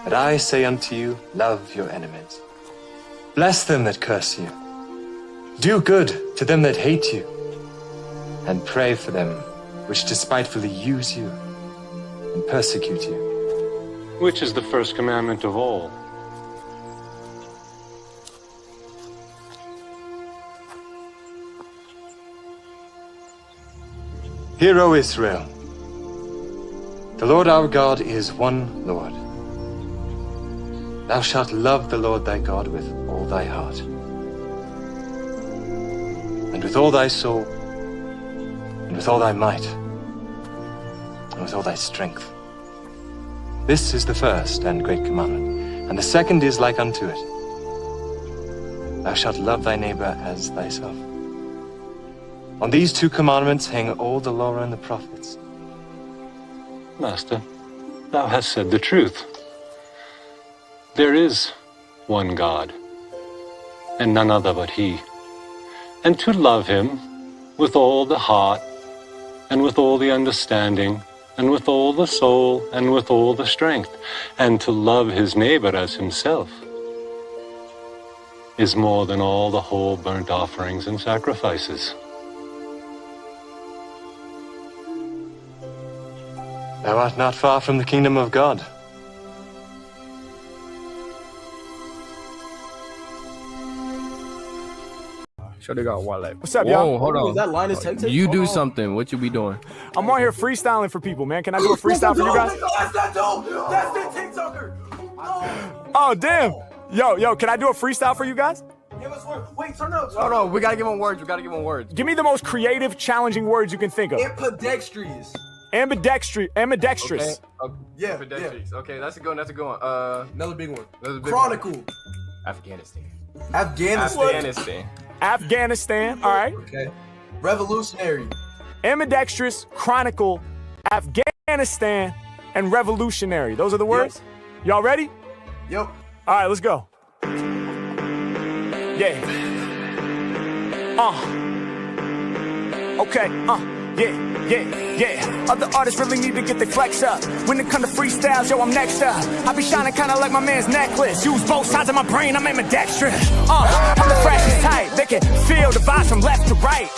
But I say unto you, love your enemies. Bless them that curse you. Do good to them that hate you. And pray for them which despitefully use you and persecute you. Which is the first commandment of all? Hear, O Israel, the Lord our God is one Lord. Thou shalt love the Lord thy God with all thy heart, and with all thy soul, and with all thy might, and with all thy strength. This is the first and great commandment, and the second is like unto it. Thou shalt love thy neighbor as thyself. On these two commandments hang all the law and the prophets. Master, thou hast said the truth. There is one God, and none other but He. And to love Him with all the heart, and with all the understanding, and with all the soul, and with all the strength, and to love his neighbor as himself, is more than all the whole burnt offerings and sacrifices. Thou art not far from the kingdom of God. Sure, they got wallet. What's up, y'all? Whoa, hold on. That line is take. You do something. What you be doing? I'm on here freestyling for people, man. Can I do a freestyle for you guys? That's that dude. That's the TikToker. Oh, damn. Yo, can I do a freestyle for you guys? Give us one. Wait, turn up. Hold on. We gotta give him words. We gotta give him words. Give me the most creative, challenging words you can think of. Ambidextrous. Ambidextrous. Okay. Yeah. Ambidextrous. Okay, that's a good one. That's a good one. Another big one. Another big Chronicle. one. Afghanistan. Afghanistan. All right. Okay. Revolutionary. Ambidextrous, chronicle, Afghanistan, and revolutionary. Those are the words? Y'all ready? Yep. All right, let's go. Yeah. Okay. Yeah. Other artists really need to get their flex up. When it come to freestyles, yo, I'm next up. I be shining kinda like my man's necklace. Use both sides of my brain, I'm ambidextrous. I'm the freshest type. They can feel the vibes from left to right.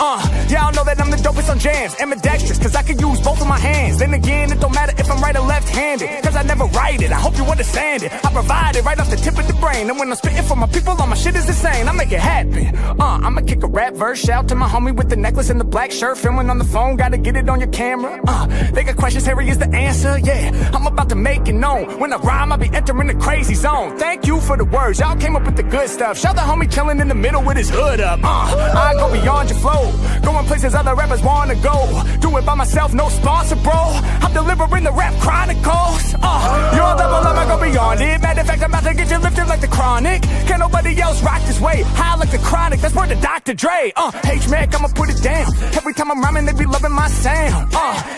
Y'all know that I'm the dopest on jams. Ambidextrous, cause I can use both of my hands. Then again, it don't matter if I'm right or left-handed, cause I never write it. I hope you understand it. I provide it right off the tip of the brain. And when I'm spitting for my people, all my shit is insane. I make it happen. I'ma kick a rap verse. Shout to my homie with the necklace and the black shirt. Filming on the phone, gotta get it on your camera. They got questions, Harry is the answer. Yeah, I'm about to make it known. When I rhyme, I be entering the crazy zone. Thank you for the words, y'all came up with the good stuff. Shout the homie chilling in the middle with his hood up. I go beyond your flow, going places other rappers wanna go. Do it by myself, no sponsor, bro. I'm delivering the rap chronicles. Your level, I'ma go beyond it. Matter of fact, I'm about to get you lifted like the Chronic. Can't nobody else rock this way. High like the Chronic, that's word to Dr. Dre. H-Mac, I'ma put it down. Every time I'm rhyming, they be loving my sound.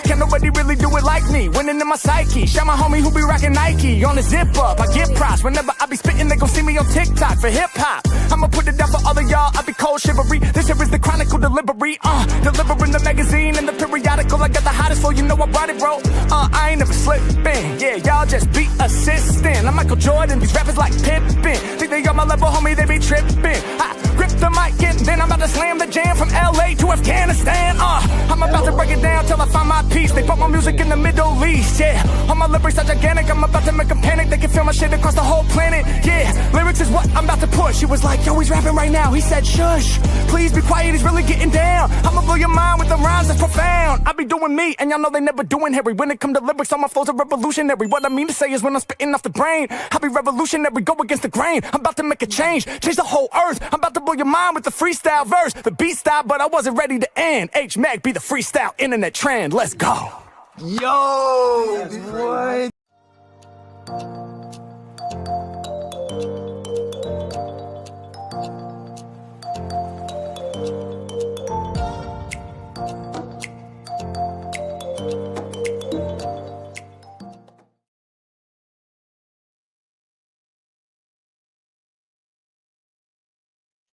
Can't nobody really do it like me. Winning in my psyche. Shout my homie who be rocking Nike. On the zip up, I get props. Whenever I be spitting, they gon' see me on TikTok for hip hop. I'ma put it down for all of y'all. I be cold shivery. This here is the Chronicle delivery. Delivering the magazine and the periodical. I got the hottest flow, you know I brought it, bro. I ain't never slipping. Yeah, y'all just be assistant. I'm Michael Jordan, these rappers like Pippen. Think they on my level, homie, they be tripping. I grip the mic and then I'm about to slam the jam from LA to Afghanistan. I'm about to break it down till I find my peace. They put my music in the Middle East, yeah. All my lyrics are gigantic, I'm about to make them panic. They can feel my shit across the whole planet, yeah. Lyrics is what I'm about to push. He was like, yo, he's rapping right now. He said, shush, please be quiet, he's really getting down. I'ma blow your mind with the rhymes that's profound. I be doing me, and y'all know they never doing Harry. When it come to lyrics, all my flows are revolutionary. What I mean to say is when I'm spitting off the brain, I be revolutionary, go against the grain. I'm about to make a change the whole earth. I'm about to blow your mind with the freestyle verse. The beat style, but I wasn't ready to end. H-Mac be the freestyle internet trend. Let's go. Yo, what?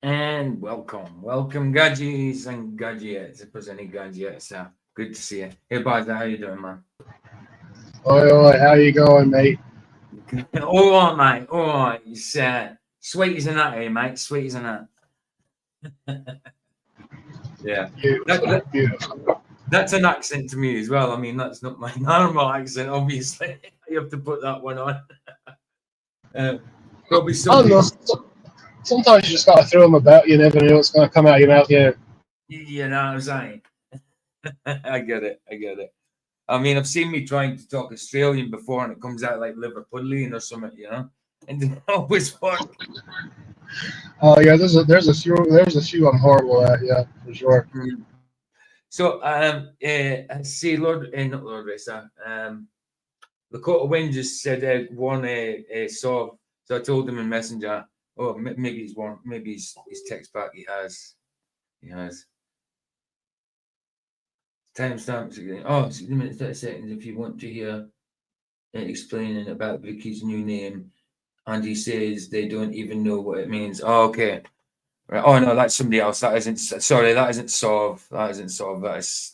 And welcome gadgets and gadgets. If there's any gadgets, good to see you. Hey, Baz, how you doing, man? Oi, how you going, mate? All right, mate. All right. It's sweet as a nut here, mate. Sweet as a nut. Yeah. Beautiful, beautiful. That's an accent to me as well. I mean, that's not my normal accent, obviously. You have to put that one on. Probably I don't know. Sometimes you just gotta throw them about. You never know what's gonna come out of your mouth. Yeah. You know what I'm saying? I get it. I get it. I mean, I've seen me trying to talk Australian before, and it comes out like Liverpudlian or something, you know, and it always works. Oh yeah, there's a few I'm horrible at. Yeah, for sure. So I see not Lord Racer. Lakota Wynn just said one saw. So I told him in Messenger. Oh, maybe he's one. Maybe his text back. He has. Timestamps again. Oh, 60 minutes, 30 seconds. If you want to hear explaining about Vicky's new name, and he says they don't even know what it means. Oh, okay. Right. Oh no, that's somebody else. That isn't. Sorry, that isn't Sov. That isn't Sov. That's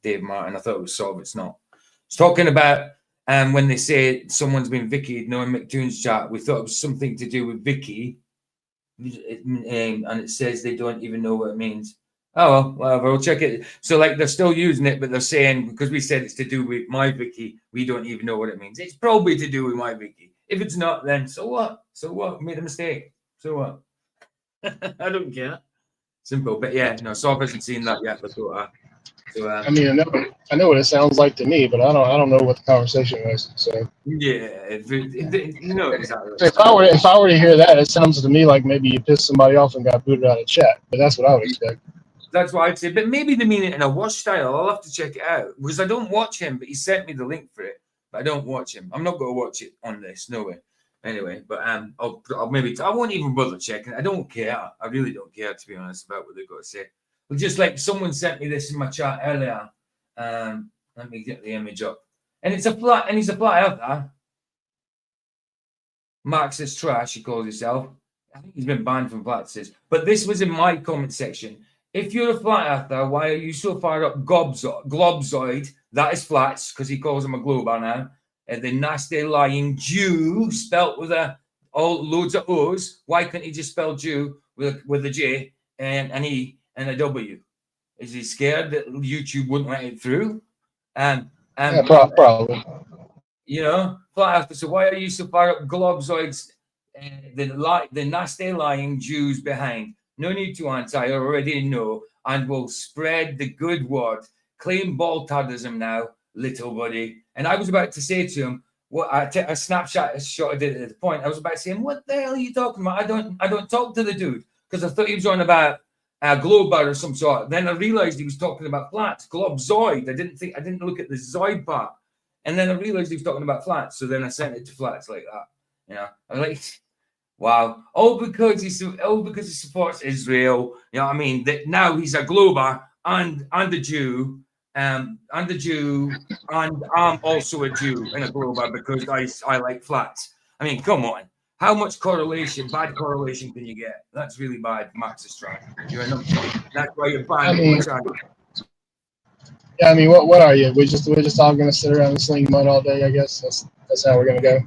Dave Martin. I thought it was Sov. It's not. It's talking about when they say someone's been Vicky, no, in McToon's chat. We thought it was something to do with Vicky, and it says they don't even know what it means. Oh well, whatever. We'll check it. So like they're still using it, but they're saying because we said it's to do with my Vicky, we don't even know what it means. It's probably to do with my Vicky. If it's not, then so what? So what? We made a mistake. So what? I don't care. Simple, but yeah, no. Sov hasn't seen that yet. So, I mean, I know what it sounds like to me, but I don't know what the conversation was. So yeah, you know exactly. if I were to hear that, it sounds to me like maybe you pissed somebody off and got booted out of chat. But that's what I would expect. That's what I'd say. But maybe they mean it in a watch style. I'll have to check it out because I don't watch him, but he sent me the link for it. But I don't watch him. I'm not going to watch it on this. No way. Anyway, but I'll maybe I won't even bother checking. I don't care. I really don't care, to be honest, about what they've got to say. But just like someone sent me this in my chat earlier. Let me get the image up. And it's a flat, and he's a flat earther. Marxist trash, he calls himself. I think he's been banned from flats. But this was in my comment section. If you're a flat earther, why are you so far up globzoid? That is flats, because he calls him a glober now. And the nasty lying Jew spelt with loads of O's. Why couldn't he just spell Jew with a J and an E and a W? Is he scared that YouTube wouldn't let it through? Yeah, probably. You know, flat earther. So why are you so far up globzoids? The nasty lying Jews behind. No need to answer. I already know, and will spread the good word. Claim Baltardism now, little buddy. And I was about to say to him, "What?" I take a snapshot shot of it at the point. I was about to say, "What the hell are you talking about?" I don't talk to the dude because I thought he was on about a glober or some sort. Then I realized he was talking about flats, globzoid. I didn't look at the zoid part, and then I realized he was talking about flats. So then I sent it to flats like that. You know, I'm like, wow, all because he supports Israel. You know what I mean? That now he's a glober and a Jew. And I'm also a Jew and a glober because I like flats. I mean, come on. How much bad correlation can you get? That's really bad, Marxist trash. You're not. That's why you're banned. Yeah, I mean, what are you? We're just all gonna sit around and sling mud all day. I guess that's how we're gonna go.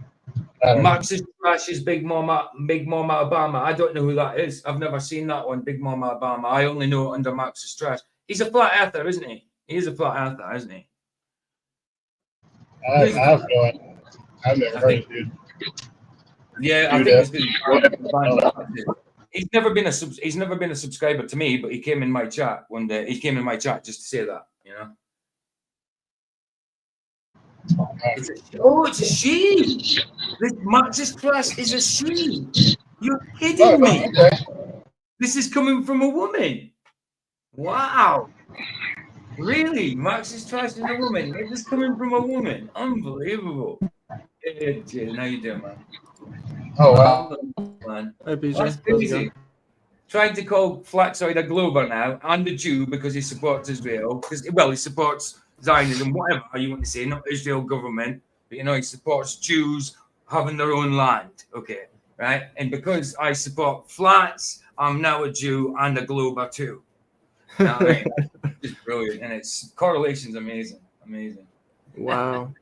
Marxist trash is Big Mama Obama. I don't know who that is. I've never seen that one, Big Mama Obama. I only know it under Marxist trash. He's a flat earther, isn't he? He is a flat earther, isn't he? I have no idea. I've never heard of dude. Yeah, I think he's never been a subscriber to me, but he came in my chat one day. He came in my chat just to say that, you know. It's a she. This Marxist class is a she. You're kidding me. Okay. This is coming from a woman. Wow. Really? Marxist trash is a woman. This is coming from a woman. Unbelievable. Hey, Jay, how you doing, man? Oh, wow. Man. Hey, PJ. That's crazy. Trying to call Flaxoid a glober now and a Jew because he supports Israel. He supports Zionism, whatever you want to say, not Israel government, but he supports Jews having their own land. Okay, right? And because I support flats, I'm now a Jew and a glober too. You know what I mean? It's brilliant, and its correlation's amazing. Wow.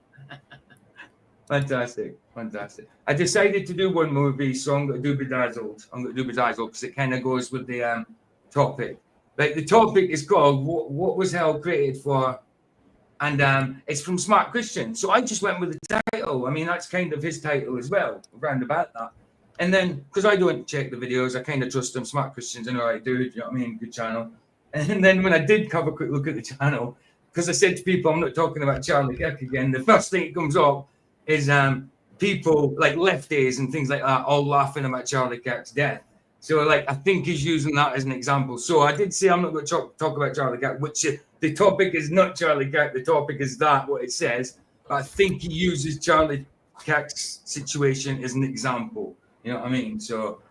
Fantastic. Fantastic. I decided to do one movie, so I'm going to do Bedazzled. I'm going to do Bedazzled because it kind of goes with the topic. Like the topic is called "What Was Hell Created For?" And it's from Smart Christian. So I just went with the title. I mean, that's kind of his title as well, around about that. And then, because I don't check the videos, I kind of trust them. Smart Christian's an alright dude, you know what I mean? Good channel. And then when I did have a quick look at the channel, because I said to people, I'm not talking about Charlie Kirk again, the first thing that comes up is people like lefties and things like that all laughing about Charlie Kirk's death. So, like, I think he's using that as an example. So I did say I'm not going to talk about Charlie Kirk, which the topic is not Charlie Kirk. The topic is that, what it says. But I think he uses Charlie Kirk's situation as an example. You know what I mean? So,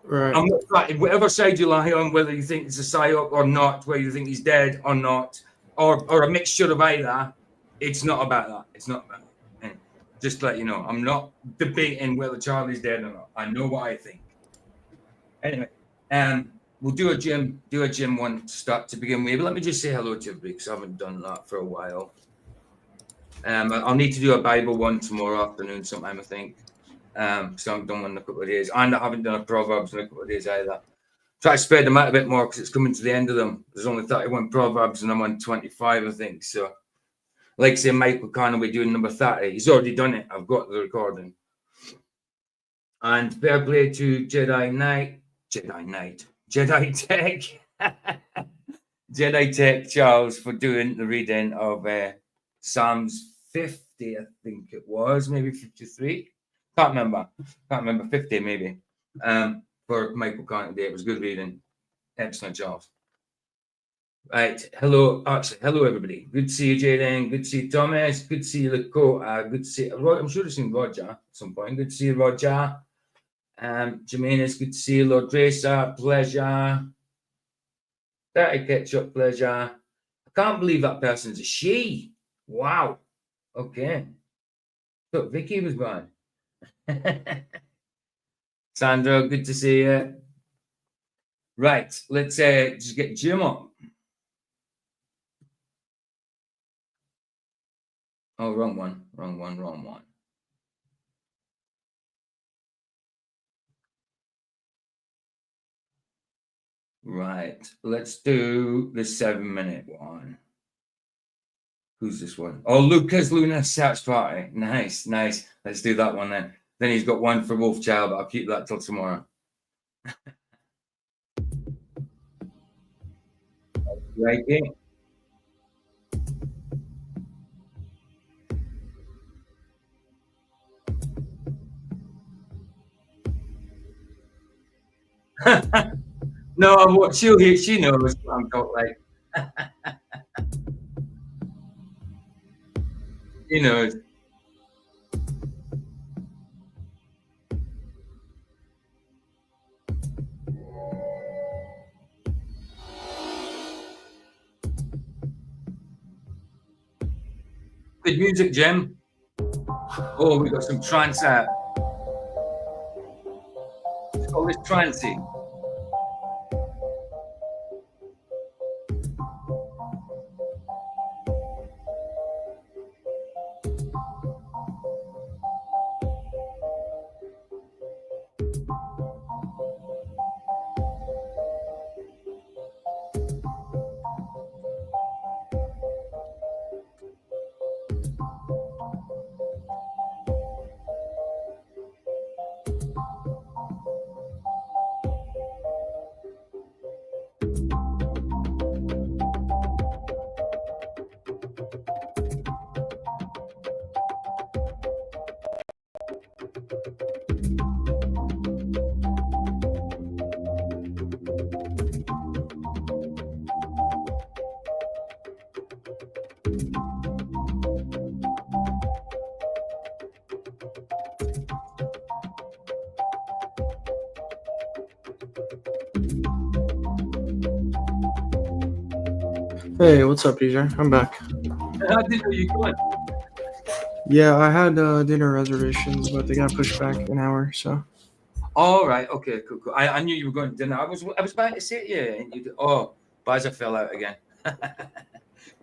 Right. I'm not, whatever side you lie on, whether you think it's a psyop or not, whether you think he's dead or not, or a mixture of either, it's not about that. It's not about that. And just to let you know, I'm not debating whether Charlie's dead or not. I know what I think. Anyway, we'll do a gym one to start to begin with. But let me just say hello to everybody because I haven't done that for a while. I'll need to do a Bible one tomorrow afternoon sometime, I think. Because I haven't done one in a couple of days. And I haven't done a Proverbs in a couple of days either. Try to spread them out a bit more because it's coming to the end of them. There's only 31 Proverbs and I'm on 25, I think. So, like say Michael Conaway doing number 30. He's already done it. I've got the recording. And fair play to Jedi Tech Charles for doing the reading of Psalms 50, I think it was, maybe 53. Can't remember 50 maybe. For Michael Conaway, it was good reading. Excellent, Charles. Right, hello everybody. Good to see you, Jaden. Good to see you, Thomas. Good to see you, Lakota. Good to see you. I'm sure I've seen Roger at some point. Good to see you, Roger. Jermaine, it's good to see you, Lord Racer. Pleasure. 30 Ketchup, pleasure. I can't believe that person's a she. Wow. Okay. Thought Vicky was born. Sandra, good to see you. Right, let's just get Jim up. Oh, wrong one. Right, let's do the 7-minute one. Who's this one? Oh, Lucas Luna Search Party. Nice. Let's do that one then. Then he's got one for Wolfchild, but I'll keep that till tomorrow. Right here. No, what she knows what I'm talking like. She knows. Good music, Jim. Oh, we got some trance out. Let's call this trancey. Hey, what's up, DJ? I'm back. How did you going? Yeah, I had dinner reservations, but they got pushed back an hour, so. All right. Okay. Cool. I knew you were going to dinner. I was about to say it. Yeah. Oh, Baza fell out again.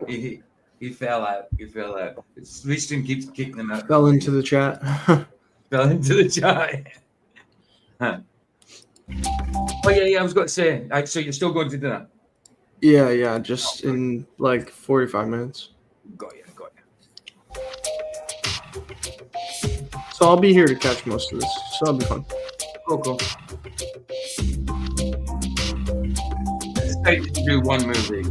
he fell out. Stream keeps kicking him out. Fell into the chat. fell into the chat. Huh. Oh yeah, I was going to say. So you're still going to dinner? Yeah, just in like 45 minutes. Got you. So I'll be here to catch most of this. So that'll be fun. Cool. I decided to do one movie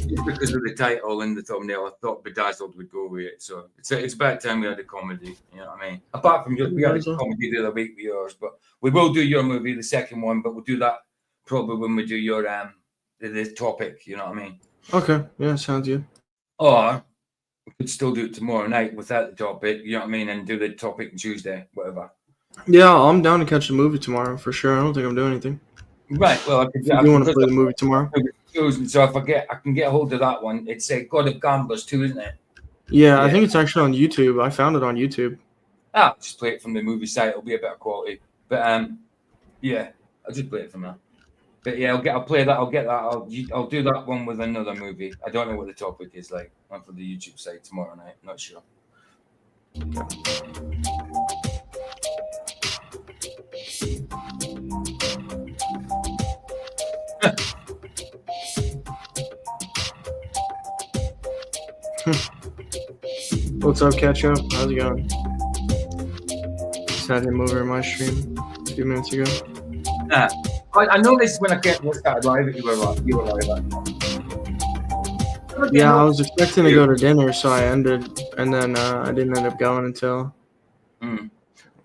just because of the title and the thumbnail. I thought Bedazzled would go with it, so it's about time we had a comedy. You know what I mean? Apart from we had a comedy the other week with yours, but we will do your movie, the second one, but we'll do that probably when we do your the topic. You know what I mean? Okay, yeah, sounds good. Or we could still do it tomorrow night without the topic. You know what I mean? And do the topic on Tuesday, whatever. Yeah, I'm down to catch the movie tomorrow for sure. I don't think I'm doing anything. Right. Well, I do want to play the movie tomorrow. So if I can get a hold of that one. It's a God of Gamblers 2, isn't it? Yeah, I think it's actually on YouTube. I found it on YouTube. Just play it from the movie site. It'll be a better quality. But yeah, I'll just play it from there. But yeah, I'll play that. I'll get that. I'll do that one with another movie. I don't know what the topic is like. I'm for the YouTube site tomorrow night. Not sure. What's up, Ketchup? How's it going? Just had him over in my stream a few minutes ago. I noticed when I started live, you were live. Yeah, I was expecting to go to dinner, so I ended, and then I didn't end up going until.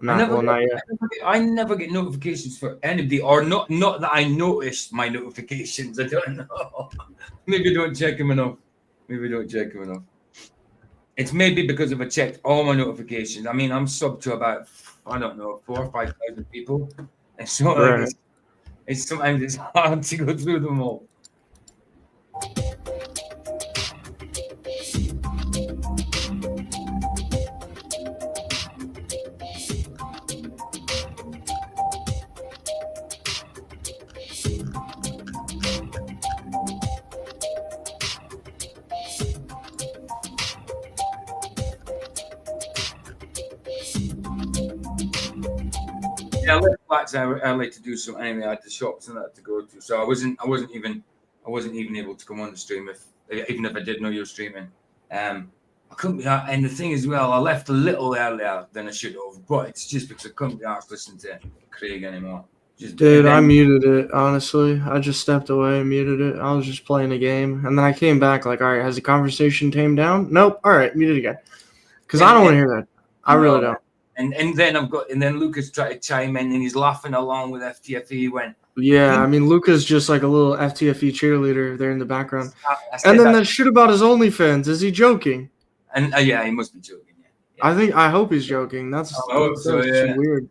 Not yet. I never get notifications for anybody, or not that I noticed my notifications. I don't know. Maybe I don't check them enough. It's maybe because if I checked all my notifications. I mean, I'm sub to about 4,000 or 5,000 people, and so Right. it's sometimes it's hard to go through them all. Yeah, I left flats early to do some anyway. I had the shops and that to go to, so I wasn't even able to come on the stream even if I did know you were streaming. I couldn't be, and the thing as well, I left a little earlier than I should have, but it's just because I couldn't be asked to listen to Craig anymore. Dude, I muted it, honestly. I just stepped away and muted it. I was just playing a game. And then I came back like, all right, has the conversation tamed down? Nope. All right, mute it again. Because I don't want to hear that. I really don't. And then Lucas tried to chime in and he's laughing along with FTFE when. Yeah, I mean, Luca's just like a little FTFE cheerleader there in the background. And then that shit about his OnlyFans. Is he joking? And yeah, he must be joking. Yeah. I hope he's joking. That's weird.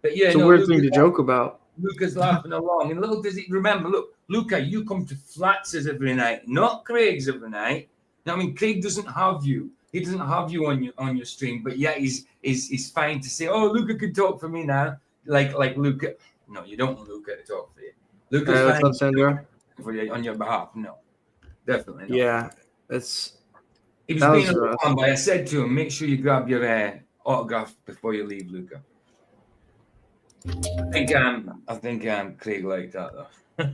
But yeah, it's a weird thing to joke about. Luca's laughing along, and little does he remember. Look, Luca, you come to Flats every night, not Craig's every night. Now, I mean, Craig doesn't have you. He doesn't have you on your stream, but yet he's fine to say, "Oh, Luca can talk for me now." Like Luca. No, you don't want Luca to talk for you. Luca's what's up, Sandra? For you on your behalf. No, definitely not. Yeah, He was being a little fun, but I said to him, "Make sure you grab your autograph before you leave, Luca." I think Craig liked that though.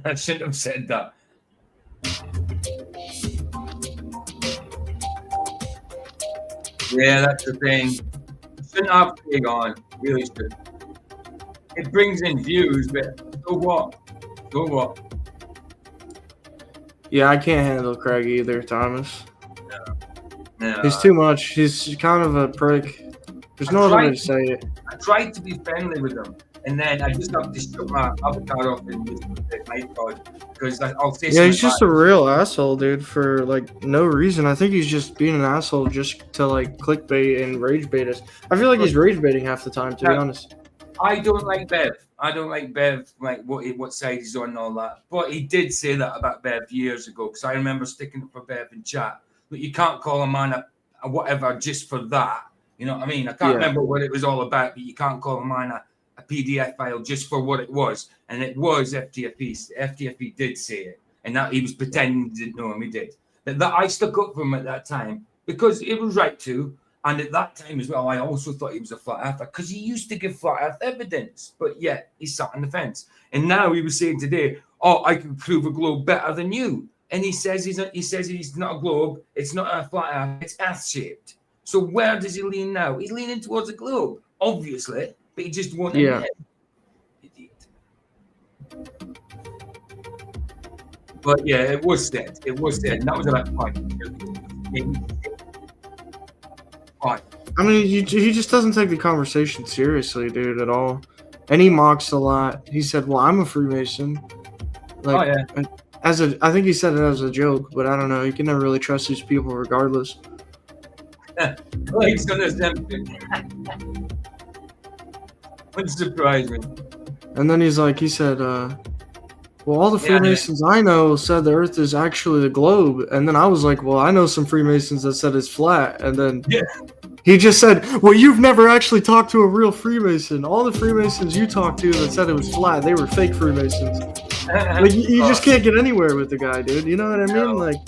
I shouldn't have said that. Yeah, that's the thing. Shouldn't have Craig on. Really should. It brings in views, but so what? Yeah, I can't handle Craig either, Thomas. No. He's too much. He's kind of a prick. There's no other way to say it. I tried to be friendly with him, and then I just have to shut my avatar off and just take my card because I'll say. Yeah, he's just a real asshole, dude. For like no reason. I think he's just being an asshole just to like clickbait and rage bait us. I feel like he's rage baiting half the time, to be honest. I don't like Bev. Like what side he's on and all that. But he did say that about Bev years ago because I remember sticking up for Bev in chat. But you can't call a man a whatever just for that. You know what I mean? I can't remember what it was all about, but you can't call a man a PDF file just for what it was. And it was FTFP. FTFP did say it. And that he was pretending he didn't know him. He did. That I stuck up for him at that time because it was right to. And at that time as well, I also thought he was a flat earther because he used to give flat earth evidence, but yet he sat on the fence. And now he was saying today, "Oh, I can prove a globe better than you." And he says he's not a globe. It's not a flat earth. It's earth shaped. So where does he lean now? He's leaning towards a globe, obviously, but he just won't admit. Idiot. But yeah, it was said. It was said. And that was about 5 years. I mean, he just doesn't take the conversation seriously, dude, at all. And he mocks a lot. He said, "Well, I'm a Freemason." Like, I think he said it as a joke, but I don't know. You can never really trust these people, regardless. Well, he's gonna attempt it. Wouldn't surprise me. And then he said, "Well, all the Freemasons I know said the Earth is actually the globe." And then I was like, "Well, I know some Freemasons that said it's flat." And then he just said, "Well, you've never actually talked to a real Freemason. All the Freemasons you talked to that said it was flat, they were fake Freemasons." Like, you just can't get anywhere with the guy, dude. You know what I mean? Like,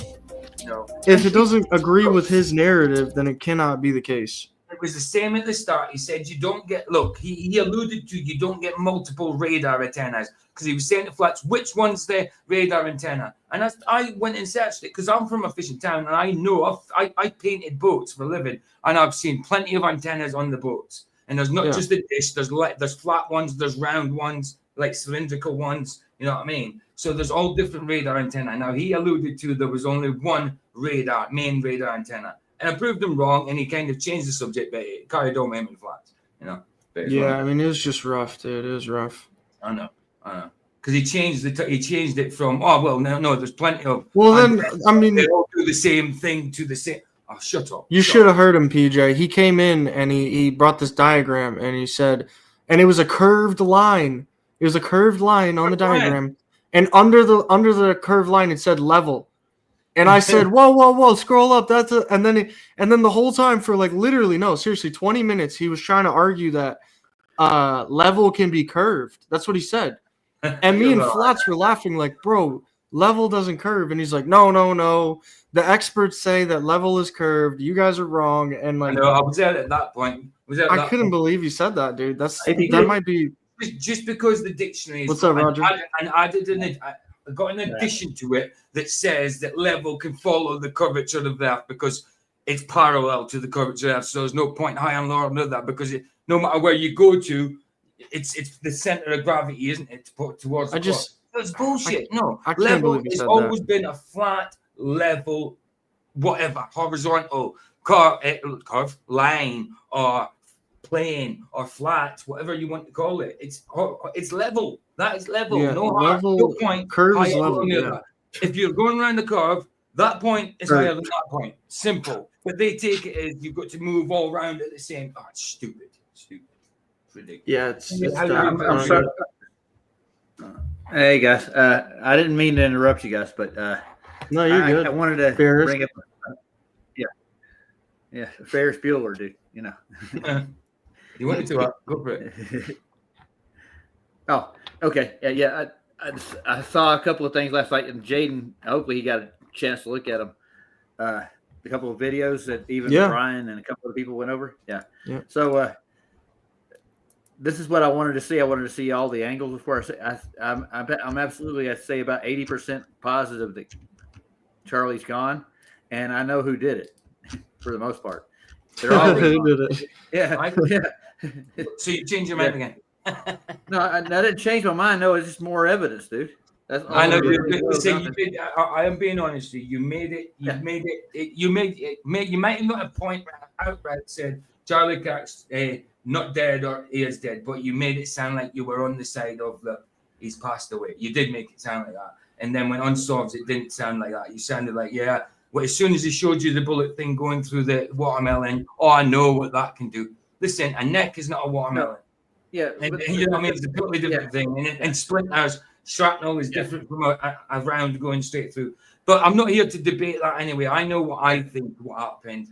if it doesn't agree with his narrative, then it cannot be the case. It was the same at the start. He said you don't get, he alluded to you don't get multiple radar antennas because he was saying to Flats, which one's the radar antenna? And I went and searched it because I'm from a fishing town and I know I painted boats for a living and I've seen plenty of antennas on the boats. And there's not just a dish, there's flat ones, there's round ones, like cylindrical ones, you know what I mean? So there's all different radar antenna. Now he alluded to there was only one main radar antenna. And I proved him wrong, and he kind of changed the subject, but it carried on with him in Flats, you know. I mean, it was just rough, dude. It was rough. I know. Because he changed it from, no, there's plenty of. Well, then, I mean, they all do the same thing to the same. Oh, shut up. You should have heard him, PJ. He came in and he brought this diagram, and he said, and it was a curved line. It was a curved line on the diagram, and under the curved line it said level. And I said, whoa, scroll up. And then the whole time for like literally, no, seriously, 20 minutes, he was trying to argue that level can be curved. That's what he said. And me and Flats were laughing like, bro, level doesn't curve. And he's like, no. The experts say that level is curved. You guys are wrong. And like, I was there at that point. I couldn't believe you said that, dude. That might be just because the dictionary is. What's up, Roger? I got an addition to it that says that level can follow the curvature of the Earth because it's parallel to the curvature of the Earth. So there's no point high and low under that because no matter where you go to, it's the center of gravity, isn't it? Towards the Earth. That's bullshit. Level has always been a flat, level, whatever, horizontal curve, line, or plane, or flat, whatever you want to call it. It's level. That is level. Yeah, no point. Curve is level. Yeah. If you're going around the curve, that point is higher than that point. Simple. But they take it as you've got to move all around at the same. Oh, it's stupid. It's ridiculous. Yeah, it's I'm sorry. Hey guys, I didn't mean to interrupt you guys, but no, you're good. I wanted to bring up, Ferris Bueller, dude. You know, you want to go for it? Oh, okay, yeah. I saw a couple of things last night, and Jaden. Hopefully, he got a chance to look at them. A couple of videos that even Brian and a couple of people went over. Yeah. So this is what I wanted to see. I wanted to see all the angles before I say. I'm absolutely, I'd say about 80% positive that Charlie's gone, and I know who did it for the most part. They're all who did it. Yeah. So you change your mind again? No, I didn't change my mind. No, it's just more evidence, dude. That's all I know. You did. I am being honest with you. You made it. You might not have point outright said Charlie Kirk's not dead or he is dead, but you made it sound like you were on the side of he's passed away. You did make it sound like that. And then when unsolved, it didn't sound like that. You sounded like, well, as soon as he showed you the bullet thing going through the watermelon, I know what that can do. Listen, a neck is not a watermelon. Yeah. And you know what I mean? It's a totally different thing. And splinters, shrapnel is different from a round going straight through. But I'm not here to debate that anyway. I know what I think what happened.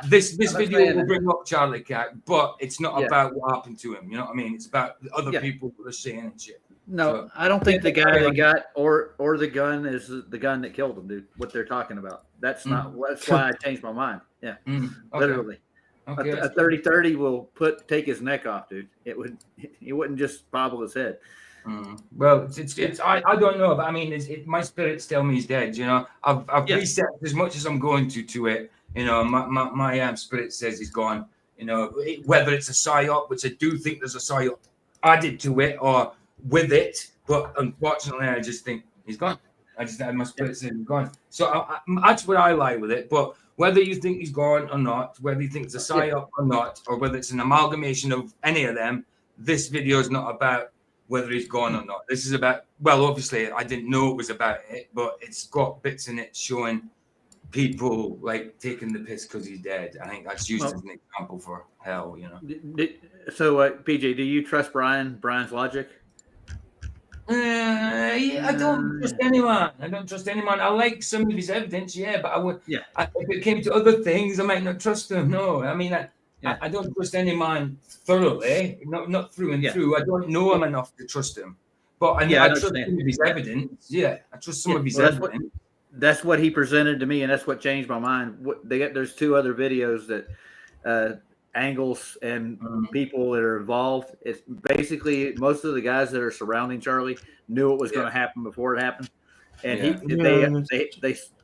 This video will bring up Charlie Kirk, but it's not about what happened to him. You know what I mean? It's about the other people that are saying and shit. No, So, I don't think the guy they got or the gun is the gun that killed him, dude. What they're talking about. That's not. That's why I changed my mind. Yeah, okay. literally. Okay, A 30-30 will take his neck off, dude. He wouldn't just bobble his head. Well, it's I don't know, but I mean, my spirits tell me he's dead. You know, I've reset as much as I'm going to it. You know, my spirit says he's gone. You know, whether it's a psyop, which I do think there's a psyop added to it or with it, but unfortunately, I just think he's gone. My spirit says he's gone. So that's where I lie with it. But whether you think he's gone or not, whether you think it's a psyop or not, or whether it's an amalgamation of any of them, this video is not about whether he's gone or not. This is about, well, obviously, I didn't know it was about it, but it's got bits in it showing people like taking the piss because he's dead. I think that's used as an example for hell, you know. So, PJ, do you trust Brian's logic? Yeah, I don't trust anyone. I like some of his evidence, yeah, but I would. Yeah. If it came to other things, I might not trust him. No, I mean, I don't trust any man thoroughly, not through and through. I don't know him enough to trust him, but I trust some of his evidence. Yeah, I trust some of his evidence. That's what he presented to me, and that's what changed my mind. There's 2 other videos that angles and people that are involved. It's basically most of the guys that are surrounding Charlie knew what was going to happen before it happened, and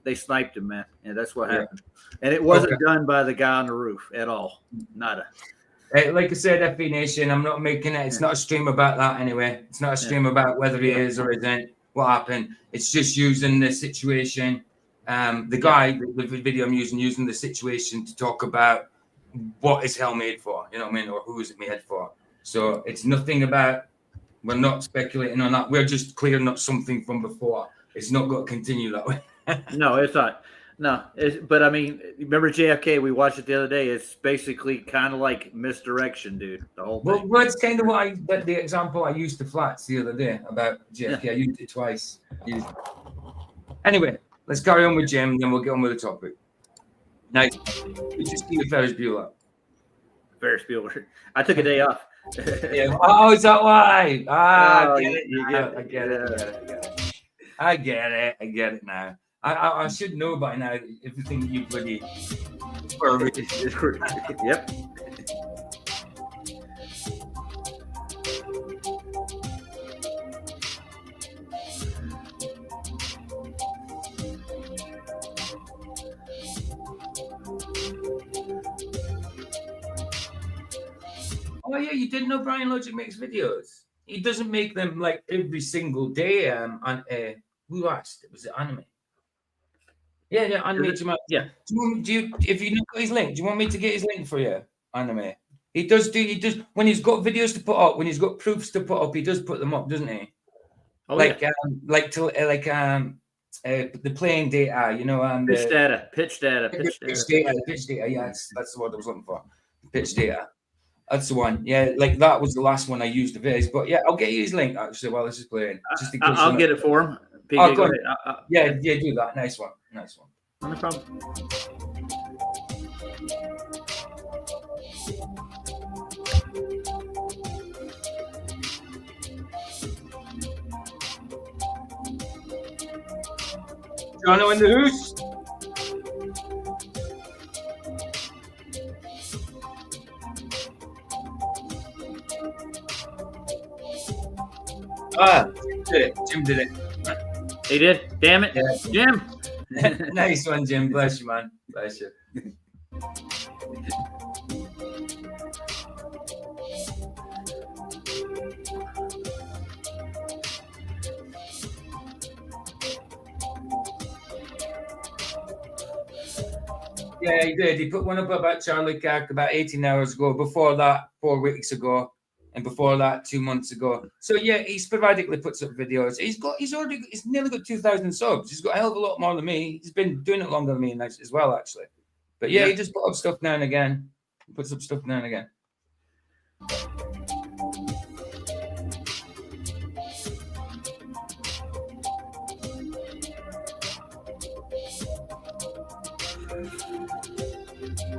they sniped him, man, and that's what happened. And it wasn't done by the guy on the roof at all. Nada. Like I said, FB Nation, I'm not making it. It's not a stream about that anyway. It's not a stream about whether he is or isn't. What happened? It's just using the situation. The guy, the video I'm using the situation to talk about what is hell made for, you know what I mean, or who is it made for. So it's nothing about. We're not speculating on that. We're just clearing up something from before. It's not going to continue that way. No, it's not. No, but I mean, remember JFK? We watched it the other day. It's basically kind of like misdirection, dude. The whole thing. Well, it's kind of what the example I used to Flats the other day about JFK. Yeah. I used it twice. Anyway, let's carry on with Jim, and then we'll get on with the topic. Nice. We just see Ferris Bueller. Ferris Bueller. I took a day off. Yeah. Oh, is that why? I get it. I get it now. I should know by now everything that you bloody. Yep. Oh yeah, you didn't know Brian Logic makes videos. He doesn't make them like every single day. Who asked? Was it Anime? Yeah, Anime. Yeah. If you got his link, do you want me to get his link for you? Anime. He does when he's got videos to put up, when he's got proofs to put up, he does put them up, doesn't he? Oh, the playing data, you know, pitch data. Yeah, that's the word I was looking for. Pitch data. That's the one. Yeah, like that was the last one I used of his. But yeah, I'll get you his link actually while this is playing. Just in case I'll get it for him. PJ, go ahead. Yeah, do that. Nice one. No problem. Jono in the house. Jim did it. He did? Damn it. Yeah. Jim. Nice one, Jim. Bless you, man. Bless you. Yeah, he did. He put one up about Charlie Kirk about 18 hours ago. Before that, 4 weeks ago. And before that, 2 months ago. So yeah, he sporadically puts up videos. He's nearly got 2,000 subs. He's got a hell of a lot more than me. He's been doing it longer than me as well, actually. But yeah, he just put up stuff now and again. He puts up stuff now and again.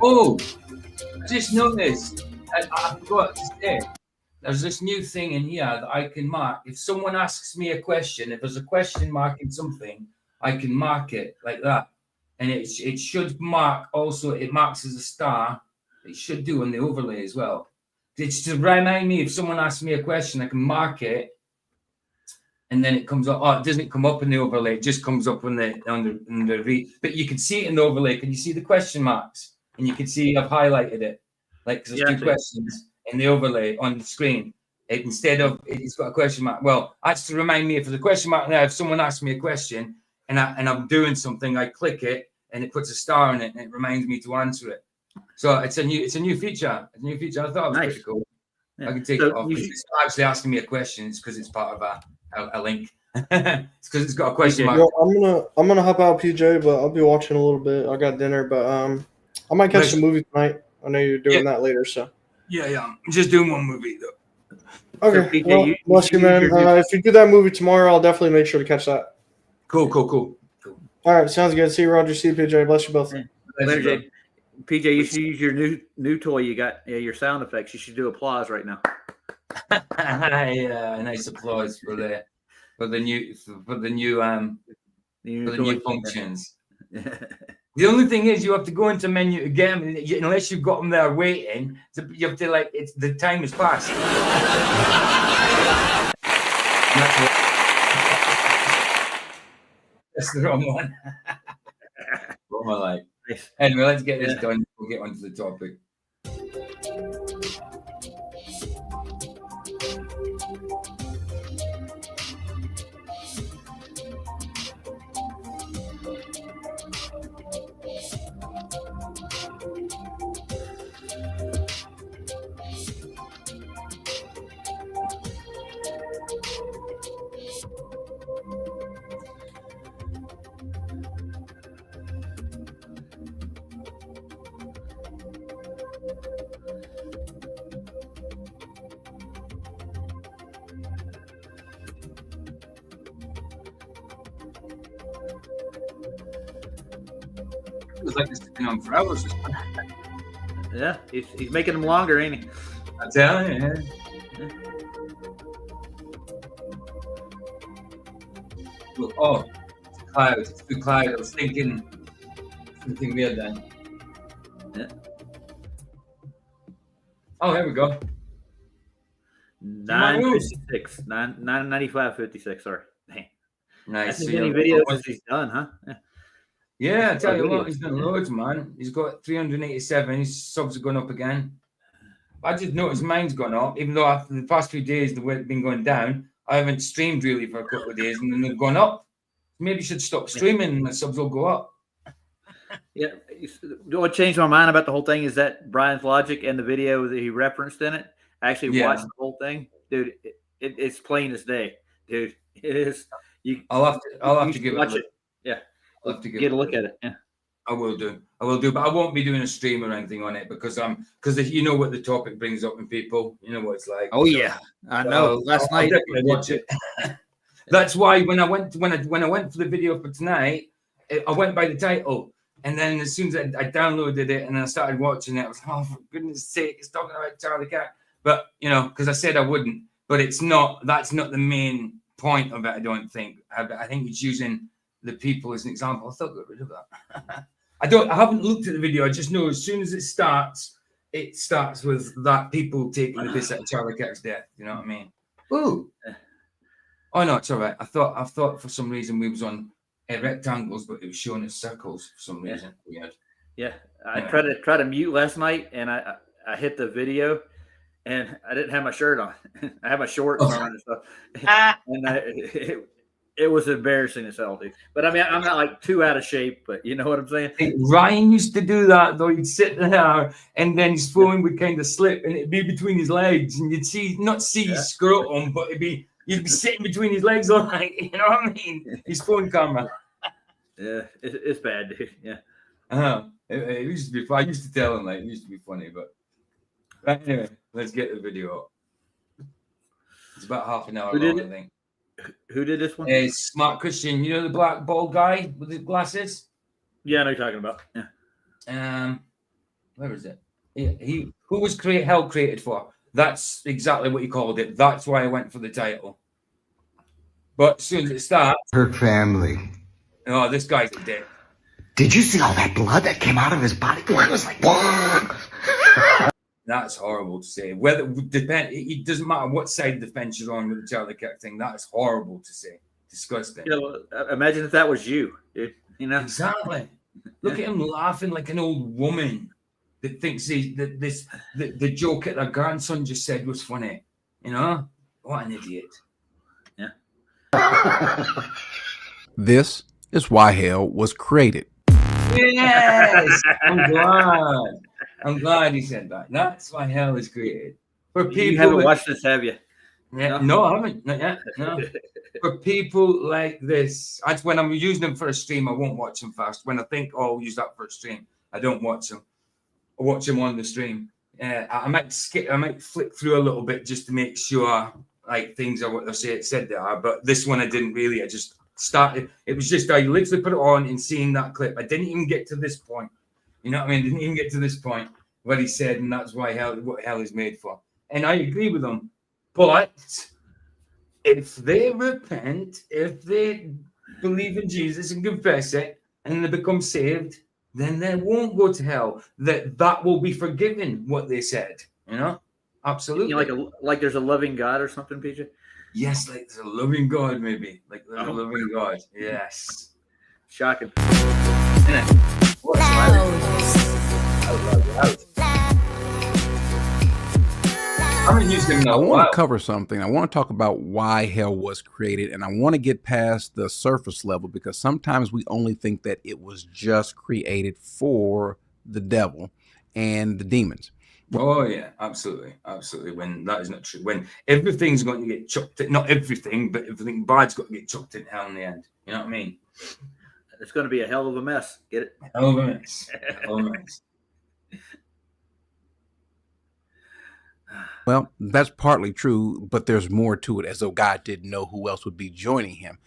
Oh, I just noticed. I forgot to say. there's this new thing in here that I can mark. If someone asks me a question, if there's a question mark in something, I can mark it like that. And it should mark also, it marks as a star. It should do on the overlay as well. It's to remind me if someone asks me a question, I can mark it. And then it comes up. Oh, it doesn't come up in the overlay. It just comes up on the read. But you can see it in the overlay. Can you see the question marks? And you can see I've highlighted it. Like, because there's two questions in the overlay on the screen. Instead of, it's got a question mark. Well, that's to remind me if there's a question mark there, if someone asks me a question and I'm doing something, I click it and it puts a star on it and it reminds me to answer it. So it's a new feature. It's a new feature. I thought it was pretty cool. Yeah. I can take it off. It's not actually asking me a question. It's because it's part of a link. It's because it's got a question mark. Well, I'm gonna hop out, PJ, but I'll be watching a little bit. I got dinner, but I might catch the movie tonight. I know you're doing that later, so. Yeah. I'm just doing one movie though. Okay. So, PJ, well, bless you, man. If you do that movie tomorrow, I'll definitely make sure to catch that. Cool. All right, sounds good. See you, Roger. See you, PJ. Bless you both. Later, Jay. PJ, you should use your new toy you got. Yeah, your sound effects. You should do applause right now. Yeah, nice applause for the new functions. The only thing is, you have to go into menu again, unless you've got them there waiting. You have to the time has passed. That's the wrong one. What am I like? Anyway, let's get this done. We'll get onto the topic. It was like this has been on for hours. Yeah, he's making them longer, ain't he? I'm telling you, man. Look, oh, it's a cloud. It's a good cloud. I was thinking something weird then. Yeah. Oh, here we go. 9:56, 9:95:56. Sorry. Dang. Nice. That's many videos as he's done, huh? Yeah, I tell you what, he's done loads, man. He's got 387. His subs are going up again. I just noticed mine's gone up, even though after the past few days the weight been going down. I haven't streamed really for a couple of days, and then they've gone up. Maybe you should stop streaming, and the subs will go up. Yeah, what changed my mind about the whole thing is that Brian's logic and the video that he referenced in it. I actually watched the whole thing, dude. It's plain as day, dude. It is. I'll have to give it. Yeah. I'll have to get a look at it. Yeah, I will do, but I won't be doing a stream or anything on it because you know what the topic brings up in people. You know what it's like. Oh yeah, I know. Last night, I'll definitely watch it. That's why when I went for the video for tonight, I went by the title, and then as soon as I downloaded it and I started watching it, I was for goodness sake, it's talking about Charlie Cat. But because I said I wouldn't, but it's not. That's not the main point of it. I don't think. I think it's using the people as an example. I thought I got rid of that. I haven't looked at the video. I just know as soon as it starts with that people taking the piss out of Charlie Kirk's death. You know what I mean? Ooh. Oh no, it's all right. I thought for some reason we was on rectangles, but it was showing us circles for some reason. Weird. Yeah. I tried to mute last night and I hit the video and I didn't have my shirt on. I had my shorts on and stuff. And it was embarrassing as hell, dude. But I mean, I'm not like too out of shape, but you know what I'm saying? Ryan used to do that, though. He'd sit there and then his phone would kind of slip and it'd be between his legs and you'd not see his scrotum, but you'd be sitting between his legs all right. You know what I mean? His phone camera. Yeah, it's bad, dude. Yeah. It used to be fun. I used to tell him, it used to be funny, but anyway, let's get the video up. It's about half an hour long, I think. Who did this one? Smart Christian. You know the black bald guy with his glasses? Yeah, I know you're talking about. Yeah. Where is it? Who was Hell created for? That's exactly what he called it. That's why I went for the title. But as soon as it starts, her family. Oh, this guy's a dick. Did you see all that blood that came out of his body? I was like, what? That's horrible to say. Whether it doesn't matter what side of the fence you're on with the Charlie Kirk thing. That is horrible to say. Disgusting. You know, imagine if that was you, dude. You know exactly. Look at him laughing like an old woman that thinks the joke that their grandson just said was funny. You know, what an idiot. Yeah. This is why hell was created. Yes, I'm glad he said that. That's why hell is created. For people you haven't watched this, have you? Yeah, no, I haven't. Not yet. No. For people like this, when I'm using them for a stream, I won't watch them first. When I think, oh, I'll use that for a stream, I don't watch them. I watch them on the stream. I might skip. I might flick through a little bit just to make sure like things are what they said they are. But this one, I didn't really. I just started. It was just I literally put it on and seeing that clip. I didn't even get to this point. You know what I mean? Didn't even get to this point what he said, and that's why what hell is made for. And I agree with him. But if they repent, if they believe in Jesus and confess it, and they become saved, then they won't go to hell. That will be forgiven. What they said, you know, absolutely. You know, like there's a loving God or something, PJ. Yes, like there's a loving God, maybe like there's a loving God. Yes, shocking. I want to cover something. I want to talk about why hell was created, and I want to get past the surface level because sometimes we only think that it was just created for the devil and the demons. Oh yeah, absolutely. When that is not true, when everything's going to get chucked in, not everything, but everything bad's got to get chucked in hell in the end. You know what I mean? It's going to be a hell of a mess. Get it? Hell of a mess. Hell of a mess. Well, that's partly true, but there's more to it, as though God didn't know who else would be joining him.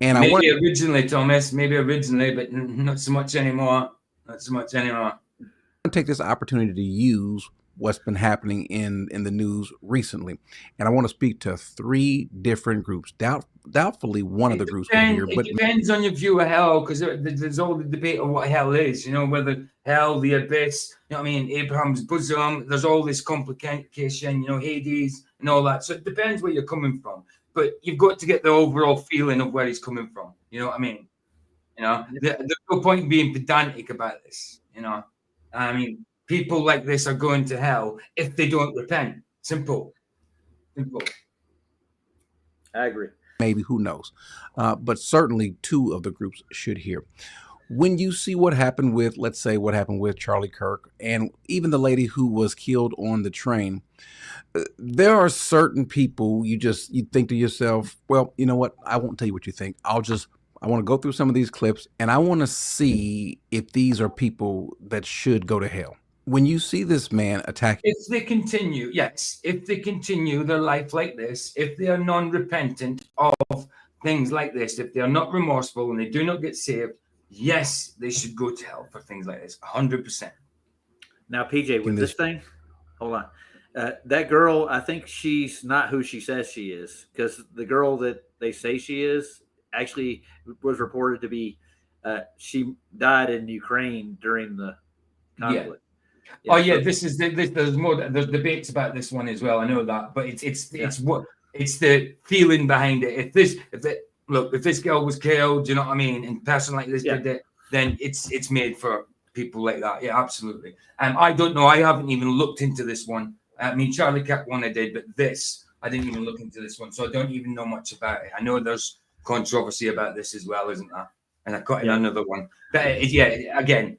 And maybe originally, Thomas, but not so much anymore. Not so much anymore. I want to take this opportunity to use what's been happening in the news recently, and I want to speak to 3 different groups. Doubtfully, one of the groups will hear, but it depends on your view of hell, because there's all the debate of what hell is. You know, whether hell, the abyss, you know what I mean, Abraham's bosom. There's all this complication, you know, Hades and all that. So it depends where you're coming from, but you've got to get the overall feeling of where he's coming from. You know what I mean? You know, there's no point in being pedantic about this. You know, I mean, people like this are going to hell if they don't repent. Simple. I agree. Maybe, who knows? But certainly 2 of the groups should hear. When you see what happened with, let's say, what happened with Charlie Kirk and even the lady who was killed on the train, there are certain people you think to yourself, well, you know what? I won't tell you what you think. I want to go through some of these clips and I want to see if these are people that should go to hell. When you see this man attack, if they continue their life like this, if they are non-repentant of things like this, if they are not remorseful and they do not get saved, yes, they should go to hell for things like this. 100%. Now, PJ, with this thing, hold on. That girl, I think she's not who she says she is, because the girl that they say she is actually was reported to be, she died in Ukraine during the conflict. Yeah. Yeah, oh yeah, there's debates about this one as well. I know that, but it's the feeling behind it. If this girl was killed, you know what I mean, and a person like this did it, then it's made for people like that. Yeah, absolutely. I don't know. I haven't even looked into this one. I mean, Charlie Kirk one I did, but this I didn't even look into this one, so I don't even know much about it. I know there's controversy about this as well, isn't there? And I got in another one. But again,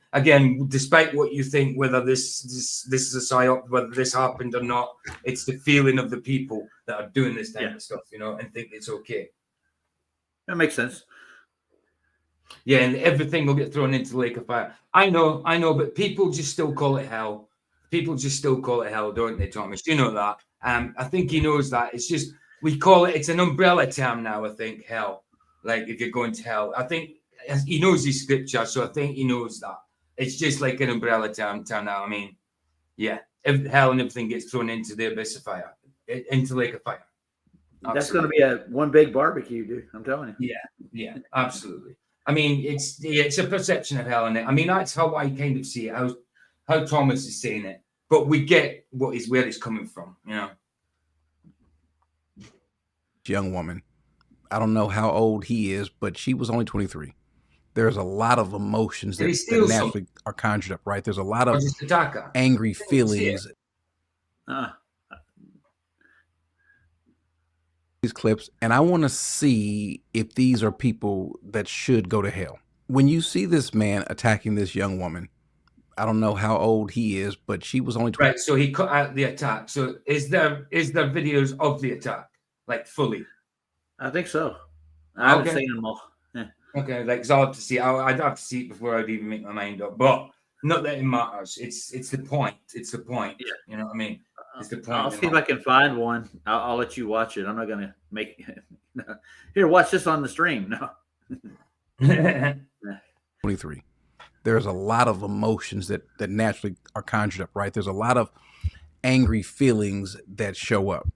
despite what you think, whether this is a psyop, whether this happened or not, it's the feeling of the people that are doing this type of stuff, you know, and think it's okay. That makes sense. Yeah, and everything will get thrown into the lake of fire. I know, but people just still call it hell. People just still call it hell, don't they, Thomas? You know that. I think he knows that. It's just we call it. It's an umbrella term now. I think hell. Like if you're going to hell, I think. He knows his scripture, so I think he knows that. It's just like an umbrella term now. I mean, yeah, hell and everything gets thrown into the abyss of fire, into Lake of Fire. That's going to be one big barbecue, dude. I'm telling you. Yeah, absolutely. I mean, it's a perception of hell, and I mean that's how I kind of see it. How Thomas is saying it, but we get where it's coming from, you know. Young woman, I don't know how old he is, but she was only 23. There's a lot of emotions that naturally are conjured up, right? There's a lot of angry feelings. These clips, and I want to see if these are people that should go to hell. When you see this man attacking this young woman, I don't know how old he is, but she was only 20. Right. So he cut out the attack. So is there videos of the attack, like fully? I think so. I haven't seen them all. Yeah. Okay, like it's hard to see. I'd have to see it before I'd even make my mind up. But not that it matters. It's the point. It's the point. Yeah. You know what I mean? It's the point. I'll see if I can find one. I'll let you watch it. I'm not gonna make here. Watch this on the stream. No. 23. There's a lot of emotions that naturally are conjured up, right? There's a lot of angry feelings that show up.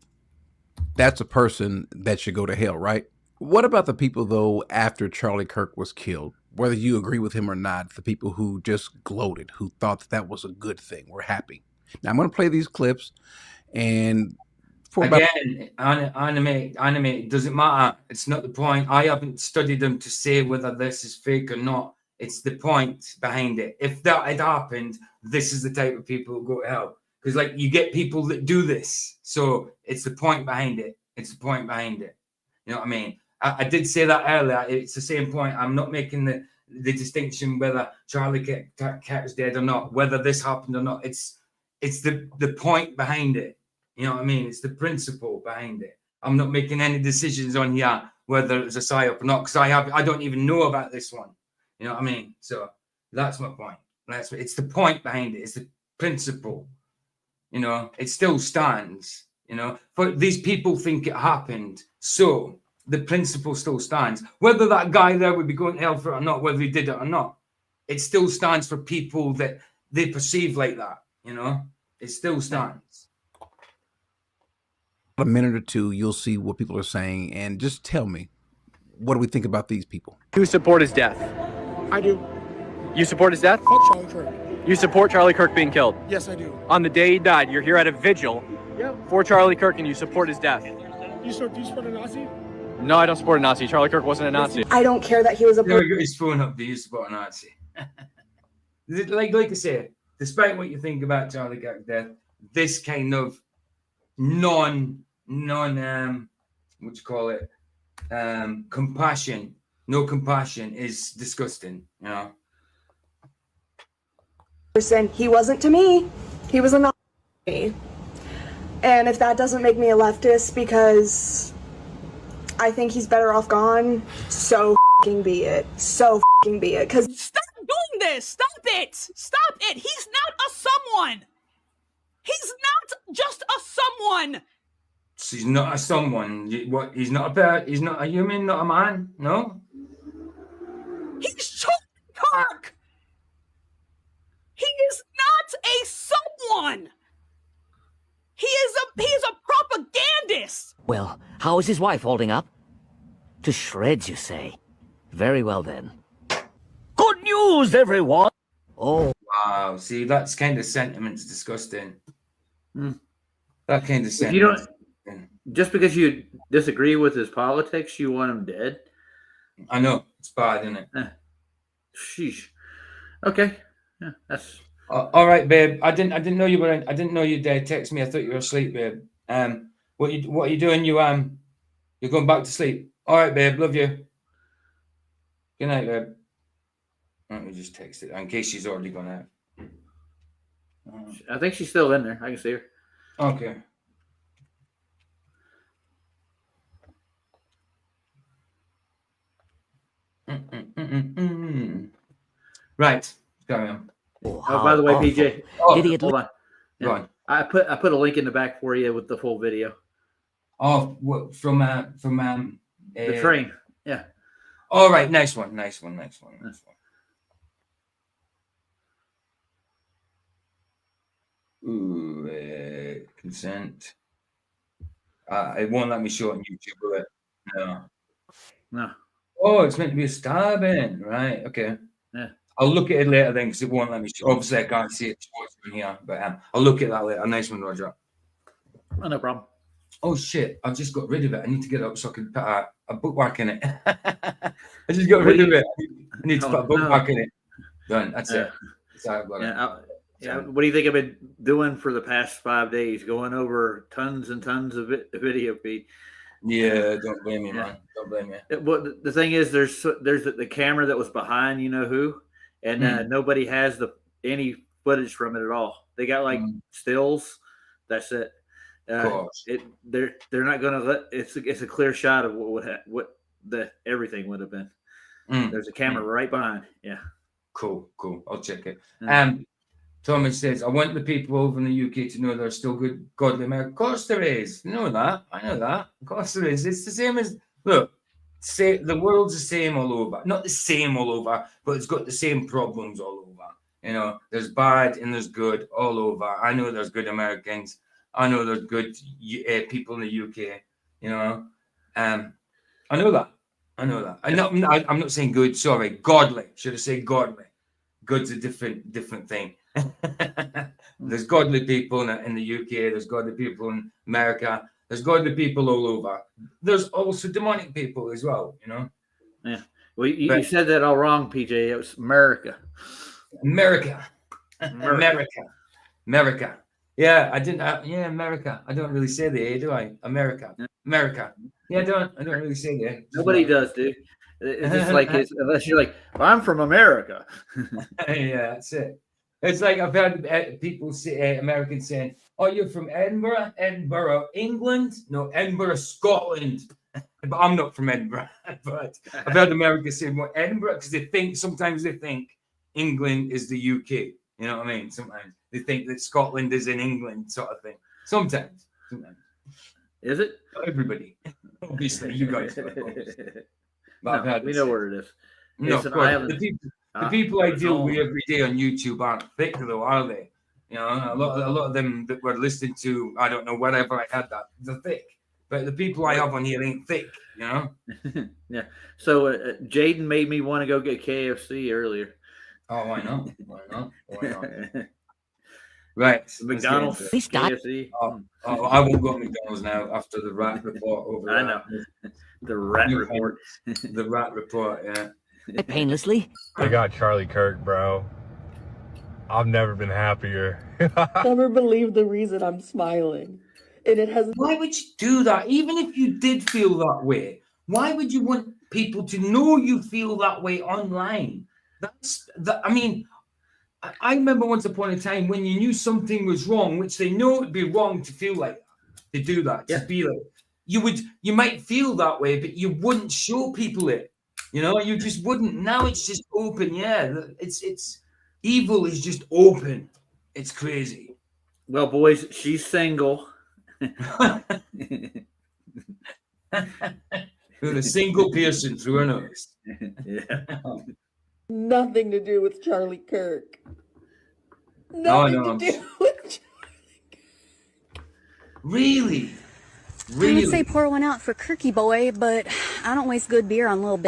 That's a person that should go to hell, right? What about the people, though, after Charlie Kirk was killed? Whether you agree with him or not, the people who just gloated, who thought that was a good thing, were happy. Now, I'm going to play these clips, and anime, it doesn't matter. It's not the point. I haven't studied them to say whether this is fake or not. It's the point behind it. If that had happened, this is the type of people who go to hell. Because, like, you get people that do this. So it's the point behind it. It's the point behind it. You know what I mean? I did say that earlier. It's the same point. I'm not making the distinction whether Charlie Kirk is dead or not, whether this happened or not. It's the point behind it. You know what I mean? It's the principle behind it. I'm not making any decisions on here whether it's a psyop or not, because I don't even know about this one. You know what I mean? So that's my point. It's the point behind it. It's the principle. You know, it still stands. You know, but these people think it happened, so the principle still stands. Whether that guy there would be going to hell for it or not, whether he did it or not, it still stands for people that they perceive like that. You know, it still stands. A minute or two, you'll see what people are saying, and just tell me, what do we think about these people? You support his death? I do. You support his death? Fuck Charlie Kirk. You support Charlie Kirk being killed? Yes, I do. On the day he died, you're here at a vigil for Charlie Kirk, and you support his death. Do you support a Nazi? No, I don't support a Nazi. Charlie Kirk wasn't a Nazi. I don't care that he was a. Never got his phone up. Do you support a Nazi? like I say, despite what you think about Charlie Kirk's death, this kind of compassion, no compassion is disgusting. You know. Person, he wasn't to me. He was a Nazi. And if that doesn't make me a leftist because I think he's better off gone, so f***ing be it. So f***ing be it. Cause stop doing this. Stop it. Stop it. He's not a someone. He's not just a someone. He's not a someone. What? He's not a he's not a human, not a man. No. He's Charlie Kirk. He is not a someone. He is a propagandist. Well, how is his wife holding up? To shreds, you say? Very well then. Good news, everyone! Oh. Wow, see, that's kind of sentiment's disgusting. Hmm. That kind of If sentiment. you don't, just because you disagree with his politics, you want him dead? I know, it's bad, isn't it? Sheesh. Okay. Yeah, that's all right, babe. I didn't know you were. I didn't know you'd text me. I thought you were asleep, babe. What are you doing? You're going back to sleep. All right, babe. Love you. Good night, babe. Let me just text it in case she's already gone out. I think she's still in there. I can see her. Okay. Right. Carry on. Oh, by the way, PJ. Hold on. Go on. I put a link in the back for you with the full video. Oh, what, from the train. Yeah. All right. Nice one. Ooh, consent. It won't let me show it on YouTube, will it? No. No. Oh, it's meant to be a stabbing. Right. Okay. Yeah. I'll look at it later then, because it won't let me show. Obviously, I can't see it from here, but I'll look at that later. Nice one, Roger. Oh, no problem. Oh, shit. I've just got rid of it. I need to get it up so I can put a bookmark in it. I just got rid of it. I need to put a bookmark in it. Done. That's it. What do you think I've been doing for the past 5 days? Going over tons and tons of video feed. Yeah, don't blame me, man. Don't blame me. But the thing is, there's the camera that was behind you know who, and nobody has any footage from it at all. They got like stills. That's it. They're not gonna let it's a clear shot of what everything would have been. There's a camera right behind. Yeah. Cool. I'll check it. Thomas says, I want the people over in the UK to know there's still good, godly America. Of course there is. You know that. I know that. Of course there is. It's the same as, look, the world's the same all over. Not the same all over, but it's got the same problems all over. You know, there's bad and there's good all over. I know there's good Americans. I know there's good people in the UK. You know, I know that. I'm not saying good. Sorry, godly. Should I say godly? Good's a different thing. There's godly people in the UK. There's godly people in America. There's godly people all over. There's also demonic people as well. You know. Yeah. Well, you said that all wrong, PJ. It was America. Yeah, I didn't. America. I don't really say the A, do I? America. Yeah, I don't really say the A. Nobody does, dude. It's just like unless you're like, well, I'm from America. Yeah, that's it. It's like I've heard people say, Americans saying, "Oh, you're from Edinburgh, England? No, Edinburgh, Scotland." But I'm not from Edinburgh. But I've heard Americans say more Edinburgh because sometimes they think England is the UK. You know what I mean? Sometimes they think that Scotland is in England, sort of thing. Sometimes. Is it? Not everybody. Obviously, you guys. But we know where it is. No, the people I deal with every day on YouTube aren't thick, though, are they? You know, a lot of them that we're listening to, I don't know, wherever I had that, they're thick. But the people I have on here ain't thick, you know? Yeah. So Jaden made me want to go get KFC earlier. Oh, why not? Right. McDonald's, KFC. Oh, I won't go to McDonald's now after the rat report over I know. The rat report. The rat report, yeah. Painlessly. I got Charlie Kirk, bro. I've never been happier. Never believe the reason I'm smiling. And it has. Why would you do that? Even if you did feel that way, why would you want people to know you feel that way online? I mean, I remember once upon a time when you knew something was wrong, which they know it'd be wrong to feel like that, to do that, to be like, you might feel that way, but you wouldn't show people it. You know, you just wouldn't. Now it's just open. Yeah, it's evil is just open. It's crazy. Well, boys, she's single. With a single piercing through her nose. Yeah. Nothing to do with Charlie Kirk. Nothing to do with Charlie Kirk. Really? I would say pour one out for Kirky boy, but I don't waste good beer on little b****.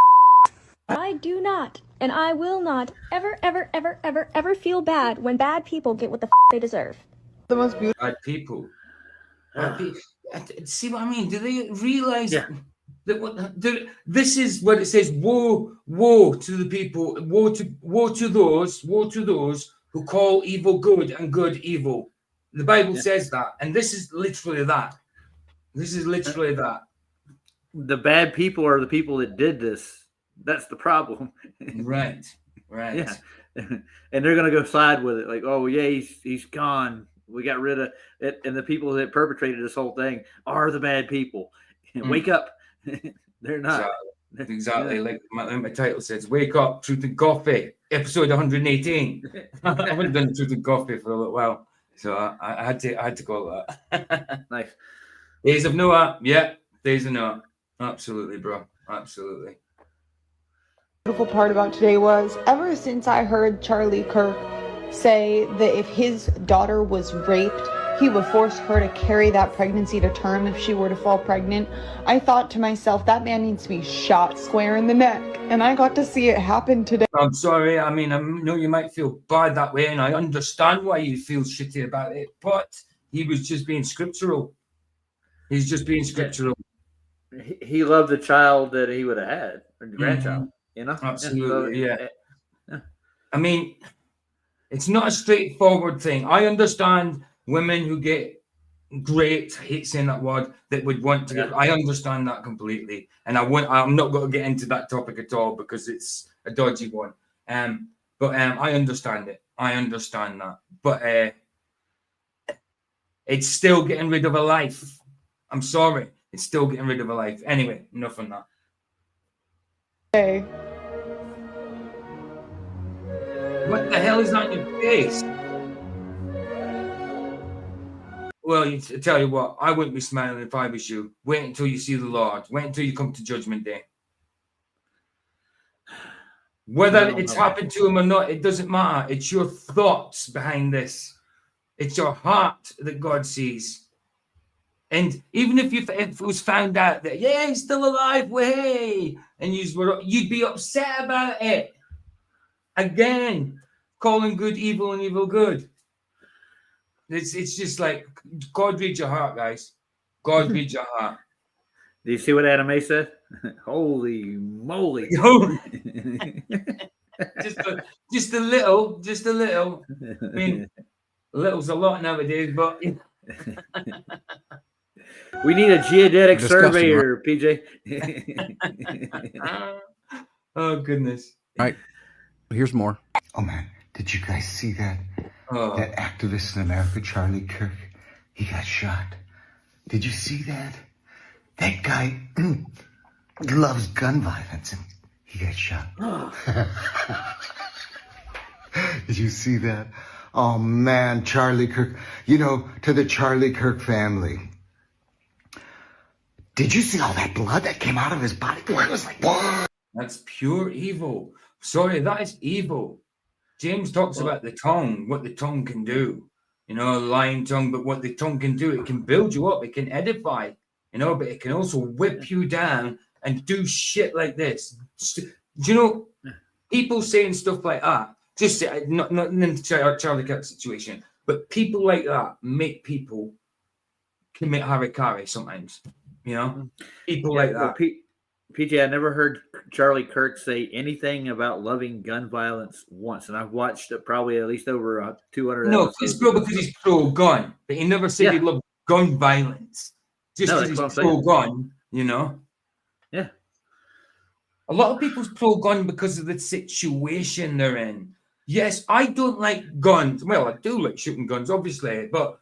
I do not, and I will not ever feel bad when bad people get what the they deserve. The most beautiful. Bad people. See what I mean? Do they realize that this is what it says? Woe to the people! Woe to those who call evil good and good evil. The Bible says that, and this is literally that. This is literally that. The bad people are the people that did this. That's the problem. Right. Yeah. And they're gonna go side with it, like, oh yeah, he's gone. We got rid of it, and the people that perpetrated this whole thing are the bad people. Wake up. They're not. Exactly. Like my title says, Wake Up, Truth and Coffee, episode 118. I haven't done Truth and Coffee for a little while. So I had to call that. Nice. Days of Noah. Yeah, Days of Noah. Absolutely, bro. Absolutely. Beautiful part about today was ever since I heard Charlie Kirk say that if his daughter was raped, he would force her to carry that pregnancy to term if she were to fall pregnant. I thought to myself, that man needs to be shot square in the neck. And I got to see it happen today. I'm sorry. I mean, I know you might feel bad that way, and I understand why you feel shitty about it, but he was just being scriptural. He's just being scriptural. He loved the child that he would have had, or the grandchild, you know? Absolutely, Yeah. I mean, it's not a straightforward thing. I understand women who get great, I hate saying that word, that would want to get, I understand that completely. And I'm not going to get into that topic at all because it's a dodgy one. But I understand it. I understand that. But it's still getting rid of a life. I'm sorry. It's still getting rid of a life. Anyway, enough on that. Hey. What the hell is on your face? Well, I tell you what, I wouldn't be smiling if I was you. Wait until you see the Lord. Wait until you come to Judgment Day. Whether it's happened to him or not, it doesn't matter. It's your thoughts behind this. It's your heart that God sees. And even if it was found out that, yeah, he's still alive, way, and you'd be upset about it. Again, calling good evil and evil good. It's just like, God reads your heart, guys. God reads your heart. Do you see what Adam A said? Holy moly. just a little. I mean, a little's a lot nowadays, but... We need a geodetic surveyor, right? PJ. Oh, goodness. All right. Here's more. Oh, man. Did you guys see that? That activist in America, Charlie Kirk, he got shot. Did you see that? That guy loves gun violence and he got shot. Did you see that? Oh, man, Charlie Kirk. You know, to the Charlie Kirk family. Did you see all that blood that came out of his body? Boy, it was like, what? That's pure evil. Sorry, that is evil. James talks about the tongue, what the tongue can do. You know, a lying tongue, but what the tongue can do, it can build you up, it can edify, you know, but it can also whip you down and do shit like this. Do you know, people saying stuff like that, just not in the Charlie Kirk situation, but people like that make people commit harikari sometimes, you know? People like that. Well, PJ, I never heard Charlie Kirk say anything about loving gun violence once, and I've watched probably at least over 200. No, it's probably because he's pro-gun, but he never said he loved gun violence. Just because he's pro-gun, you know. Yeah. A lot of people's pro-gun because of the situation they're in. Yes, I don't like guns. Well, I do like shooting guns, obviously, but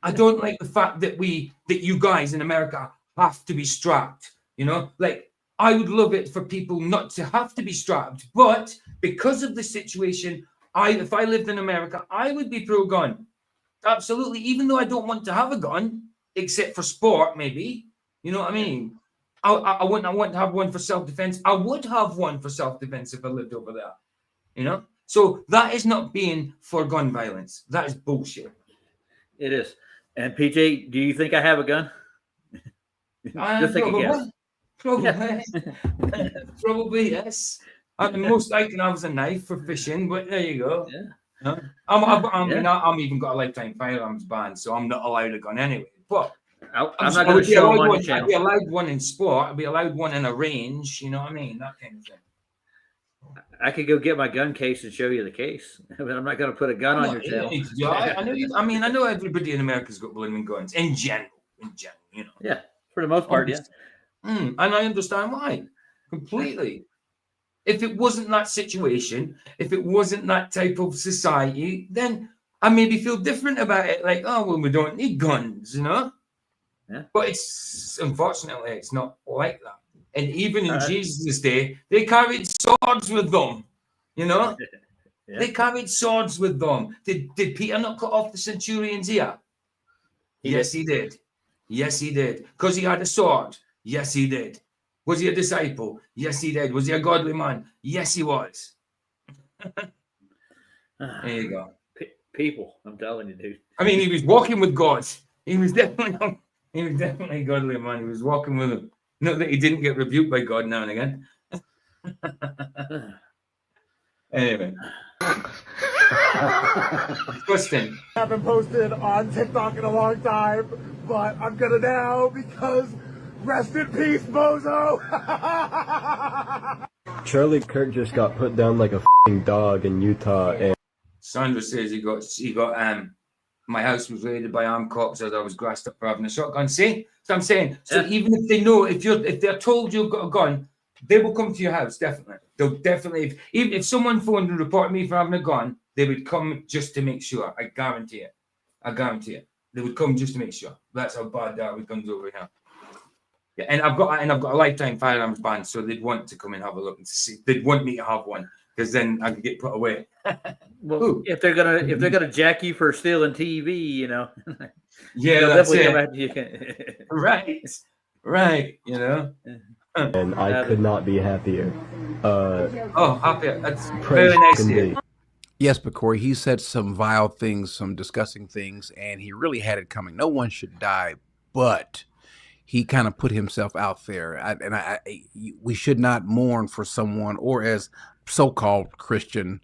I don't like the fact that you guys in America have to be strapped. You know, like. I would love it for people not to have to be strapped, but because of the situation, if I lived in America, I would be pro-gun. Absolutely, even though I don't want to have a gun, except for sport, maybe. You know what I mean? I want to have one for self-defense. I would have one for self-defense if I lived over there. You know? So that is not being for gun violence. That is bullshit. It is. And PJ, do you think I have a gun? Just think again. Probably yes. The most I can have is a knife for fishing, but there you go. Yeah. I'm even got a lifetime firearms ban, so I'm not allowed a gun anyway. But I'm not going to show them on your channel. I'd be allowed one in sport. I'd be allowed one in a range. You know what I mean? That kind of thing. I could go get my gun case and show you the case, but I'm not going to put a gun on your channel. I know everybody in America's got blooming guns in general. You know. Yeah, for the most part, yeah. And I understand why completely. If it wasn't that situation, if it wasn't that type of society, then I maybe feel different about it. Like, oh, well, we don't need guns, you know? Yeah. But unfortunately, it's not like that. And even in Jesus' day, they carried swords with them, you know? Yeah. They carried swords with them. Did Peter not cut off the centurion's ear? Yes, he did. Yes, he did. Because he had a sword. Yes, he did. Was he a disciple? Yes, he did. Was he a godly man? Yes, he was. There you go. people. I'm telling you, dude. I mean, he was walking with God. He was definitely a godly man. He was walking with him. Not that he didn't get rebuked by God now and again. Anyway. Disgusting. Haven't posted on TikTok in a long time, but I'm gonna now because rest in peace, Bozo. Charlie Kirk just got put down like a f***ing dog in Utah, and Sandra says he got my house was raided by armed cops as I was grassed up for having a shotgun. See? So I'm saying, so even if they know, if they're told you've got a gun, they will come to your house, definitely. They'll definitely, even if someone phoned and reported me for having a gun, they would come just to make sure. I guarantee it. I guarantee it. They would come just to make sure. That's how bad that with guns over here. Yeah, and I've got a lifetime firearms ban, so they'd want to come and have a look and see. They'd want me to have one because then I could get put away. Well, if they're gonna jack you for stealing TV, you know. Yeah, they'll that's definitely it. come after you. Right. You know. and I could not be happier. Happier. That's Praise very nice can to be. hear. Yes, but Corey, he said some vile things, some disgusting things, and he really had it coming. No one should die, but he kind of put himself out there. We should not mourn for someone, or as so-called Christian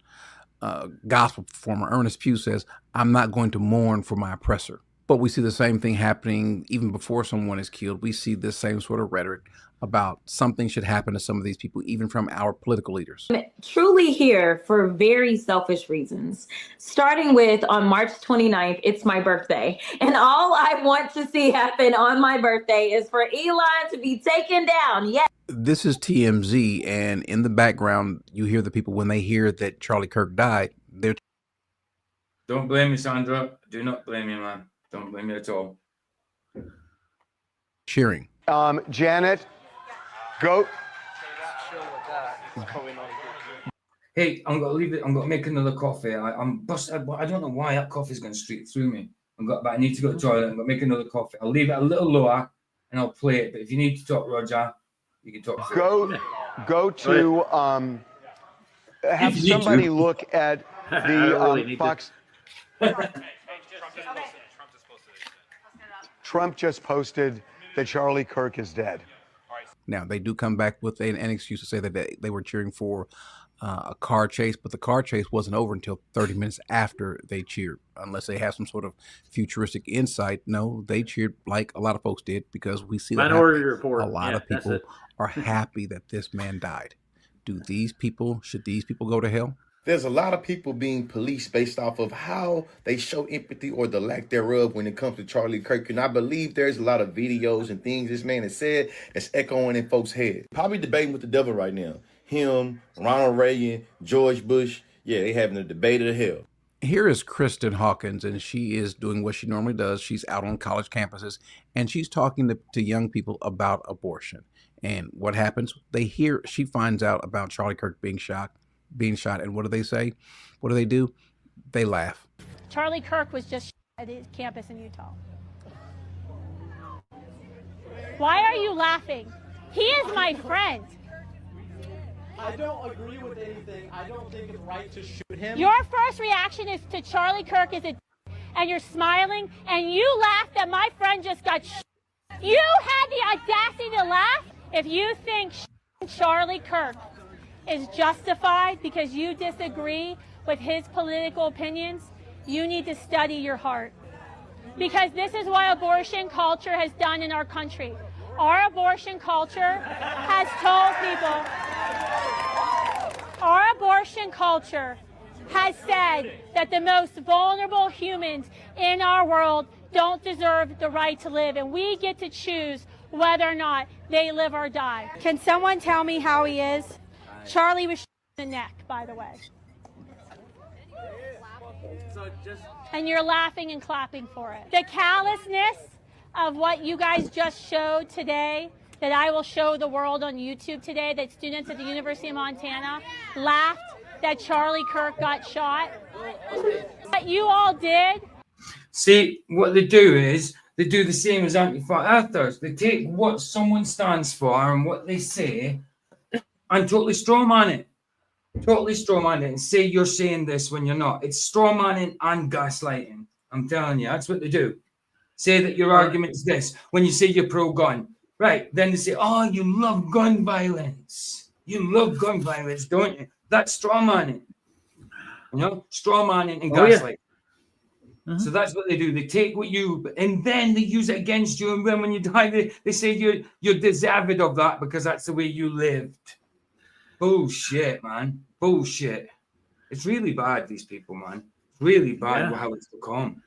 gospel performer Ernest Pugh says, I'm not going to mourn for my oppressor. But we see the same thing happening even before someone is killed. We see the same sort of rhetoric about something should happen to some of these people, even from our political leaders. I'm truly here for very selfish reasons. Starting with on March 29th, it's my birthday. And all I want to see happen on my birthday is for Elon to be taken down. Yes. This is TMZ, and in the background, you hear the people when they hear that Charlie Kirk died, they're Don't blame me, Sandra. Do not blame me, man. Don't blame me at all. cheering. Janet, go. Hey, I'm gonna leave it. I'm gonna make another coffee. I'm busted. I don't know why that coffee's going straight through me. But I need to go to the toilet. I'm gonna make another coffee. I'll leave it a little lower and I'll play it. But if you need to talk, Roger, you can talk. Go to have somebody look at the Fox. Trump just posted that Charlie Kirk is dead. Now, they do come back with an excuse to say that they were cheering for a car chase, but the car chase wasn't over until 30 minutes after they cheered, unless they have some sort of futuristic insight. No, they cheered like a lot of folks did because we see that Minority Report. A lot of people are happy that this man died. Should these people go to hell? There's a lot of people being policed based off of how they show empathy or the lack thereof when it comes to Charlie Kirk. And I believe there's a lot of videos and things this man has said that's echoing in folks' head. Probably debating with the devil right now. Him, Ronald Reagan, George Bush. Yeah, they having a debate of hell. Here is Kristen Hawkins, and she is doing what she normally does. She's out on college campuses, and she's talking to young people about abortion. And what happens? She finds out about Charlie Kirk being shot, and what do they say? What do? They laugh. Charlie Kirk was just at his campus in Utah. Why are you laughing? He is my friend. I don't agree with anything. I don't think it's right to shoot him. Your first reaction is to Charlie Kirk is and you're smiling, and you laughed that my friend just got shot. You had the audacity to laugh if you think Charlie Kirk is justified because you disagree with his political opinions. You need to study your heart. Because this is what abortion culture has done in our country. Our abortion culture has told people, our abortion culture has said that the most vulnerable humans in our world don't deserve the right to live, and we get to choose whether or not they live or die. Can someone tell me how he is? Charlie was shot in the neck, by the way. And you're laughing and clapping for it. The callousness of what you guys just showed today, that I will show the world on YouTube today, that students at the University of Montana laughed that Charlie Kirk got shot. What you all did. See, what they do is they do the same as Antifa Earthers. They take what someone stands for and what they say and totally strawman it. Totally straw man it and say you're saying this when you're not. It's straw manning and gaslighting. I'm telling you, that's what they do. Say that your argument is this when you say you're pro-gun. Right. Then they say, oh, you love gun violence. You love gun violence, don't you? That's straw manning. You know, straw manning and gaslighting. Yeah. So that's what they do. They take what you, and then they use it against you. And when you die, they say you're deserved of that because that's the way you lived. Bullshit, man. Bullshit. It's really bad, these people, man. It's really bad how it's become.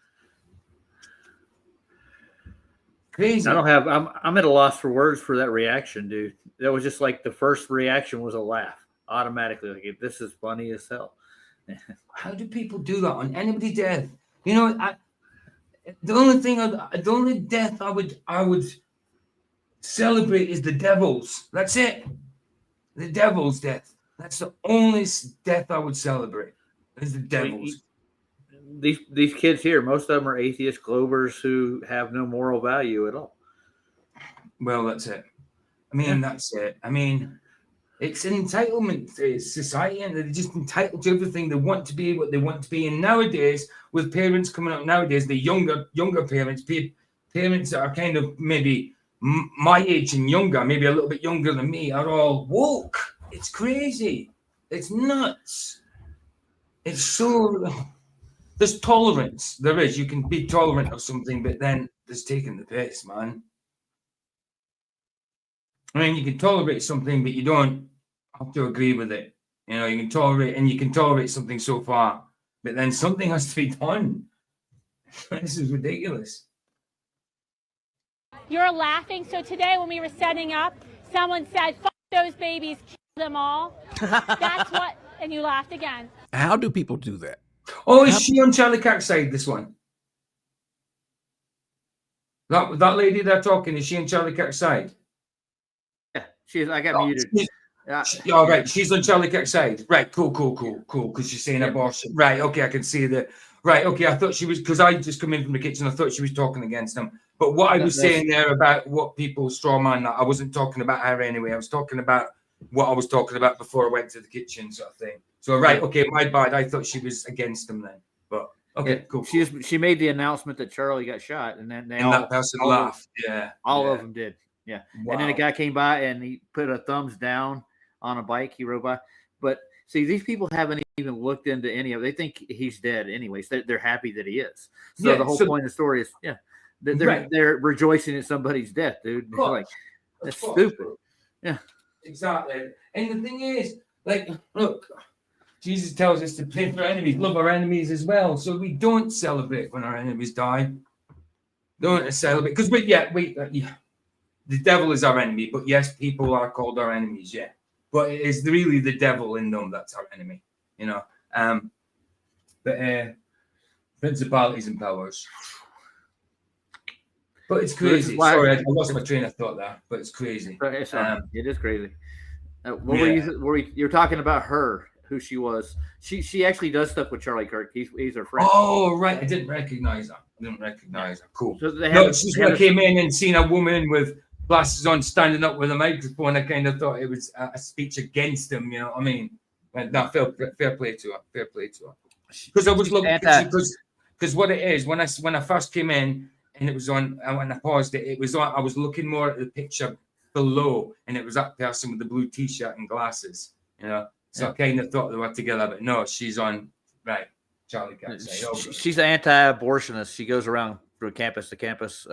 Crazy. I'm at a loss for words for that reaction, dude. That was just like the first reaction was a laugh automatically. Like, this is funny as hell. How do people do that on anybody's death? You know, the only death I would celebrate is the devil's. That's it. The devil's death. That's the only death I would celebrate. Is the devil's. These kids here, most of them are atheist Glovers who have no moral value at all. Well, that's it. I mean, that's it. I mean, it's an entitlement society, and they're just entitled to everything. They want to be what they want to be. And nowadays, with parents coming up nowadays, the younger parents, parents that are kind of maybe my age and younger, maybe a little bit younger than me, are all woke. It's crazy. It's nuts. It's so... There's tolerance. There is. You can be tolerant of something, but then there's taking the piss, man. I mean, you can tolerate something, but you don't have to agree with it. You know, you can tolerate something so far, but then something has to be done. This is ridiculous. You're laughing. So today when we were setting up, someone said, "Fuck those babies, kill them all." That's what, and you laughed again. How do people do that? Oh, is she on Charlie Kirk's side, this one? That lady they're talking, is she on Charlie Kirk's side? Yeah, she is. I got muted. All right, she's on Charlie Kirk's side. Right, cool. Because she's saying abortion. Right, okay, I can see that. Right, okay, I thought she was, because I just come in from the kitchen, I thought she was talking against them. But what I was saying there about what people strawman, I wasn't talking about her anyway. I was talking about what I was talking about before I went to the kitchen, sort of thing. So, right, okay, my bad. I thought she was against them then. But, okay, cool. She made the announcement that Charlie got shot, and then that person laughed. All of them did. Yeah. Wow. And then a guy came by and he put a thumbs down on a bike. He rode by. But, see, these people haven't even looked into any of it. They think he's dead anyways. They're happy that he is. So the whole point of the story is, they're rejoicing at somebody's death, dude. Like, that's stupid. Yeah. Exactly. And the thing is, like, look, Jesus tells us to pray for our enemies, love our enemies as well. So we don't celebrate when our enemies die. Don't celebrate. Because the devil is our enemy. But yes, people are called our enemies, yeah. But it is really the devil in them that's our enemy, you know. But principalities and powers. But it's crazy. Sorry, I lost my train of thought there, but it's crazy. It is crazy. You're talking about her, who she was. She actually does stuff with Charlie Kirk. He's her friend. Oh, right. I didn't recognize her. Cool. So it's just when I came in and seen a woman with glasses on standing up with a microphone, I kind of thought it was a speech against him, you know what I mean? No, fair play to her. Because I was looking, because what it is, when I first came in, and it was on, and when I paused it, it was on, I was looking more at the picture below, and it was that person with the blue t-shirt and glasses, you know. So I kind of thought they were together, but no, she's on, right, Charlie Kirk. She's an anti-abortionist. She goes around from campus to campus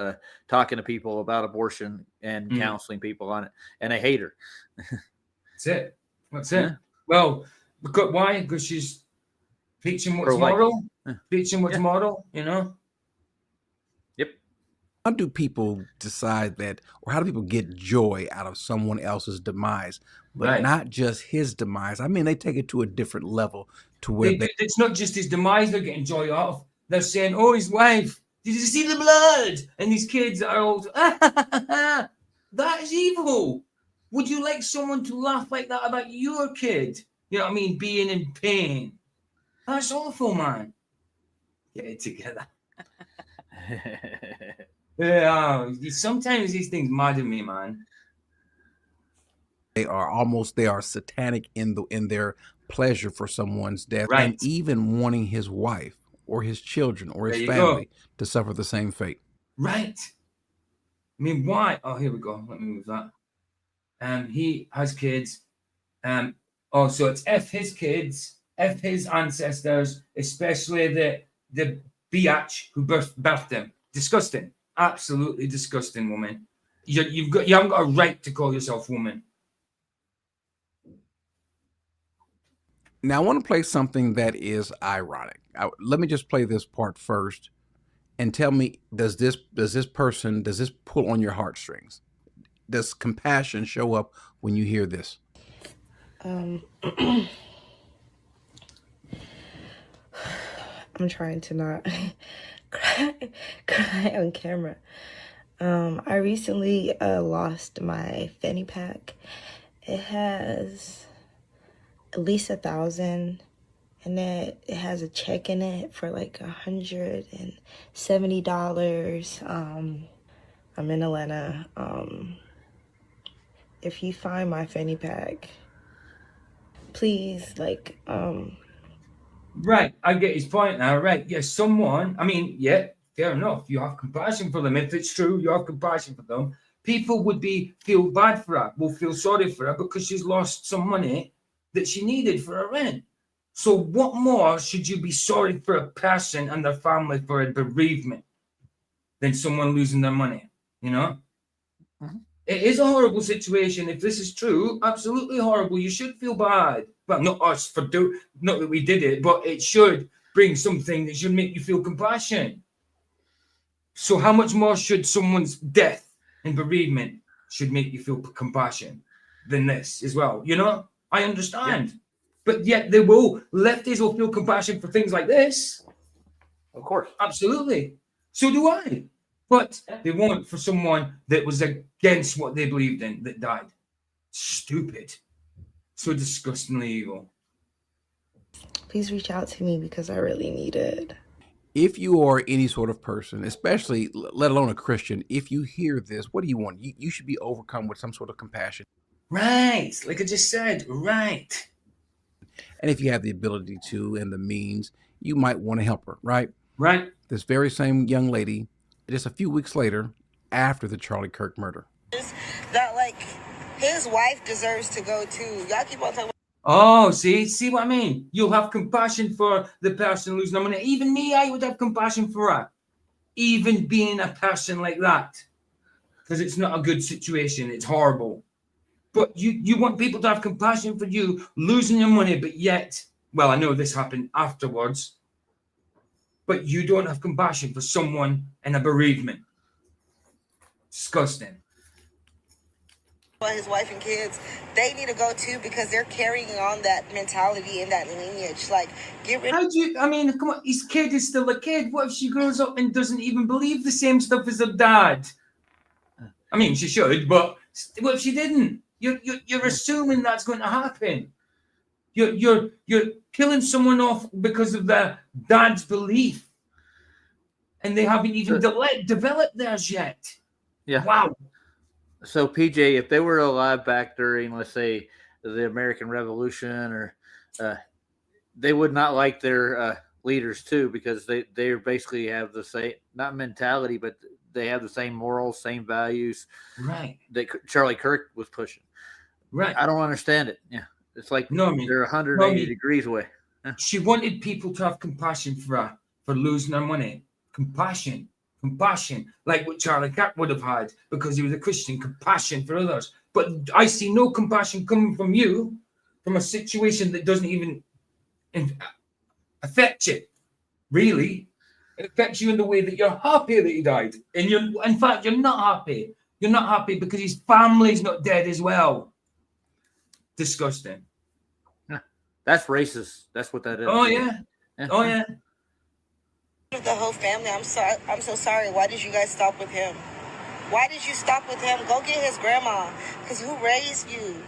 talking to people about abortion and counseling people on it, and they hate her. That's it. Well, why? Because she's preaching what's moral, you know. How do people decide that, or how do people get joy out of someone else's demise, but not just his demise? I mean, they take it to a different level to where it's not just his demise they're getting joy out of. They're saying, oh, his wife, did you see the blood? And these kids are all, that is evil. Would you like someone to laugh like that about your kid? You know what I mean? Being in pain. That's awful, man. Get it together. Yeah, sometimes these things madden me, man. They are satanic in their pleasure for someone's death, Right. and even wanting his wife or his children or his There you family to suffer the same fate. Right. I mean, why? Oh, here we go. Let me move that. He has kids. So it's F his kids, F his ancestors, especially the biatch who birthed him. Disgusting. Absolutely disgusting, woman. You haven't got a right to call yourself woman. Now I want to play something that is ironic. Let me just play this part first, and tell me: does this pull on your heartstrings? Does compassion show up when you hear this? I'm trying to not cry on camera. I recently lost my fanny pack. It has at least 1,000, and it has a check in it for like $170. I'm in Atlanta. If you find my fanny pack, please, Right, I get his point now. Right, yes, someone. I mean, yeah, fair enough. You have compassion for them. If it's true, you have compassion for them. People would feel bad for her, will feel sorry for her because she's lost some money that she needed for her rent. So what more should you be sorry for a person and their family for a bereavement than someone losing their money? You know? Mm-hmm. It is a horrible situation. If this is true, absolutely horrible. You should feel bad. Well, not us not that we did it, but it should bring something that should make you feel compassion. So how much more should someone's death and bereavement should make you feel compassion than this as well? You know, I understand. Yeah. But yet lefties will feel compassion for things like this. Of course. Absolutely. So do I. But they won't for someone that was against what they believed in that died. Stupid. So disgustingly evil. Please reach out to me because I really need it. If you are any sort of person, especially let alone a Christian, if you hear this, what do you want? You should be overcome with some sort of compassion. Right. Like I just said, right. And if you have the ability to and the means, you might want to help her, right? Right. This very same young lady, just a few weeks later, after the Charlie Kirk murder. That, his wife deserves to go too. Y'all keep on talking. Oh, see what I mean? You'll have compassion for the person losing their money. Even me, I would have compassion for her. Even being a person like that. Because it's not a good situation. It's horrible. But you want people to have compassion for you losing your money, but yet, well, I know this happened afterwards, but you don't have compassion for someone in a bereavement. Disgusting. His wife and kids, they need to go too because they're carrying on that mentality and that lineage. Get rid. Come on, his kid is still a kid. What if she grows up and doesn't even believe the same stuff as her dad? I mean, she should, but what if she didn't? You're assuming that's going to happen. You're killing someone off because of their dad's belief, and they haven't even developed theirs yet. Yeah. Wow. So PJ, if they were alive back during, let's say, the American Revolution, or they would not like their leaders too, because they basically have the same, not mentality, but they have the same morals, same values. Right. That Charlie Kirk was pushing. Right. I don't understand it. Yeah. It's like they're 180 degrees away. Yeah. She wanted people to have compassion for her for losing their money. Compassion, like what Charlie Kirk would have had because he was a Christian. Compassion for others. But I see no compassion coming from you from a situation that doesn't even affect you. Really, it affects you in the way that you're happy that he died, and in fact, you're not happy. You're not happy because his family's not dead as well. Disgusting. That's racist. That's what that is. Oh yeah. Oh yeah. The whole family, I'm sorry. I'm so sorry. Why did you guys stop with him? Why did you stop with him? Go get his grandma. Because who raised you?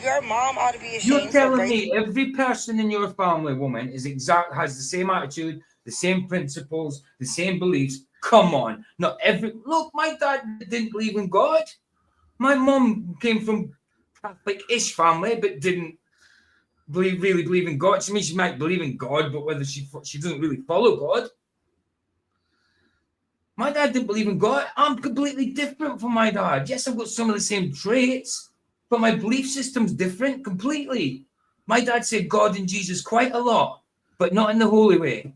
Your mom ought to be ashamed. You're telling me every person in your family, woman, has the same attitude, the same principles, the same beliefs. Come on. Not every. Look, my dad didn't believe in God. My mom came from Catholic-ish family, but didn't really believe in God. I mean, she might believe in God, but whether she doesn't really follow God. My dad didn't believe in God. I'm completely different from my dad. Yes, I've got some of the same traits, but my belief system's different completely. My dad said God and Jesus quite a lot, but not in the holy way.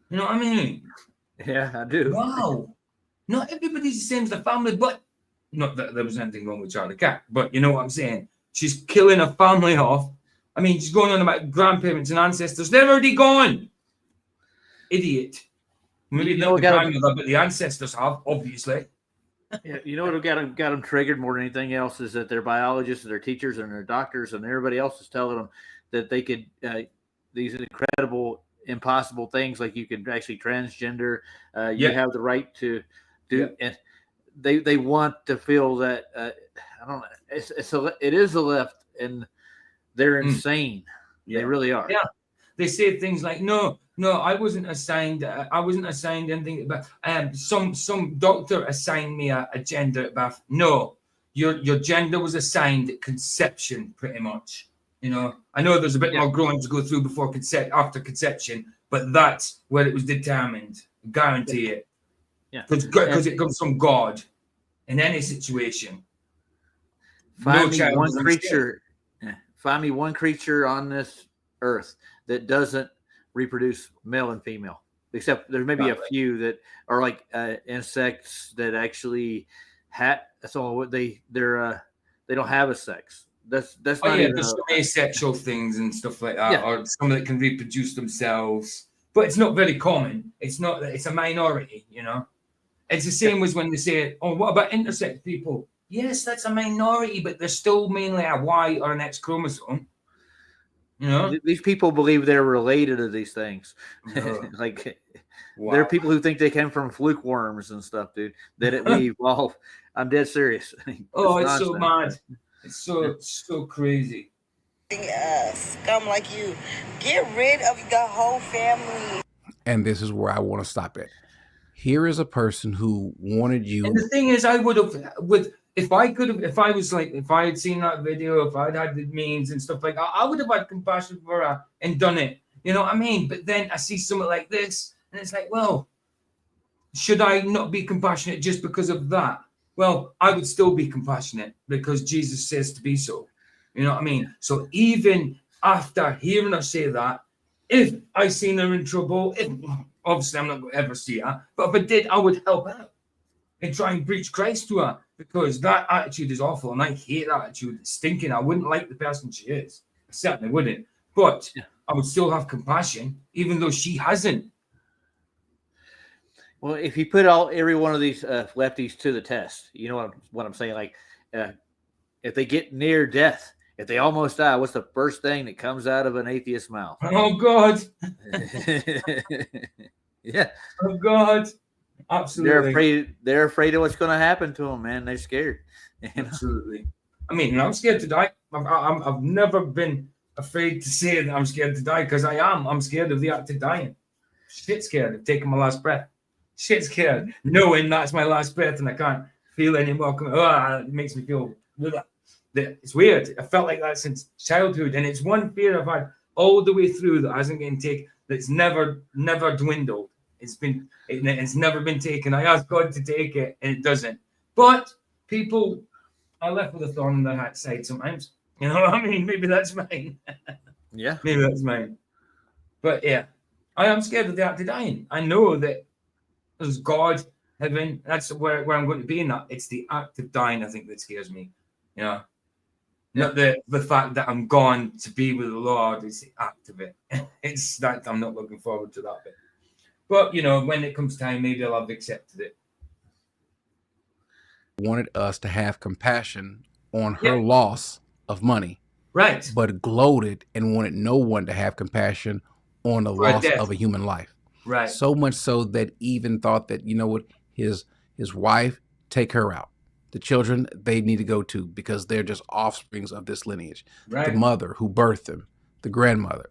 You know what I mean? Yeah, I do. Wow. Not everybody's the same as the family, but not that there was anything wrong with Charlie Cat, but you know what I'm saying? She's killing her family off. I mean, she's going on about grandparents and ancestors. They're already gone. Idiot. Maybe not the grandmother, but the ancestors have, obviously. Yeah, you know what got them triggered more than anything else is that their biologists and their teachers and their doctors and everybody else is telling them that they could these incredible, impossible things like you can actually transgender. You have the right to do, and they want to feel that I don't know. It is the left, and they're insane. They really are. Yeah. They say things like, no, I wasn't assigned anything, but some doctor assigned me a gender at birth. No, your gender was assigned at conception, pretty much. You know, I know there's a bit more growing to go through after conception, but that's where it was determined. Guarantee it. Yeah, because it comes from God in any situation. Find me one creature on this earth that doesn't reproduce male and female, except there may be a few that are like insects that actually they don't have a sex. That's not even there's some asexual things and stuff like that, or some that can reproduce themselves, but it's not very common. It's a minority, you know. It's the same as when they say, oh, what about intersex people? Yes, that's a minority, but they're still mainly a Y or an X chromosome. You know, these people believe they're related to these things. Like there are people who think they came from fluke worms and stuff, dude. That we evolve. I'm dead serious. It's so mad. It's so crazy. Scum like you, get rid of the whole family. And this is where I want to stop it. Here is a person who wanted you. And the thing is, I would have if I had seen that video, if I'd had the means and stuff like that, I would have had compassion for her and done it. You know what I mean? But then I see something like this, and it's like, well, should I not be compassionate just because of that? Well, I would still be compassionate because Jesus says to be so. You know what I mean? So even after hearing her say that, if I seen her in trouble, obviously I'm not going to ever see her, but if I did, I would help out and try and preach Christ to her, because that attitude is awful, and I hate that attitude. It's stinking. I wouldn't like the person she is. I certainly wouldn't. But I would still have compassion, even though she hasn't. Well, if you put every one of these lefties to the test, you know what I'm saying? Like, if they get near death, if they almost die, what's the first thing that comes out of an atheist's mouth? Oh, God. Yeah. Oh, God. Absolutely. They're afraid of what's going to happen to them, man. They're scared. Absolutely. I mean, I'm scared to die. I've never been afraid to say that I'm scared to die, because I am. I'm scared of the act of dying. Shit scared of taking my last breath. Shit scared knowing that's my last breath and I can't feel anymore. It makes me feel. It's weird. I felt like that since childhood, and it's one fear I've had all the way through that hasn't getting taken. That's never dwindled. It's never been taken. I asked God to take it, and it doesn't. But people are left with a thorn in their side sometimes. You know what I mean? Maybe that's mine. Yeah. Maybe that's mine. But yeah, I am scared of the act of dying. I know that there's God, heaven. That's where I'm going to be in that. It's the act of dying, I think, that scares me. You know, not the fact that I'm gone to be with the Lord. It's the act of it. It's that I'm not looking forward to that bit. But, you know, when it comes time, maybe I'll have accepted it. Wanted us to have compassion on her loss of money. Right. But gloated and wanted no one to have compassion on the loss of a human life. Right. So much so that even thought that, you know what, his wife, take her out. The children, they need to go too, because they're just offsprings of this lineage. Right. The mother who birthed them, the grandmother.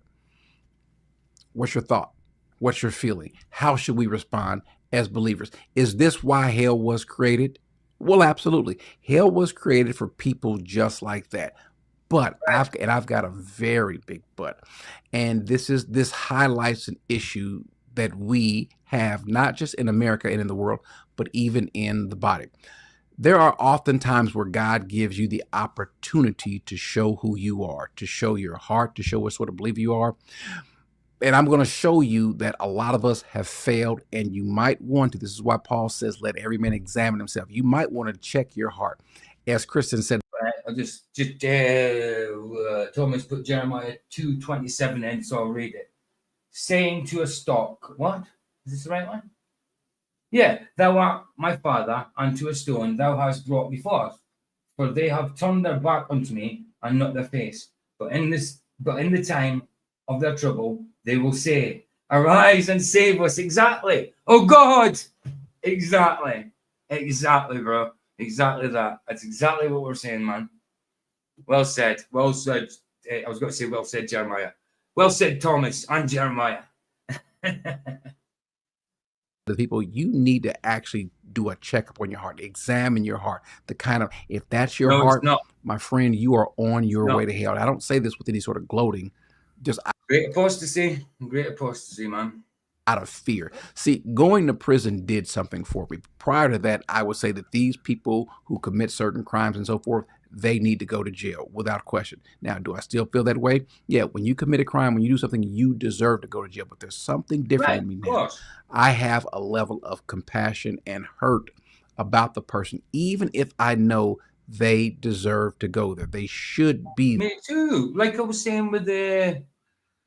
What's your thought? What's your feeling? How should we respond as believers? Is this why hell was created? Well, absolutely. Hell was created for people just like that. But I've got a very big but, and this highlights an issue that we have not just in America and in the world, but even in the body. There are often times where God gives you the opportunity to show who you are, to show your heart, to show what sort of believer you are. And I'm going to show you that a lot of us have failed, and you might want to. This is why Paul says, let every man examine himself. You might want to check your heart. As Kristen said, I'll just Thomas put Jeremiah 2:27 in, so I'll read it. Saying to a stock, what? Is this the right one? Yeah, thou art my father, and to a stone thou hast brought me forth. For they have turned their back unto me, and not their face. But in the time of their trouble, they will say, arise and save us. Exactly. Oh God. Exactly, bro. Exactly that. That's exactly what we're saying, man. Well said. Well said. I was going to say, well said, Jeremiah. Well said, Thomas and Jeremiah. The people, you need to actually do a checkup on your heart, examine your heart. The kind of, if that's your heart, my friend, you are on your way to hell. I don't say this with any sort of gloating. Just great apostasy, man. Out of fear. See, going to prison did something for me. Prior to that, I would say that these people who commit certain crimes and so forth, they need to go to jail without question. Now, do I still feel that way? Yeah, when you commit a crime, when you do something, you deserve to go to jail. But there's something different in me now. I have a level of compassion and hurt about the person, even if I know they deserve to go there. They should be. Me too. Like I was saying with the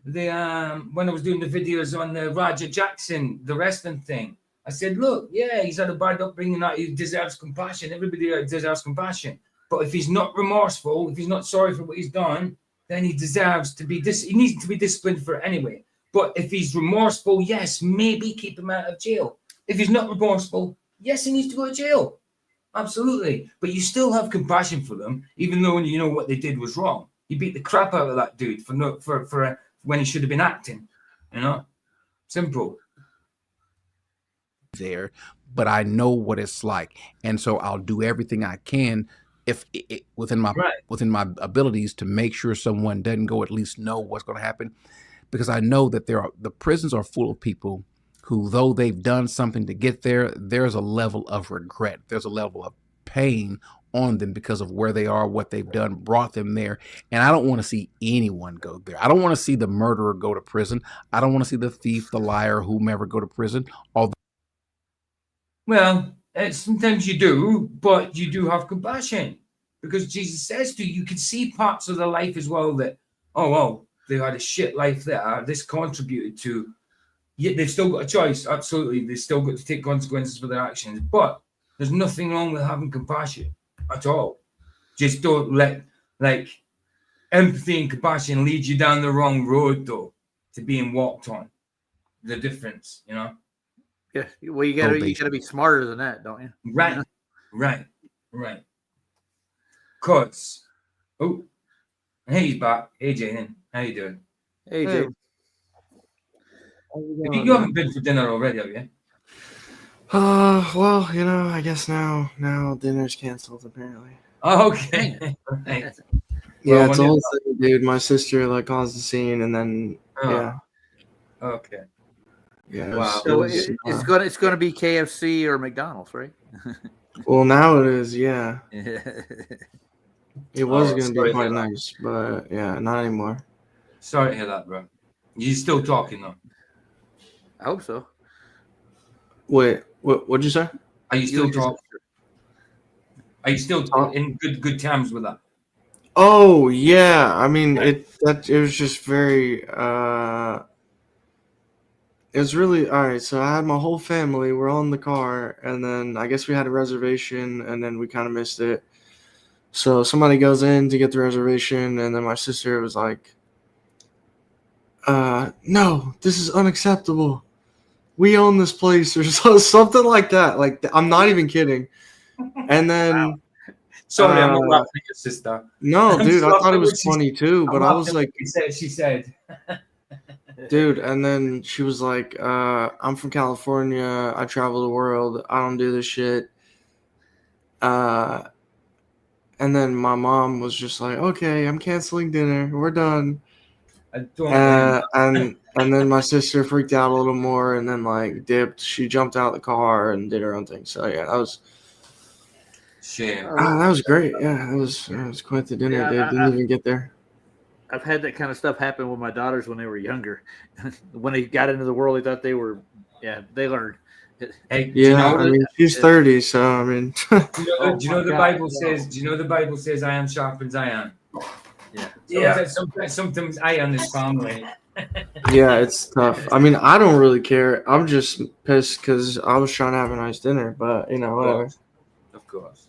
when I was doing the videos on the Roger Jackson, the wrestling thing, I said, look, yeah, he's had a bad upbringing, he deserves compassion. Everybody deserves compassion. But if he's not remorseful, if he's not sorry for what he's done, then he deserves to be he needs to be disciplined for it anyway. But if he's remorseful, yes, maybe keep him out of jail. If he's not remorseful, yes, he needs to go to jail. Absolutely. But you still have compassion for them, even though you know what they did was wrong. You beat the crap out of that dude for when he should have been acting, simple. There, but I know what it's like, and so I'll do everything I can if within my abilities to make sure someone doesn't go, at least know what's going to happen, because I know that the prisons are full of people who, though they've done something to get there, there's a level of regret, there's a level of pain on them because of where they are, what they've done, brought them there. And I don't want to see anyone go there. I don't want to see the murderer go to prison. I don't want to see the thief, the liar, whomever go to prison. Well, sometimes you do, but you do have compassion, because Jesus says to you, you can see parts of their life as well that, they had a shit life there. This contributed to, yet they've still got a choice. Absolutely. They've still got to take consequences for their actions. But there's nothing wrong with having compassion at all. Just don't let empathy and compassion lead you down the wrong road, though, to being walked on. The difference, Yeah, well, you gotta be smarter than that, don't you? Right, right. Cause, hey, he's back. Hey, Jaden, how you doing? Hey, Jaden. You haven't been for dinner already, have you? Well, I guess now dinner's canceled apparently. Okay. Right. Yeah, it's a whole thing, dude. My sister caused the scene, and then yeah. Okay. Yeah. Wow. So it's gonna be KFC or McDonald's, right? Well, now it is. Yeah. It was gonna be quite nice, but yeah, not anymore. Sorry to hear that, bro. You still talking though? I hope so. Wait, what'd you say? Are you still talking? Are you still in good terms with that? Oh yeah, I mean it was just very it was really all right. So I had my whole family. We're all in the car, and then I guess we had a reservation, and then we kind of missed it. So somebody goes in to get the reservation, and then my sister was like, "No, this is unacceptable. We own this place," or something like that. Like, I'm not even kidding. And then, wow. Sorry, I'm not laughing at your sister. No, dude, I thought it was funny too, but I was like, she said. Dude, and then she was like, I'm from California. I travel the world. I don't do this shit. And And then my mom was just like, okay, I'm canceling dinner. We're done. I don't And then my sister freaked out a little more and then like dipped. She jumped out of the car and did her own thing. So yeah, that was shame. that was great. Yeah, it was quite the dinner. They didn't even get there. I've had that kind of stuff happen with my daughters when they were younger. When they got into the world, they thought they were, they learned. Hey, yeah, I mean, she's 30, so I mean. do you know the Bible says? Do you know the Bible says, "Iron sharpens iron"? Yeah. Sometimes iron is family. Yeah, it's tough. I mean, I don't really care. I'm just pissed because I was trying to have a nice dinner, but whatever. Of course.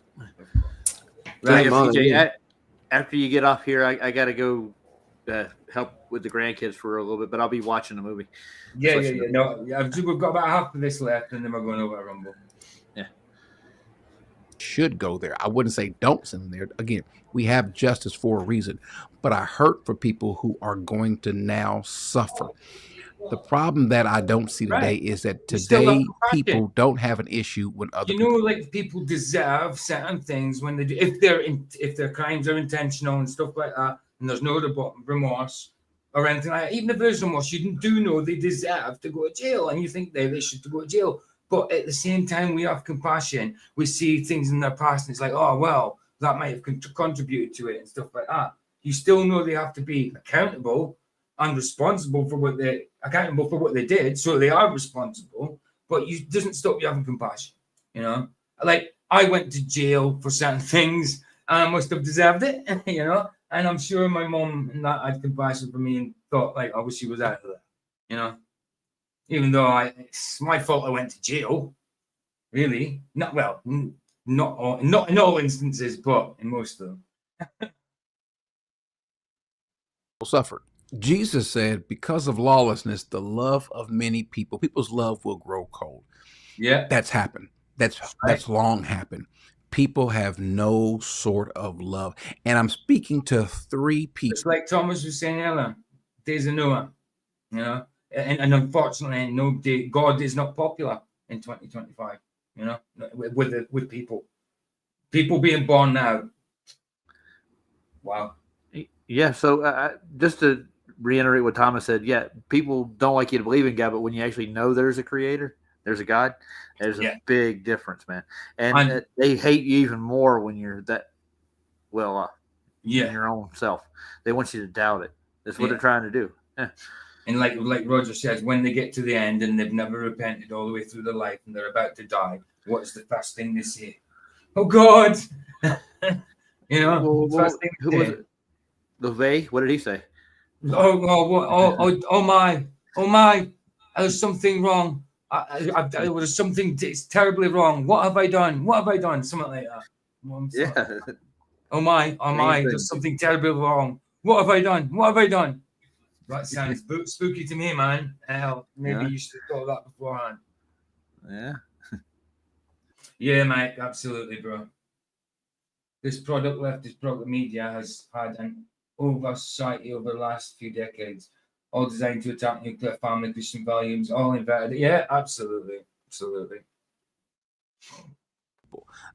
Right, PJ, after you get off here, I got to go help with the grandkids for a little bit, but I'll be watching the movie. Yeah. No, we've got about half of this left, and then we're going over to Rumble. Yeah. Should go there. I wouldn't say don't send them there. Again, we have justice for a reason, but I hurt for people who are going to now suffer. The problem that I don't see today is that today people don't have an issue when other people. Like people deserve certain things when they do, if their crimes are intentional and stuff like that, and there's no remorse or anything like that. Even if there's remorse, you do know they deserve to go to jail, and you think they should go to jail. But at the same time, we have compassion. We see things in their past, and it's like, oh well, that might have contributed to it and stuff like that. You still know they have to be accountable and responsible for what they did, so they are responsible. But it doesn't stop you having compassion. Like I went to jail for certain things, and I must have deserved it. And I'm sure my mom and that had compassion for me and thought like I wish she was out of there. Even though it's my fault I went to jail. Really, not in all instances, but in most of them. Suffered. Jesus said, because of lawlessness, the love of many people's love will grow cold. Yeah. That's happened. That's long happened. People have no sort of love. And I'm speaking to 3 people. It's like Thomas was saying earlier, days of Noah, and unfortunately, God is not popular in 2025, with people. People being born now. Wow. Yeah, so just to reiterate what Thomas said, people don't like you to believe in God, but when you actually know there's a creator, there's a God, there's a big difference, man. And they hate you even more when you're that in your own self. They want you to doubt it. That's what they're trying to do. Yeah. And like Roger says, when they get to the end and they've never repented all the way through their life and they're about to die, what's the first thing they say? Oh God! First thing who was it? LeVay? What did he say? Oh my! There's something wrong. There was something terribly wrong. What have I done? Something like that. Oh my! There's something terribly wrong. What have I done? That sounds spooky to me, man. Hell, maybe you should have thought that beforehand. Yeah. Yeah, mate. Absolutely, bro. This product media has had an oversight over the last few decades, all designed to attack nuclear family, Christian values, all inverted. Yeah, absolutely.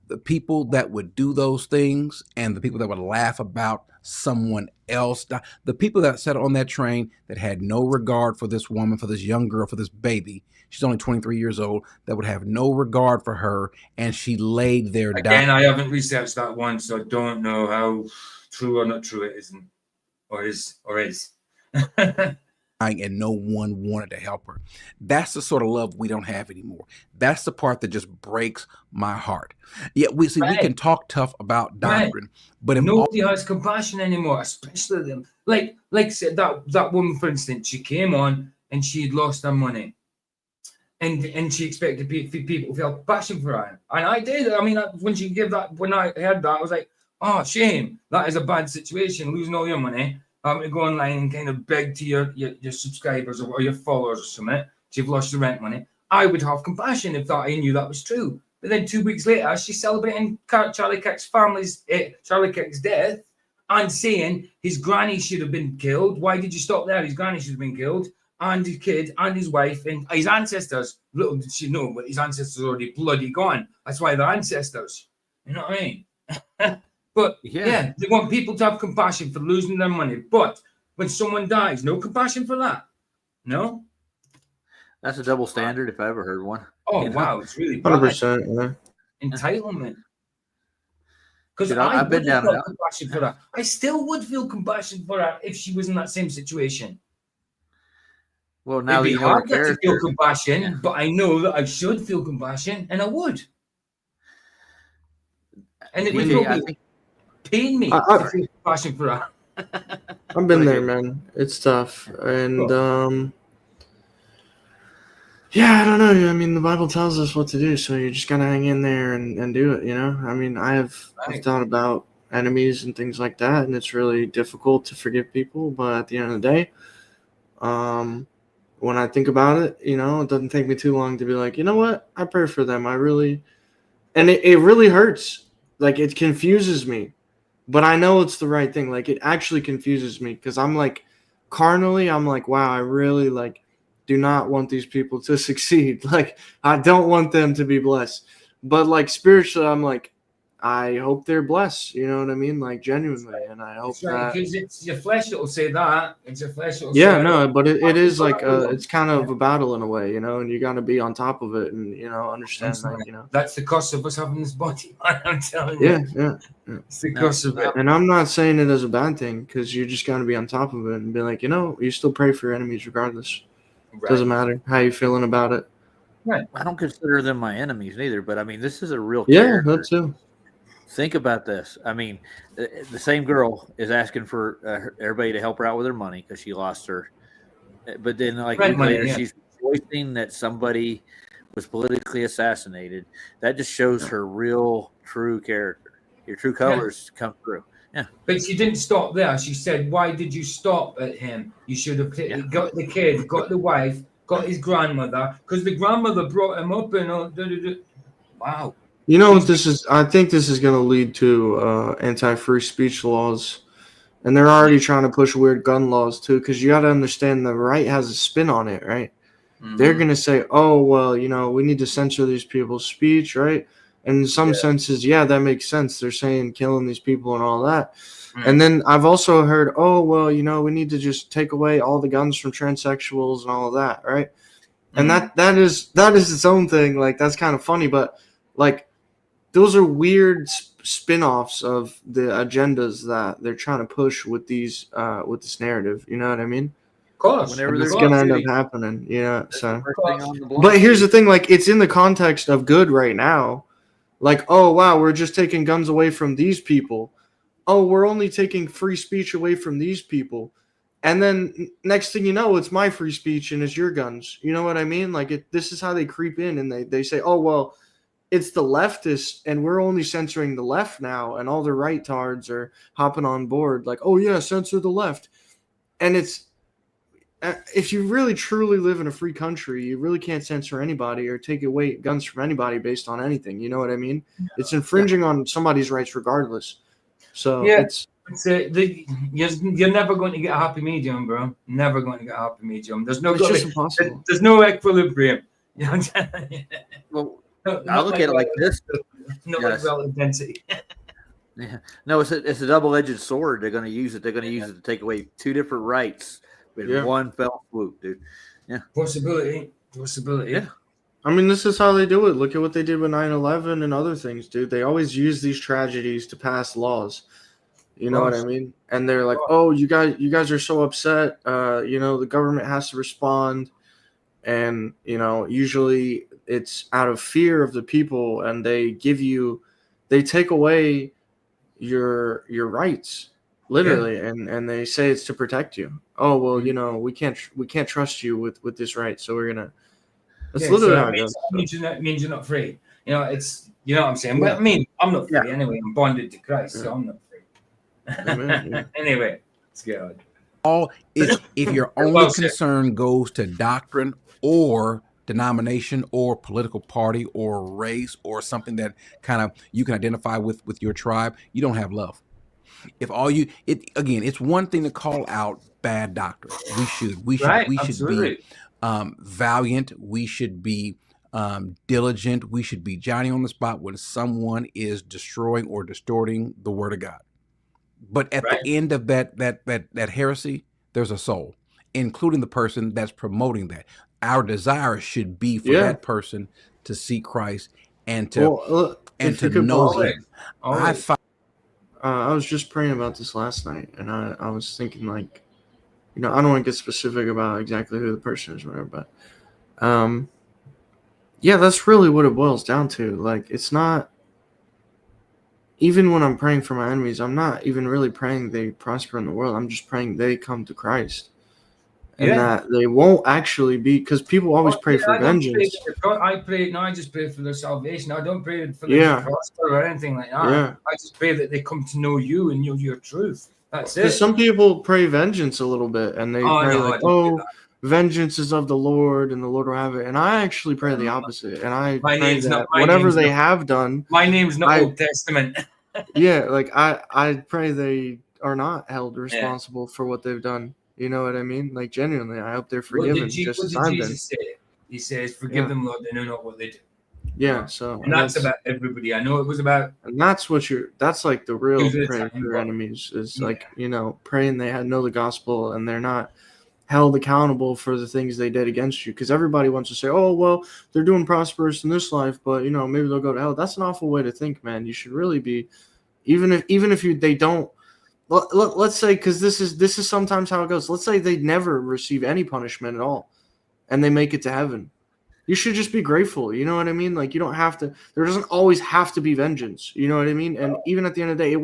The people that would do those things and the people that would laugh about someone else, the people that sat on that train that had no regard for this woman, for this young girl, for this baby. She's only 23 years old, that would have no regard for her, and she laid there dying. I haven't researched that one, so I don't know how true or not true it isn't, or is. And no one wanted to help her. That's the sort of love we don't have anymore. That's the part that just breaks my heart. Yeah, we can talk tough about doctrine, but nobody has compassion anymore, especially them. Like said that woman, for instance, she came on and she had lost her money. And she expected people to feel compassion for her. And I did. I mean, when I heard that, I was like, oh, shame. That is a bad situation, losing all your money. Having to go online and kind of beg to your subscribers or your followers or something. You've lost your rent money. I would have compassion if I knew that was true. But then 2 weeks later, she's celebrating Charlie Kirk's death and saying his granny should have been killed. Why did you stop there? His granny should have been killed. And his kid and his wife and his ancestors. Little did she know, but his ancestors are already bloody gone. That's why they're ancestors. You know what I mean? But yeah, they want people to have compassion for losing their money. But when someone dies, no compassion for that. No. That's a double standard if I ever heard one. Oh wow, it's really bad. 100%. Entitlement. Because Dude, I I've been would have down felt compassion for her. I still would feel compassion for her if she was in that same situation. Well, now it'd be that you know her hard not to character, feel compassion, but I know that I should feel compassion, and I would. And it would probably pain me to feel compassion for her. I've been there, man. It's tough, and yeah, I don't know. I mean, the Bible tells us what to do, so you just gotta hang in there and do it. You know, I mean, I've thought about enemies and things like that, and it's really difficult to forgive people. But at the end of the day, when I think about it, you know, it doesn't take me too long to be like, you know what, I pray for them. I really, and it really hurts. Like, it confuses me, but I know it's the right thing. Like, it actually confuses me because I'm like, carnally, I'm like, wow, I really like do not want these people to succeed. Like, I don't want them to be blessed. But like spiritually, I'm like, I hope they're blessed. You know what I mean? Like, genuinely, and I hope that. Because it's your flesh that will say that. It's your flesh that will Yeah, say no, but it is like it's kind of a battle in a way, you know, and you got to be on top of it and, you know, understand, like, you know. That's the cost of us having this body, man. I'm telling you. Yeah. It's the cost of it. And I'm not saying it as a bad thing because you just got to be on top of it and be like, you know, you still pray for your enemies regardless. Right. Doesn't matter how you feeling about it. Right. I don't consider them my enemies neither, but I mean, this is a real Yeah, character. that too. Think about this. I mean, the same girl is asking for everybody to help her out with her money because she lost her. But then, like a week later, she's rejoicing that somebody was politically assassinated. That just shows her real, true character. Your true colors come through. Yeah. But she didn't stop there. She said, why did you stop at him? You should have got the kid, got the wife, got his grandmother, because the grandmother brought him up and all. Wow. You know what this is? I think this is going to lead to anti-free speech laws. And they're already trying to push weird gun laws too, because you got to understand the right has a spin on it, right? Mm-hmm. They're going to say, oh, well, you know, we need to censor these people's speech, right? And in some senses, yeah, that makes sense. They're saying killing these people and all that. Mm-hmm. And then I've also heard, oh, well, you know, we need to just take away all the guns from transsexuals and all of that, right? Mm-hmm. And that is its own thing. Like, that's kind of funny, but like, those are weird spin-offs of the agendas that they're trying to push with these with this narrative. You know what I mean? Of course. Whenever it's going to end up happening. Yeah. So, but here's the thing: like, it's in the context of good right now. Like, oh wow, we're just taking guns away from these people. Oh, we're only taking free speech away from these people. And then next thing you know, it's my free speech and it's your guns. You know what I mean? Like, this is how they creep in and they say, oh well. It's the leftists, and we're only censoring the left now, and all the right-tards are hopping on board like, oh, yeah, censor the left. And it's if you really truly live in a free country, you really can't censor anybody or take away guns from anybody based on anything. You know what I mean? It's infringing on somebody's rights regardless. So you're never going to get a happy medium, bro. Never going to get a happy medium. There's no impossible. There's no equilibrium. You know what I'm saying? Well, I look at it like this. No relative density. Yeah. No, it's a double-edged sword. They're going to use it. They're going to use it to take away two different rights with one fell swoop, dude. Yeah. Possibility. Yeah. I mean, this is how they do it. Look at what they did with 9/11 and other things, dude. They always use these tragedies to pass laws. You know what I mean? And they're like, oh, you guys are so upset. You know, the government has to respond. And, you know, usually it's out of fear of the people, and they take away your rights, literally, and they say it's to protect you. Oh, well, you know, we can't trust you with this right, so we're gonna. That's literally how it goes. That means you're not free. You know, it's what I'm saying. But I mean, I'm not free anyway. I'm bonded to Christ, so I'm not free. Amen, Anyway, let's go. If your only concern goes to doctrine or denomination or political party or race or something that kind of you can identify with your tribe, you don't have love. If all it's one thing to call out bad doctrine. We should be valiant. We should be diligent. We should be Johnny on the spot when someone is destroying or distorting the word of God. But at the end of that heresy, there's a soul, including the person that's promoting that. Our desire should be for that person to seek Christ and to know Him. I was just praying about this last night, and I was thinking, like, I don't want to get specific about exactly who the person is or whatever, but yeah, that's really what it boils down to. Like, it's not, even when I'm praying for my enemies, I'm not even really praying they prosper in the world. I'm just praying they come to Christ. And that they won't actually be, because people always pray for vengeance. I just pray for their salvation. I don't pray for them to prosper or anything like that. Yeah. I just pray that they come to know you and know your truth. That's it. Because some people pray vengeance a little bit, and they pray vengeance is of the Lord, and the Lord will have it. And I actually pray the opposite. And I pray that whatever they have done, my name's not Old Testament. Yeah, like I pray they are not held responsible for what they've done. You know what I mean? Like, genuinely, I hope they're forgiven just as I've been. Jesus say? He says, "Forgive them, Lord, they know not what they do." Yeah, so and that's about everybody. I know it was about, and that's what that's like the real praying for your enemies is like, praying they know the gospel and they're not held accountable for the things they did against you. Because everybody wants to say, "Oh, well, they're doing prosperous in this life, but maybe they'll go to hell." That's an awful way to think, man. You should really be, even if they don't. Let's say, because this is sometimes how it goes. Let's say they never receive any punishment at all, and they make it to heaven. You should just be grateful. You know what I mean? Like, you don't have to. There doesn't always have to be vengeance. You know what I mean? And even at the end of the day,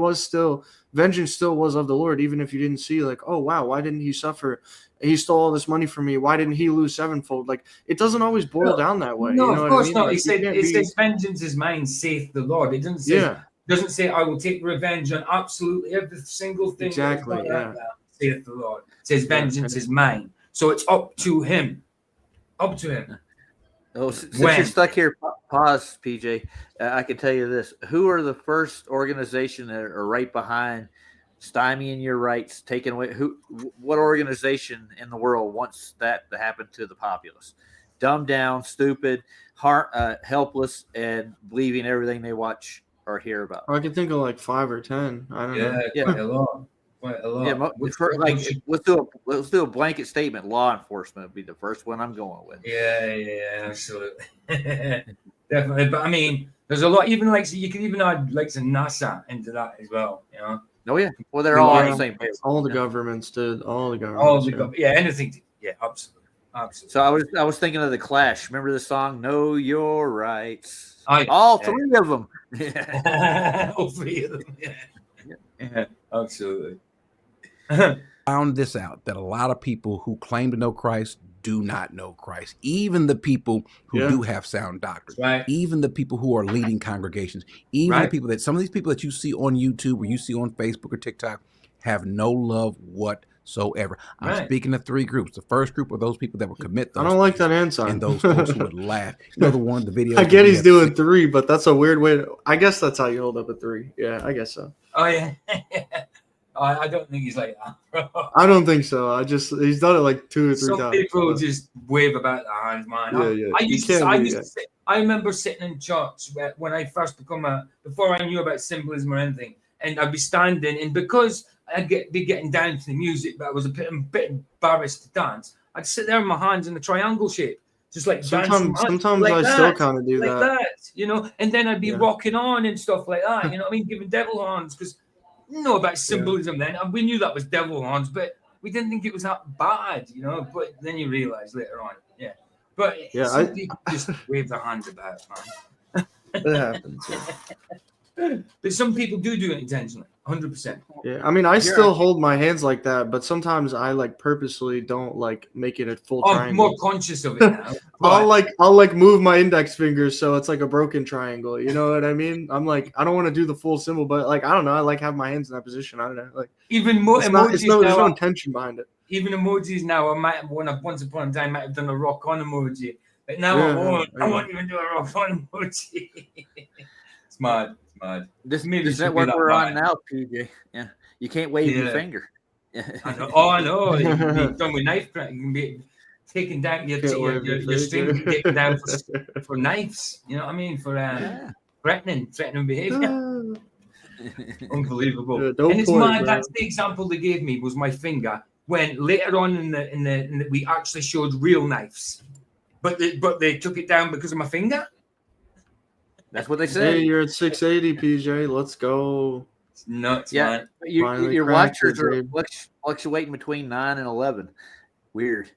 vengeance still was of the Lord. Even if you didn't see, like, oh wow, why didn't he suffer? He stole all this money from me. Why didn't he lose sevenfold? Like, it doesn't always boil down that way. No, you know of course what I mean? not. Like, It says, "Vengeance is mine, saith the Lord." It doesn't say. Doesn't say I will take revenge on absolutely every single thing. Exactly. That saith the Lord. It says vengeance is mine. So it's up to him. Up to him. Oh, since you're stuck here, pause, PJ. I can tell you this: who are the first organization that are right behind stymieing your rights, taking away? What organization in the world wants that to happen to the populace? Dumbed down, stupid, helpless, and believing everything they watch or hear about. I can think of like 5 or 10. I don't know. Quite a lot. Quite a lot. Yeah, let's do a blanket statement. Law enforcement would be the first one I'm going with. Yeah, absolutely. Definitely. But I mean, there's a lot, even you can even add like some NASA into that as well, Oh yeah. Well, they're all on the same page. All the governments did. All the governments. Anything. Yeah, absolutely. Absolutely. So I was thinking of the Clash. Remember the song "Know Your Rights"? All three of them. All three of them. Yeah, absolutely. Found this out that a lot of people who claim to know Christ do not know Christ. Even the people who do have sound doctrine, even the people who are leading congregations, even the people some of these people that you see on YouTube or you see on Facebook or TikTok have no love whatsoever. I'm speaking of 3 groups. The first group are those people that would commit those. I don't like that answer. And those folks who would laugh. The video. I get he's doing 3, but that's a weird way I guess that's how you hold up a 3. Yeah, I guess so. Oh yeah. I don't think he's like that, bro. I don't think so. He's done it like 2 or 3 times. Some people just wave about their hands, man. Yeah. I remember sitting in church when I first before I knew about symbolism or anything, and I'd be standing, and because I'd be getting down to the music, but I was a bit embarrassed to dance, I'd sit there with my hands in a triangle shape, just like sometimes like I that, still kind of do like that, and then I'd be rocking on and stuff like that, you know what I mean, giving devil hands, because we know about symbolism then, and we knew that was devil horns, but we didn't think it was that bad, but then you realize later on, but some people just wave their hands about, man. It happens. But some people do it intentionally, 100%. Yeah, I mean, I still hold my hands like that, but sometimes I purposely don't make it a full triangle. I'm more conscious of it now. I'll move my index fingers so it's like a broken triangle. You know what I mean? I'm I don't want to do the full symbol, but I don't know. I have my hands in that position. I don't know. Even more emojis. There's no intention behind it. Even emojis now. I might have once upon a time might have done a rock on emoji, but now I won't even do a rock on emoji. It's mad. This network we're on now, PJ. Yeah, you can't wave your finger. I know. You can be done with knife. You can be taken down. Your Fake stream it. taken down for knives. You know what I mean? For threatening behavior. Unbelievable. Don't And it's point, mad. bro. That's the example they gave me was my finger. When later on in the we actually showed real knives, but they took it down because of my finger. That's what they said. Hey, you're at 680, PJ. Let's go. It's nuts, Yeah, man. your watchers are fluctuating between 9 and 11. Weird.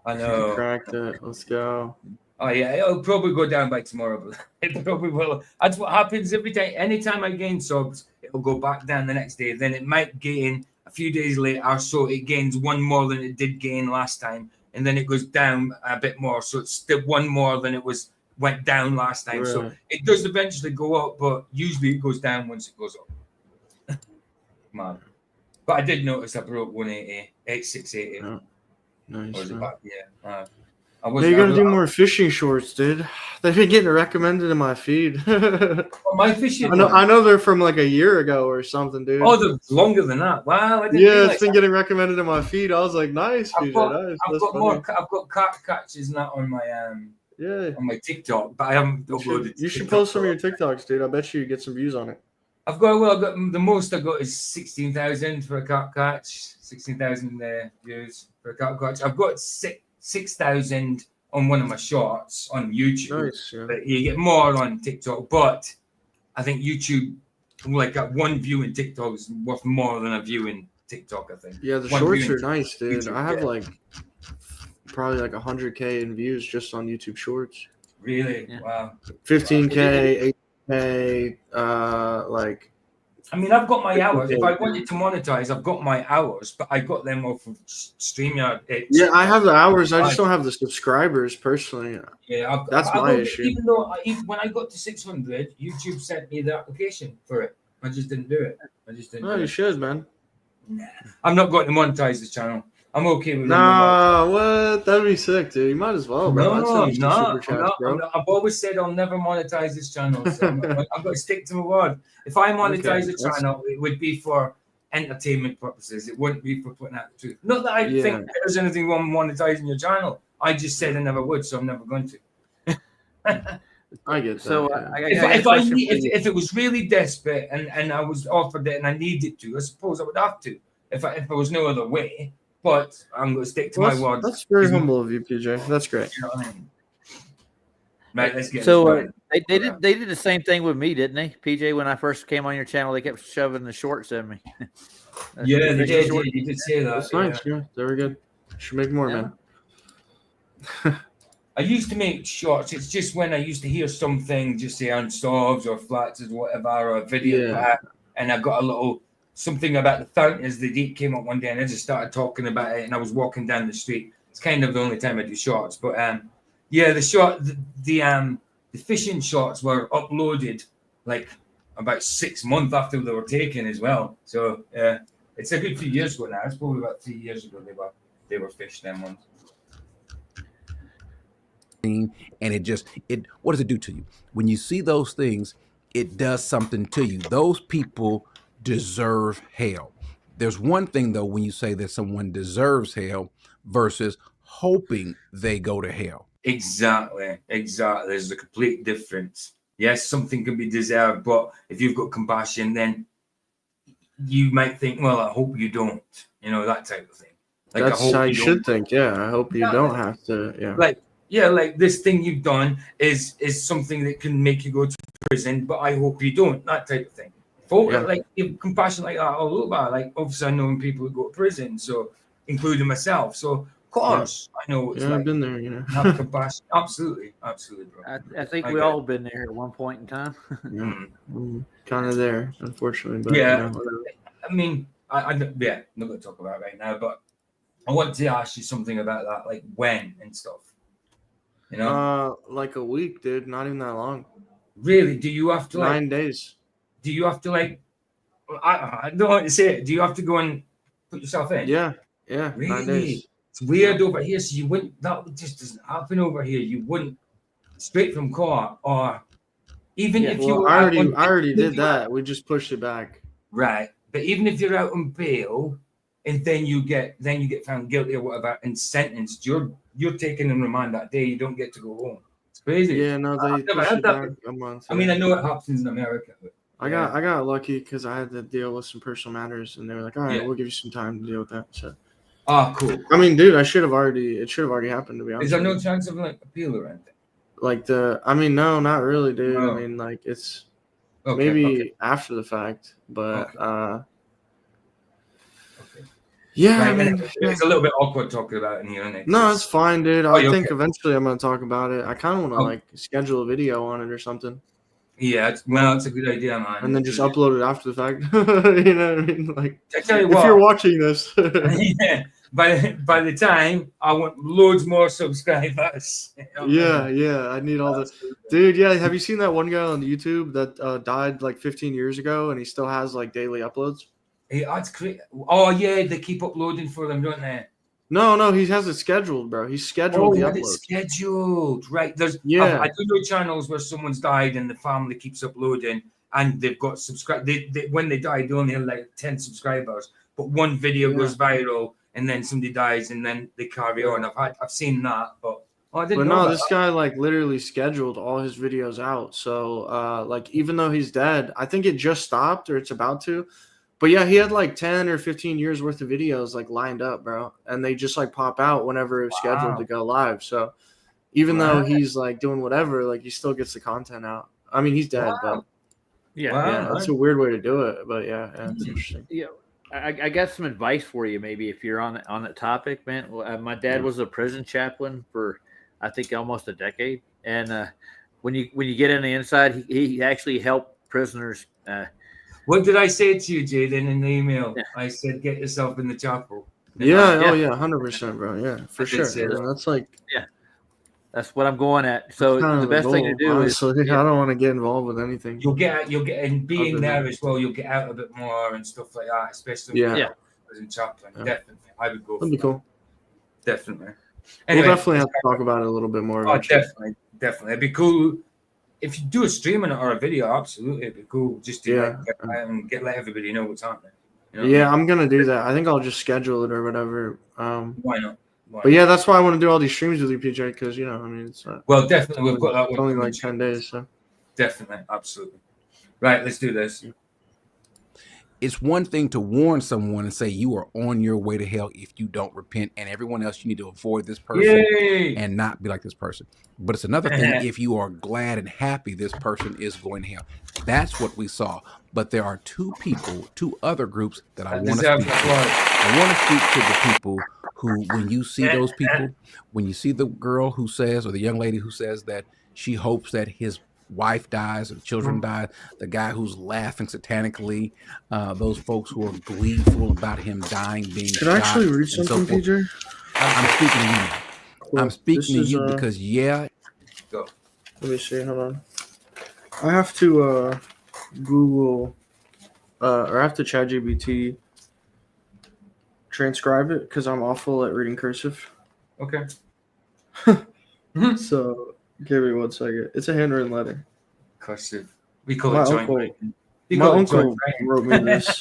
I know. Cracked it. Let's go. Oh yeah, it'll probably go down by tomorrow. It probably will. That's what happens every time. Anytime I gain subs, it'll go back down the next day. Then it might gain a few days later, so it gains one more than it did gain last time, and then it goes down a bit more. So it's still one more than it went down last time. Right. So it does eventually go up, but usually it goes down once it goes up. Man. But I did notice I broke 680. Oh, nice. Or was it back? Yeah. You gotta do more fishing shorts, dude. They've been getting recommended in my feed. My fishing. I know they're from like a year ago or something, dude. Oh, they're longer than that. Wow. It's been getting recommended in my feed. I was like, nice, PJ. Nice. I've got cat catches and that on my on my TikTok, but I haven't uploaded. You should post some of your TikToks, dude. I bet you get some views on it. I've got the most I got is 16,000 for a cat catch. 16,000 views for a cat catch. I've got 6,000 on one of my shorts on YouTube. Nice, yeah. But you get more on TikTok. But I think YouTube, like one view in TikTok is worth more than a view in TikTok, I think. Yeah, the shorts are nice, dude. I have probably like 100K in views just on YouTube Shorts. Really? Yeah. Wow. 15K, 8K, I mean, I've got my hours. If I wanted to monetize, I've got my hours, but I got them off of StreamYard. Yeah, I have the hours. I just don't have the subscriibers personally. Yeah, that's my issue. Even though when I got to 600, YouTube sent me the application for it. I just didn't do it. You should, man. Nah, I'm not going to monetize this channel. I'm okay with what? That'd be sick, dude. You might as well, bro. I've always said I'll never monetize this channel. So I'm going to stick to my word. If I monetize the channel, it would be for entertainment purposes. It wouldn't be for putting out the truth. Not that I think there's anything wrong with monetizing your channel. I just said I never would, so I'm never going to. I get that. So if it was really desperate and I was offered it and I needed to, I suppose I would have to. If there was no other way. But I'm going to stick to my word. That's very humble of you, PJ. That's great. You know what I mean? Right, let's get they did the same thing with me, didn't they? PJ, when I first came on your channel, they kept shoving the shorts at me. Yeah, they did. You did say that. That's nice. Yeah, very good. Should make more, man. I used to make shorts. It's just when I used to hear something, just say on stores or flats or whatever, or a video, and I got a little something about the fountains. The deep came up one day, and I just started talking about it. And I was walking down the street. It's kind of the only time I do shorts, but the fishing shorts were uploaded like about 6 months after they were taken as well. So it's a good few years ago now. It's probably about 3 years ago they were fished them ones. And what does it do to you when you see those things? It does something to you. Those people deserve hell. There's one thing though when you say that someone deserves hell versus hoping they go to hell. Exactly. There's a complete difference. Yes, something can be deserved, but if you've got compassion, then you might think, well, I hope you don't. You know, that type of thing. Like, that's how you should think. Yeah, I hope you don't have to. Yeah. Like this thing you've done is something that can make you go to prison, but I hope you don't. That type of thing. Like if compassion like that all over. Like obviously I know people who go to prison, so including myself. So of course I know it's like. I've been there, you know. Have compassion. Absolutely, bro. I think we all been there at one point in time. Kind of there, unfortunately. But I mean, I'm not going to talk about it right now, but I want to ask you something about that, like when and stuff. You know, like a week, dude. Not even that long. Really? Do you have to 9 days? Do you have to I don't want to say it. Do you have to go and put yourself in? Yeah. Really? 9 days. It's weird over here. So you wouldn't. That just doesn't happen over here. You wouldn't straight from court, or even if you. I already did that. We just pushed it back. Right, but even if you're out on bail, and then you get found guilty or whatever and sentenced, you're taken in remand that day. You don't get to go home. It's crazy. Yeah, no, they I've never pushed had it that. back a month. I mean, I know it happens in America, but I got lucky because I had to deal with some personal matters, and they were like, "All right, we'll give you some time to deal with that." So, cool. I mean, dude, it should have already happened, to be honest. Is there no chance of like appeal or anything? No, not really, dude. No. I mean, like it's Okay, maybe after the fact, but Okay. yeah, Right, I mean, it's a little bit awkward talking about it in here, isn't it? no, it's fine, dude. I think okay. eventually I'm gonna talk about it. I kind of want to Oh. like schedule a video on it or something. Yeah, it's a good idea, man. And then just upload it after the fact. You know what I mean? Like, I tell you if what, you're watching this, yeah. By the time I want loads more subscribers. yeah, I need all the dude. Yeah, have you seen that one guy on YouTube that died like 15 years ago, and he still has like daily uploads? That's crazy. Oh yeah, they keep uploading for them, don't they? No, he has it scheduled, bro. He's scheduled the upload. It's scheduled, right? I do know channels where someone's died and the family keeps uploading, and they've got subscribe. They when they die, they only have like 10 subscribers, but one video goes viral, and then somebody dies, and then they carry on. I've seen that, but I didn't know. But no, this guy like literally scheduled all his videos out. So like even though he's dead, I think it just stopped or it's about to. But yeah, he had like 10 or 15 years worth of videos like lined up, bro. And they just like pop out whenever it's scheduled to go live. So even though he's like doing whatever, like he still gets the content out. I mean, he's dead, but yeah, that's a weird way to do it. But yeah, it's interesting. Yeah, I got some advice for you, maybe if you're on that topic, man. My dad was a prison chaplain for I think almost a decade, and when you get on the inside, he actually helped prisoners. What did I say to you, Jaden, in the email? Yeah. I said, get yourself in the chapel. Yeah, 100%, bro. Yeah, for sure. That's like, that's what I'm going at. So the best thing to do honestly, is, I don't want to get involved with anything. You'll get, and being there as well, you'll get out a bit more and stuff like that, especially as a chaplain. Yeah. Definitely, I would go. That'd be cool. Definitely. Anyway, we'll definitely have to talk about it a little bit more. Definitely. It'd be cool. If you do a stream on it or a video, absolutely, it'd be cool just to let everybody know what's happening. You know I'm gonna do that. I think I'll just schedule it or whatever. Why not? But yeah, that's why I want to do all these streams with you, PJ, because I mean, it's well, definitely we've got that one. Only like 10 days, so definitely, absolutely. Right, let's do this. It's one thing to warn someone and say you are on your way to hell if you don't repent, and everyone else, you need to avoid this person and not be like this person. But it's another thing if you are glad and happy this person is going to hell. That's what we saw. But there are two other groups that I want to speak to. I want to speak to the people who, when you see those people, when you see the girl who says, or the young lady who says that she hopes that his wife dies or children die, the guy who's laughing satanically, those folks who are gleeful about him dying, being shot. Can I actually read something, PJ? I'm speaking to you. Cool. I'm speaking to you because Go. Let me see. Hold on. I have to Google or I have to ChatGPT transcribe it because I'm awful at reading cursive. Okay. So give me 1 second. It's a handwritten letter. Cursive. We call it joint writing. My uncle wrote me this.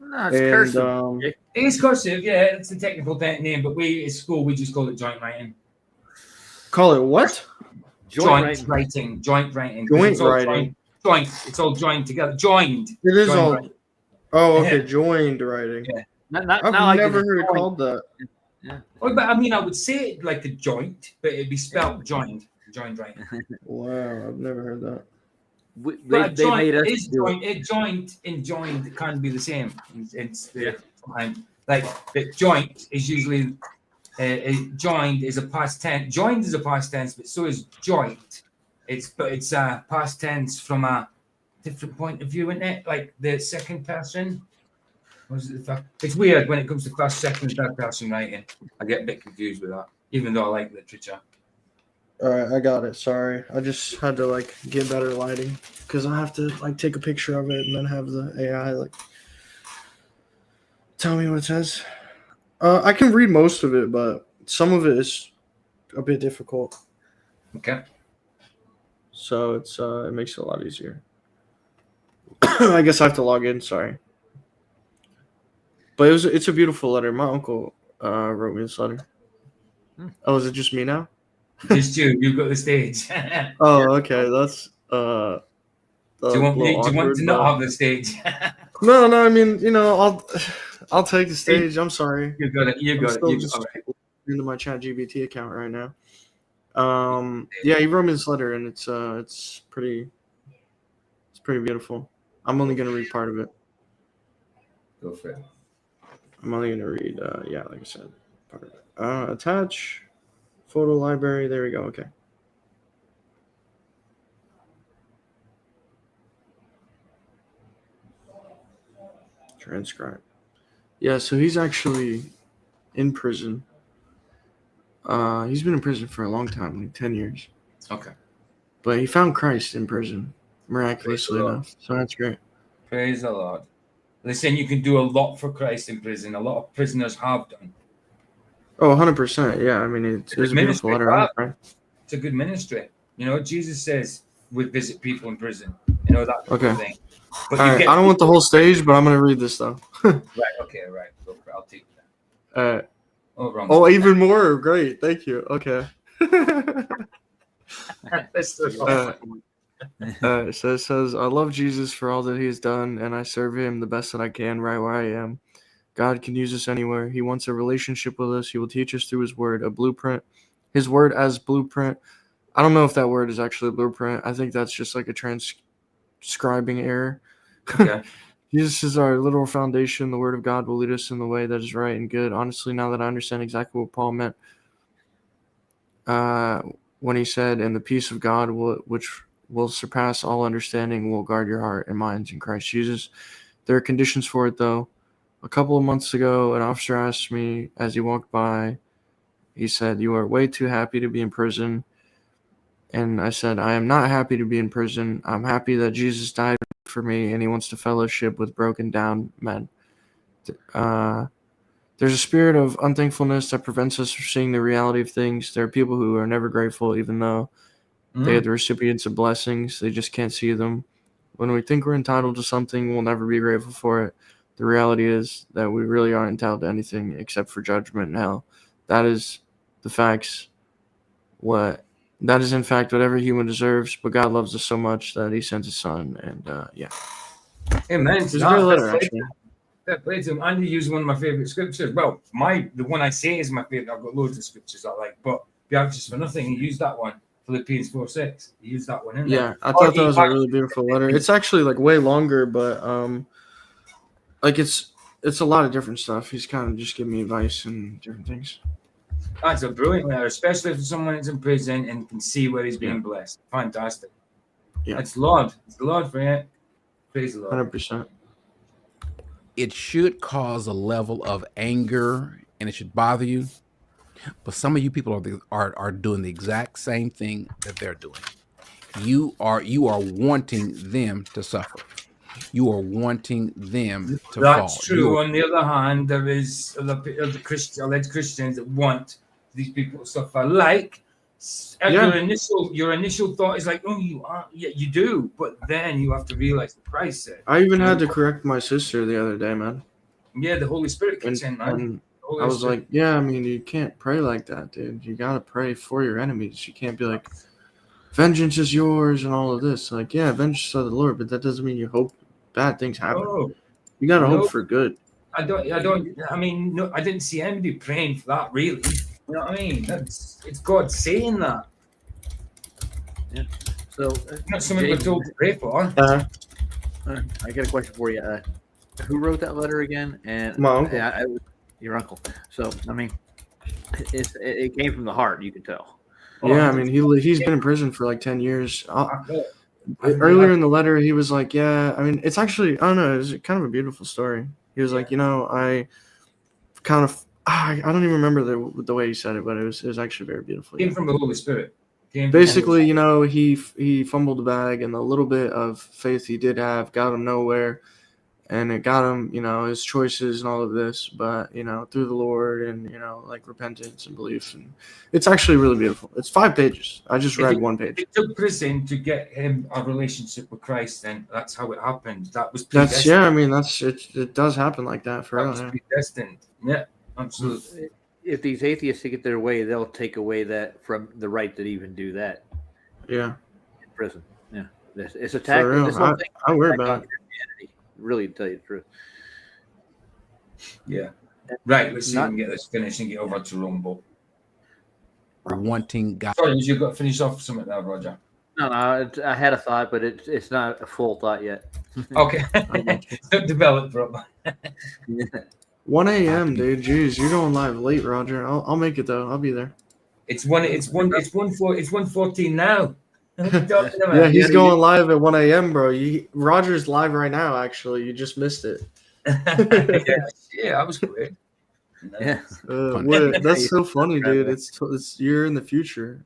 No, it's cursive. It is cursive, yeah. It's a technical name, but at school we just call it joint writing. Call it what? Joint writing. Joint writing. Joint writing. Joint. It's all joined together. Joined. It is joint all. Writing. Oh, okay. Joined writing. Yeah. I've never heard it called that. Yeah. Well, but I mean, I would say it like a joint, but it'd be spelled joined. Joined writing. Wow, I've never heard that. They made us joint and joined can be the same. It's like the joint is usually joined is a past tense. Joined is a past tense, but so is joint. It's a past tense from a different point of view, isn't it? Like the second person. It's weird when it comes to first, second, and third person writing. I get a bit confused with that, even though I like literature. All right, I got it. Sorry, I just had to like get better lighting because I have to like take a picture of it and then have the AI like tell me what it says. I can read most of it, but some of it is a bit difficult. Okay. So it makes it a lot easier. I guess I have to log in. Sorry. But it's a beautiful letter. My uncle wrote me this letter. Oh, is it just me now? Just you. You've got the stage. Oh, okay. That's do you want to not have the stage? No. I mean, I'll take the stage. I'm sorry. You got it. I'm still just into my ChatGPT account right now. Yeah, he wrote me this letter, and it's pretty beautiful. I'm only gonna read part of it. Go for it. I'm only gonna read, like I said, part of it. Attach photo library. There we go. Okay. Transcribe. Yeah, so he's actually in prison. He's been in prison for a long time, like 10 years. Okay. But he found Christ in prison, miraculously enough. So that's great. Praise the Lord. Listen, you can do a lot for Christ in prison. A lot of prisoners have done. Oh, 100%. Yeah, I mean, it's a beautiful letter. It's a good ministry. Jesus says we visit people in prison. That okay. thing. But all right, I don't want the whole stage, but I'm going to read this, though. Right, okay, right. I'll take that. Oh, even more? Great, thank you. Okay. It says, I love Jesus for all that he has done, and I serve him the best that I can right where I am. God can use us anywhere. He wants a relationship with us. He will teach us through his word, a blueprint. His word as blueprint. I don't know if that word is actually a blueprint. I think that's just like a transcribing error. Okay. Jesus is our literal foundation. The word of God will lead us in the way that is right and good. Honestly, now that I understand exactly what Paul meant when he said, and the peace of God, which will surpass all understanding, will guard your heart and minds in Christ Jesus. There are conditions for it, though. A couple of months ago, an officer asked me as he walked by, he said, "You are way too happy to be in prison." And I said, "I am not happy to be in prison. I'm happy that Jesus died for me, and he wants to fellowship with broken down men." There's a spirit of unthankfulness that prevents us from seeing the reality of things. There are people who are never grateful, even though they are the recipients of blessings. They just can't see them. When we think we're entitled to something, we'll never be grateful for it. The reality is that we really aren't entitled to anything except for judgment and hell. That is the facts. That is in fact what every human deserves, but God loves us so much that he sent his son, and yeah. Amen. It's a great letter, actually. Andy used one of my favorite scriptures. Well, the one I say is my favorite. I've got loads of scriptures I like, but be anxious for nothing. He used that one, Philippians 4:6. He used that one in there. Yeah, I thought that was a really beautiful letter. It's actually like way longer, but like it's a lot of different stuff. He's kind of just giving me advice and different things. That's a brilliant letter, especially if someone is in prison and can see where he's being blessed. Fantastic. Yeah, it's the Lord for you. Praise the Lord. 100%. It should cause a level of anger, and it should bother you. But some of you people are doing the exact same thing that they're doing. You are wanting them to suffer. You are wanting them to fall. That's true. On the other hand, there is alleged Christians that want these people to suffer. Like your initial thought is like, oh, you are, yeah, you do, but then you have to realize what Christ said. I even had to correct my sister the other day, man. Yeah, the Holy Spirit kicks in, man. And I was like, yeah, I mean, you can't pray like that, dude. You gotta pray for your enemies. You can't be like, vengeance is yours and all of this. Like, yeah, vengeance is of the Lord, but that doesn't mean you hope bad things happen. Oh, you gotta hope for good. I didn't see anybody praying for that, really. You know what I mean? It's God saying that. Yeah. So not something we're told to pray for. I got a question for you. Who wrote that letter again? And my uncle. Your uncle. So I mean, it came from the heart. You can tell. Yeah, I mean, he's been in prison for like 10 years. Earlier in the letter, he was like, yeah, I mean, it's actually, I don't know, it's kind of a beautiful story. He was like, I kind of, I don't even remember the way he said it, but it was actually very beautiful. Came from the Holy Spirit. Basically, he fumbled the bag, and the little bit of faith he did have got him nowhere. and it got him, his choices and all of this, but, through the Lord and, like repentance and belief. And it's actually really beautiful. It's 5 pages. I just read 1 page. It took prison to get him a relationship with Christ, then that's how it happened. That was predestined. It does happen like that for real. That was predestined. Yeah, absolutely. If these atheists get their way, they'll take away that from the right to even do that. Yeah. In prison. Yeah. It's attack. This whole thing I worry about it. Christianity, really, to tell you the truth. Yeah. Right. Let's see if we can get this finished and get over to Rumble. Wanting God. Sorry, you've got to finish off something there, Roger. No, I had a thought, but it's not a full thought yet. Okay. It's not developed, bro. 1 a.m., dude. Jeez, you're going live late, Roger. I'll make it though. I'll be there. It's 1:14 now. Yeah, he's going live at 1 a.m., bro. Roger's live right now. Actually, you just missed it. Yeah, that was great. Yeah, that's so funny, dude. It's you're in the future.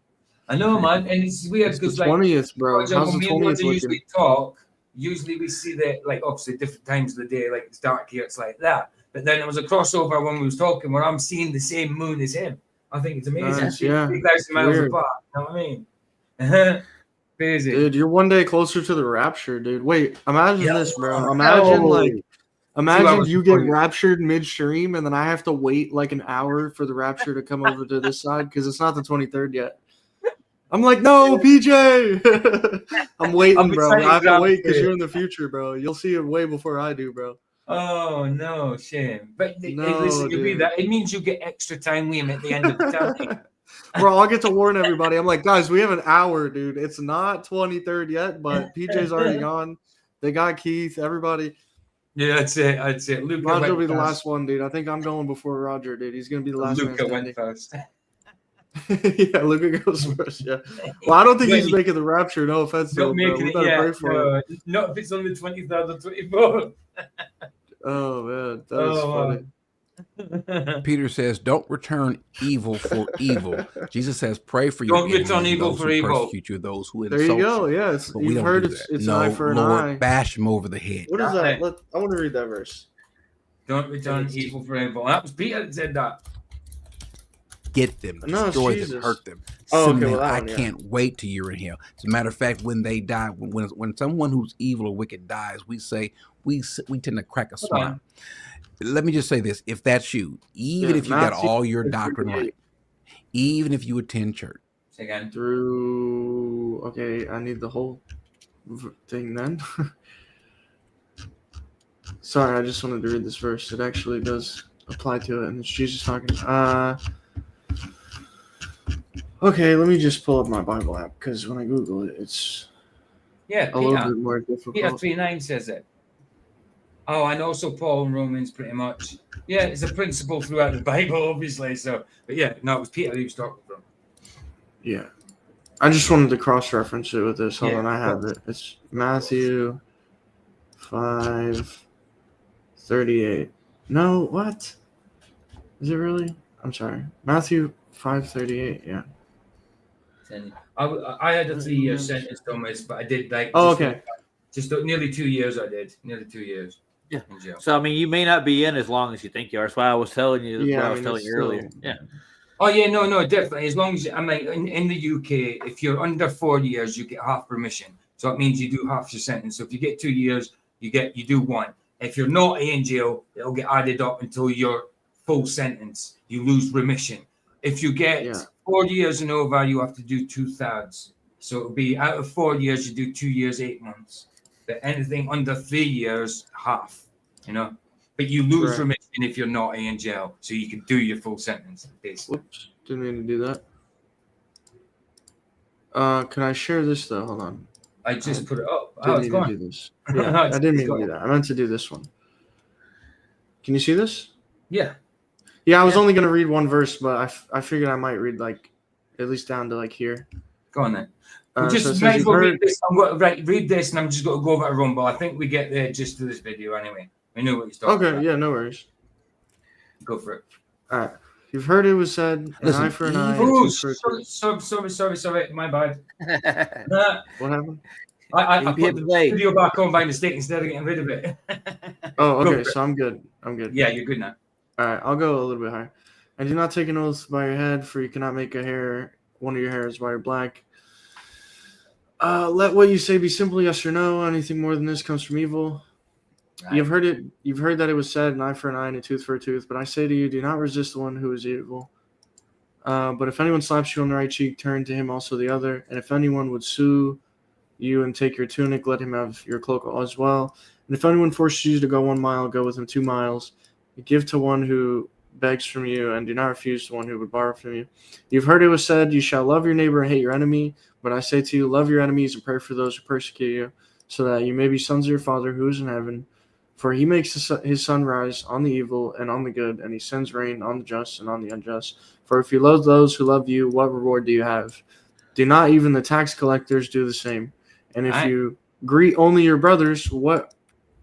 I know, man, and it's weird because the 20th, bro. How's the 20th usually talk? Usually we see that, like, obviously different times of the day, like it's dark here, it's like that. But then there was a crossover when we was talking where I'm seeing the same moon as him. I think it's amazing. Nice, yeah. 3,000 miles apart. You know what I mean? Crazy. Dude, you're one day closer to the rapture, dude. Wait, imagine this, bro. Imagine you get raptured midstream, and then I have to wait like an hour for the rapture to come over to this side because it's not the 23rd yet. I'm like, no, PJ. I'm waiting, bro. I have to wait because you're in the future, bro. You'll see it way before I do, bro. Oh no, shame. But No, listen, dude. it means you get extra time with him at the end of the time. Bro, I'll get to warn everybody. I'm like, guys, we have an hour, dude. It's not 23rd yet, but PJ's already gone. They got Keith, everybody. Yeah, that's it. I'd say Luca Roger will be the first. last one, dude. I think I'm going before Roger, dude. He's gonna be the last Luca man went first. Yeah, Luca goes first. Yeah. Well, I don't think he's making the rapture. No offense to Not him, bro. making We it better yet. pray for him. No, not if it's on the 23rd or 24th. Oh man, that is funny. Peter says, "Don't return evil for evil." Jesus says, "Pray for your Don't return enemies, evil those for who evil." persecute you, those who There insult you go. Yeah, it's, But we you've don't heard do it's that. an No, eye for an Lord, eye. bash him over the head. What is that? I want to read that verse. Don't return evil for evil. That was Peter that said that. Get them, No, it's destroy them, Jesus. hurt them. Oh, Send okay, them. well, that I one, yeah. can't wait till you're in hell. As a matter of fact, when they die, when someone who's evil or wicked dies, we say we tend to crack a smile. Let me just say this: if that's you, even if you got all your doctrine right, even if you attend church, again through. Okay, I need the whole thing then. Sorry, I just wanted to read this verse. It actually does apply to it, and it's Jesus talking. Okay, let me just pull up my Bible app because when I Google it, it's a little bit more difficult. Peter 3:9 says it. Oh, and also Paul and Romans, pretty much. Yeah, it's a principle throughout the Bible, obviously. So, but yeah, no, it was Peter who was talking from. Yeah. I just wanted to cross-reference it with this. Hold Yeah, on, I have it. It's Matthew 5:38. No, what? Is it really? I'm sorry. Matthew 5:38, yeah. I had a 3-year sentence, Thomas, but I did like. Oh, okay. Just nearly 2 years. I did nearly 2 years. Yeah. In jail. So I mean, you may not be in as long as you think you are. That's why I was telling you. Yeah, what I I was mean, telling it's you earlier. still- Yeah. Oh yeah, no, definitely. As long as I mean, in the UK, if you're under 4 years, you get half remission. So it means you do half your sentence. So if you get 2 years, you do one. If you're not in jail, it'll get added up until your full sentence. You lose remission. If you get 4 years and over, you have to do 2/3. So it'll be out of 4 years, you do 2 years, 8 months. But anything under 3 years, half. You know, but you lose Correct. remission if you're not in jail, so you can do your full sentence. Basically. Whoops, didn't mean to do that. Can I share this though? Hold on. I just put it up. Didn't It's mean gone. to do this. Yeah, I didn't mean to do that. I meant to do this one. Can you see this? Yeah. Yeah, I was only gonna read one verse, but I figured I might read like at least down to like here. Go on then. So it Just says, might as "You've well heard-" read this. I'm going to read this, and I'm just going to go over to Rumble. I think we get there just to this video anyway. We know what he's talking about. Okay, yeah, no worries. Go for it. All right. You've heard it was said, an eye for an eye. and a Oh, tooth for a tooth. sorry. My bad. What happened? I put the video back on by mistake instead of getting rid of it. Oh, okay. So I'm good. Yeah, you're good now. All right, I'll go a little bit higher. And do not take an oath by your head, for you cannot make one of your hairs white or black. Let what you say be simple, yes or no. Anything more than this comes from evil. Right. You've heard that it was said, an eye for an eye and a tooth for a tooth. But I say to you, do not resist the one who is evil. But if anyone slaps you on the right cheek, turn to him also the other. And if anyone would sue you and take your tunic, let him have your cloak as well. And if anyone forces you to go 1 mile, go with him 2 miles. Give to one who begs from you, and do not refuse the one who would borrow from you. You've heard it was said, you shall love your neighbor and hate your enemy. But I say to you, love your enemies and pray for those who persecute you, so that you may be sons of your Father who is in heaven. For he makes his sun rise on the evil and on the good, and he sends rain on the just and on the unjust. For if you love those who love you, what reward do you have? Do not even the tax collectors do the same? And if you greet only your brothers, what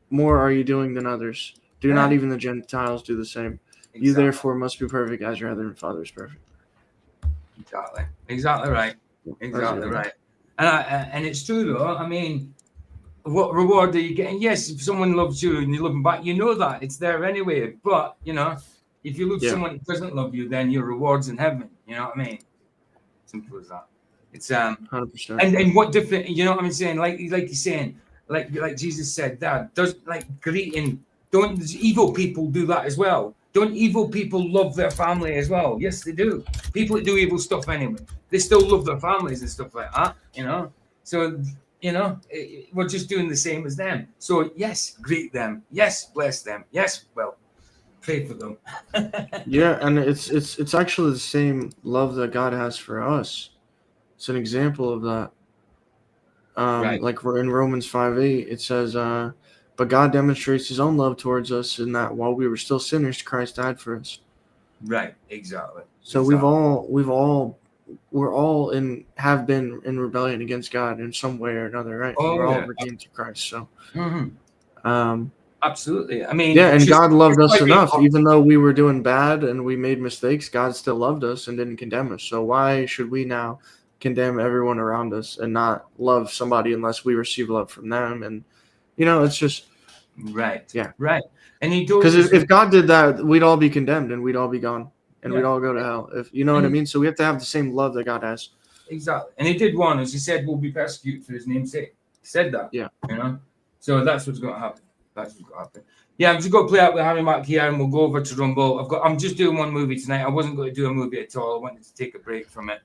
more are you doing than others? Do not even the Gentiles do the same? Exactly. You therefore must be perfect as your heavenly Father is perfect. Exactly right. Exactly right. And it's true though. I mean, what reward are you getting? Yes, if someone loves you and you love them back, you know that it's there anyway. But if you love someone who doesn't love you, then your reward's in heaven. You know what I mean? Simple as that. It's 100%. And what different? You know what I'm saying? Like you're saying, like Jesus said, that does greeting. Don't evil people do that as well? Don't evil people love their family as well? Yes, they do. People that do evil stuff anyway, they still love their families and stuff like that. So. We're just doing the same as them. So yes, greet them. Yes, bless them. Yes, well, pray for them. Yeah, and it's actually the same love that God has for us. It's an example of that. Right. Like we're in Romans 5:8, it says, but God demonstrates his own love towards us in that while we were still sinners, Christ died for us. Right, exactly. So have been in rebellion against God in some way or another, right? We're all redeemed to Christ. So absolutely. I mean, and God loved us enough, even though we were doing bad and we made mistakes, God still loved us and didn't condemn us. So why should we now condemn everyone around us and not love somebody unless we receive love from them? And it's just right. Yeah. Right. And because if God did that, we'd all be condemned and we'd all be gone. And we'd all go to hell, if you know what I mean. So we have to have the same love that God has. Exactly, and he did warn us. He said, "We'll be persecuted for his name's sake." He said that. Yeah. So that's what's going to happen. Yeah, I'm just going to play out with Harry Mack here, and we'll go over to Rumble. I'm just doing one movie tonight. I wasn't going to do a movie at all. I wanted to take a break from it.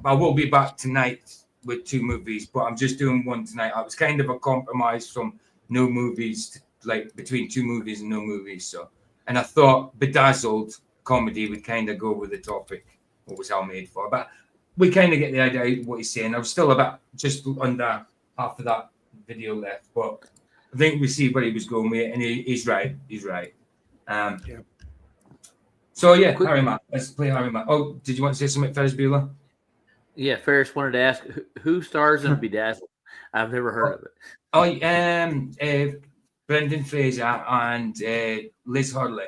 I will be back tonight with 2 movies, but I'm just doing one tonight. I was kind of a compromise from no movies, between 2 movies and no movies. So, and I thought Bedazzled comedy would kind of go with the topic, what was Hell made for, but we kind of get the idea of what he's saying. I was still about just under half of that video left, but I think we see where he was going with it, and he's right. So yeah, Harry Mack. Let's play Harry Mack. Oh, did you want to say something, Ferris Bueller? Yeah, Ferris wanted to ask who stars in Bedazzled. I've never heard of it. Brendan Fraser and Liz Hurley.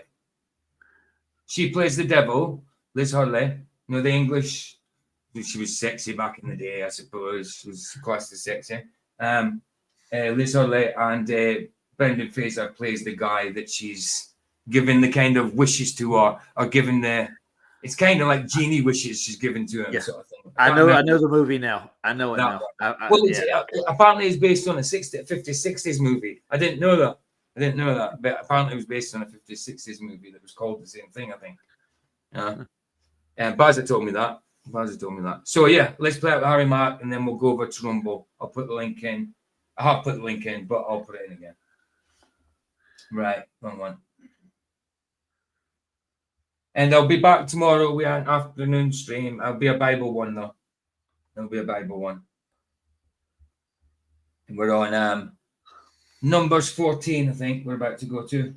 She plays the devil, Liz Hurley. The English. She was sexy back in the day, I suppose. She was classed as sexy. Liz Hurley and Brendan Fraser plays the guy that she's giving the kind of wishes to, or giving the. It's kind of like genie wishes she's given to him, sort of thing. I know the movie now. I know it now. Apparently it's based on a 50s, 60s movie. I didn't know that. But apparently it was based on a 50s, 60s movie that was called the same thing, I think. Bazza told me that. So yeah, let's play out with Harry Mack, and then we'll go over to Rumble. I'll put the link in. I have put the link in, but I'll put it in again. Right, wrong one. And I'll be back tomorrow. We have an afternoon stream. I'll be a Bible one though. There'll be a Bible one. And we're on Numbers 14, I think we're about to go to.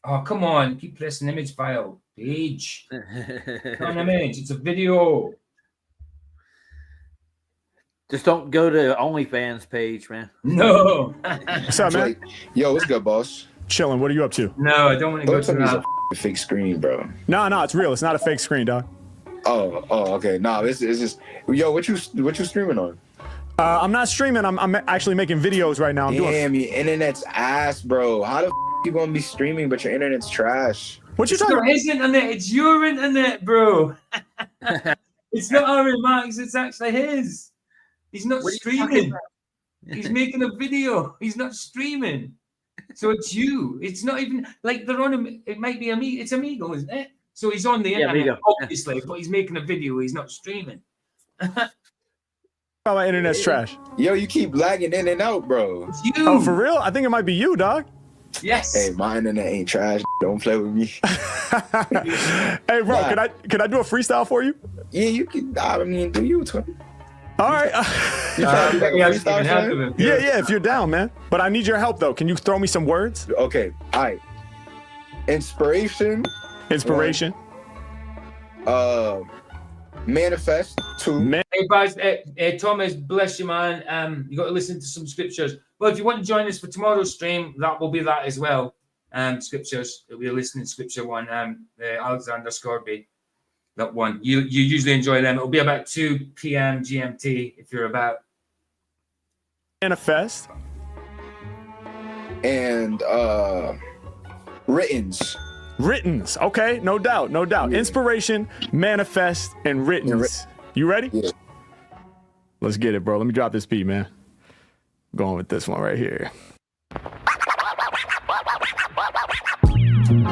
Oh, come on. Keep pressing image file. Page. Not an image. It's a video. Just don't go to OnlyFans page, man. No. What's up, man? Yo, what's good, boss? Chilling. What are you up to? No, I don't want to go to that. A fake screen, bro. No, it's real. It's not a fake screen, dog. Oh, okay. No, this is just. Yo, what you streaming on? I'm not streaming. I'm actually making videos right now. Damn, your internet's ass, bro. How the you gonna be streaming, but your internet's trash? What you talking about? His internet. It's your internet, bro. It's not Aaron Max. It's actually his. He's not streaming. He's making a video. He's not streaming. So it's you. It's not even like they're on. It might be Amigo. It's Amigo, isn't it? So he's on the internet, obviously, but he's making a video. He's not streaming. My internet's trash. Yo, you keep lagging in and out, bro. It's you. Oh, for real? I think it might be you, dog. Yes. Hey, my internet ain't trash. Don't play with me. Hey, bro, can I do a freestyle for you? Yeah, you can. I mean, do you, Tony? All right. Yeah, if you're down, man. But I need your help, though. Can you throw me some words? Okay. All right. Inspiration. Inspiration. Manifest. 2. Hey, guys, Thomas, bless you, man. You got to listen to some scriptures. Well, if you want to join us for tomorrow's stream, that will be that as well. Scriptures. It'll be a listening scripture one. Alexander Scorby. That one. You usually enjoy them. It'll be about 2 p.m. GMT if you're about. Manifest. And writtens. Writtens. Okay, no doubt. Yeah. Inspiration, manifest, and writtens. You ready? Yeah. Let's get it, bro. Let me drop this beat, man. Going with this one right here.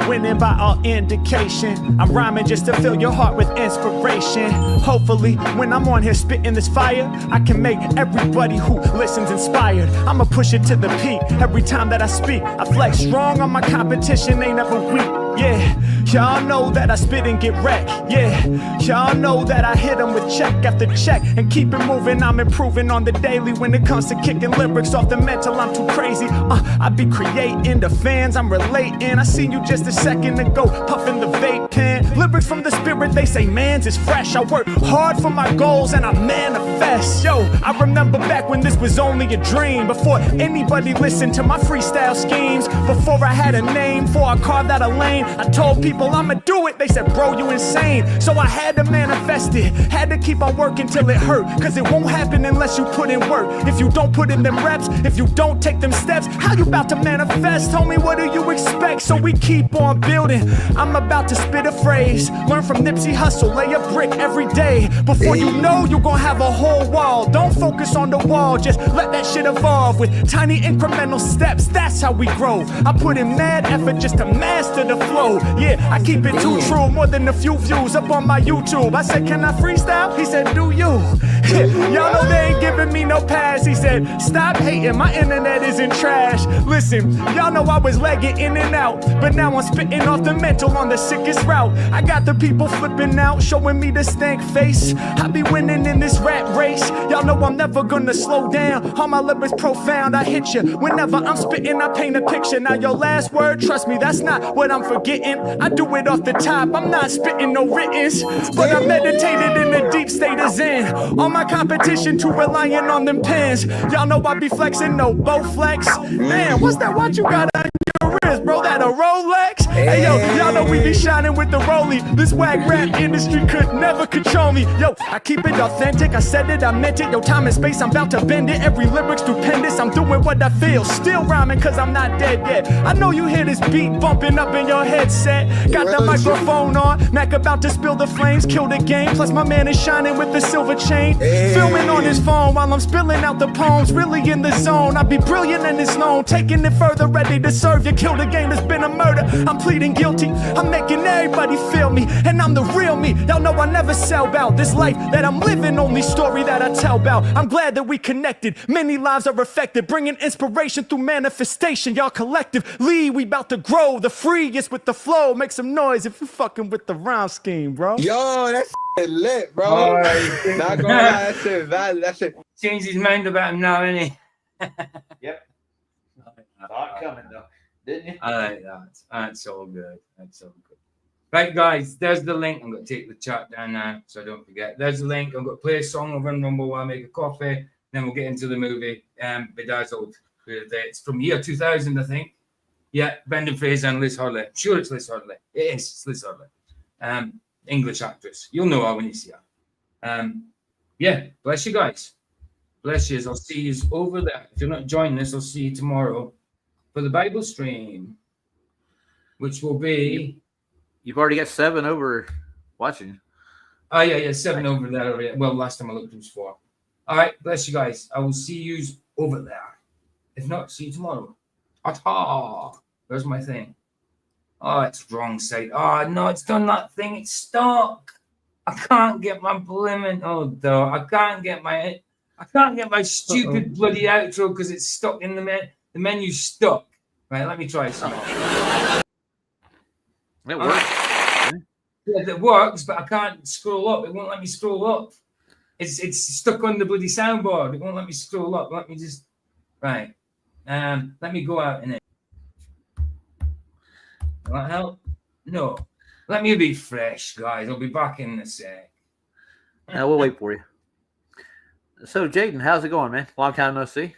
Winning by all indication, I'm rhyming just to fill your heart with inspiration. Hopefully, when I'm on here spitting this fire, I can make everybody who listens inspired. I'ma push it to the peak every time that I speak. I flex strong on my competition, ain't ever weak. Yeah, y'all know that I spit and get wrecked. Yeah, y'all know that I hit them with check after check and keep it moving. I'm improving on the daily when it comes to kicking lyrics off the mental. I'm too crazy. I be creating the fans. I'm relating. I seen you just a second ago puffing the vape pen. Lyrics from the spirit. They say man's is fresh. I work hard for my goals and I manifest. Yo, I remember back when this was only a dream. Before anybody listened to my freestyle schemes. Before I had a name. Before I carved out a lane. I told people I'ma do it. They said, bro, you insane. So I had to manifest it. Had to keep on working till it hurt. Cause it won't happen unless you put in work. If you don't put in them reps, if you don't take them steps, how you about to manifest? Homie, what do you expect? So we keep on building. I'm about to spit a phrase. Learn from Nipsey Hussle. Lay a brick every day. Before you know, you're gonna have a whole wall. Don't focus on the wall. Just let that shit evolve with tiny incremental steps. That's how we grow. I put in mad effort just to master the flow. Yeah, I keep it too true, more than a few views up on my YouTube. I said, can I freestyle? He said, do you? Y'all know they ain't giving me no pass. He said, stop hating, my internet isn't trash. Listen, y'all know I was legging in and out, but now I'm spitting off the mental on the sickest route. I got the people flipping out, showing me the stank face. I be winning in this rat race. Y'all know I'm never gonna slow down. All my lyrics profound, I hit you. Whenever I'm spitting, I paint a picture. Now your last word, trust me, that's not what I'm forgetting. I do it off the top, I'm not spitting no writtens, but I meditated in a deep state of zen. All my competition too relying on them pens. Y'all know I be flexing, no Bowflex. Man, what's that watch you got on your wrist, bro? That a Rolex? Hey yo, y'all know we be shining with the rollie. This wag rap industry could never control me. Yo, I keep it authentic, I said it, I meant it. Yo, time and space, I'm about to bend it. Every lyric's stupendous, I'm doing what I feel. Still rhyming cause I'm not dead yet. I know you hear this beat bumping up in your headset. Got the microphone on, Mac about to spill the flames, kill the game. Plus my man is shining with the silver chain. Filming on his phone while I'm spilling out the poems. Really in the zone, I be brilliant and it's known. Taking it further, ready to serve you. Kill the game, it's been a murder. I'm pleading guilty, I'm making everybody feel me. And I'm the real me, y'all know I never sell out. This life that I'm living, only story that I tell about. I'm glad that we connected, many lives are affected. Bringing inspiration through manifestation. Y'all collectively, we about to grow. The freest with the flow. Make some noise if you fucking with the rhyme scheme, bro. Yo, that's lit, bro. Not gonna lie, that shit valid. That shit changed his mind about him now, isn't he? Yep. Saw it coming though, didn't you? I like that. That's so good. That's so good. Right, guys, there's the link. I'm going to take the chat down now so I don't forget. There's the link. I'm going to play a song over in Rumble while I make a coffee. Then we'll get into the movie, Bedazzled. It's from year 2000, I think. Yeah, Brendan Fraser and Liz Hurley. I'm sure it's Liz Hurley. It is. It's Liz Hurley. English actress. You'll know her when you see her. Yeah, bless you guys. Bless you. I'll see you over there. If you're not joining us, I'll see you tomorrow for the Bible stream, which will be. You've already got 7 over watching. Oh, yeah, 7 over there already. Well, last time I looked, it was 4. All right, bless you guys. I will see you over there. If not, see you tomorrow. Ta-ta! Where's my thing? Oh, it's wrong side. Oh, no, it's done that thing. It's stuck. I can't get my blimmin'. Oh, no, I can't get my stupid bloody outro because it's stuck in the menu's stuck. Right, let me try some. It works. Yeah, it works, but I can't scroll up. It won't let me scroll up. It's stuck on the bloody soundboard. It won't let me scroll up. Let me just right. Let me go out in it. Will that help? No. Let me be fresh, guys. I'll be back in a sec. We'll wait for you. So, Jaden, how's it going, man? Long time no see.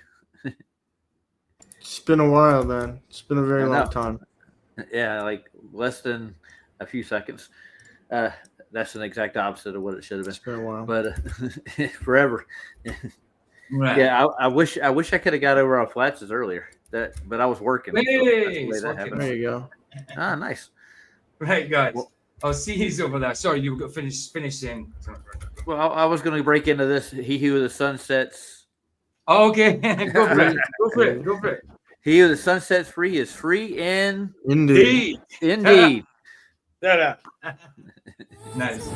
It's been a while, man. It's been a very long time. Yeah, like less than a few seconds. That's an exact opposite of what it should have been. It's been a while, but forever. Right. Yeah, I wish I could have got over on Flats earlier. But I was working. Hey, so that happened. There you go. Ah, nice. Right, guys. Well, I'll see you over there. Sorry, you got finishing. Well, I was going to break into this. He who the sun sets. Okay, go for it. Go for it. Go for it. He who the sun sets free is free indeed. Indeed. Nice.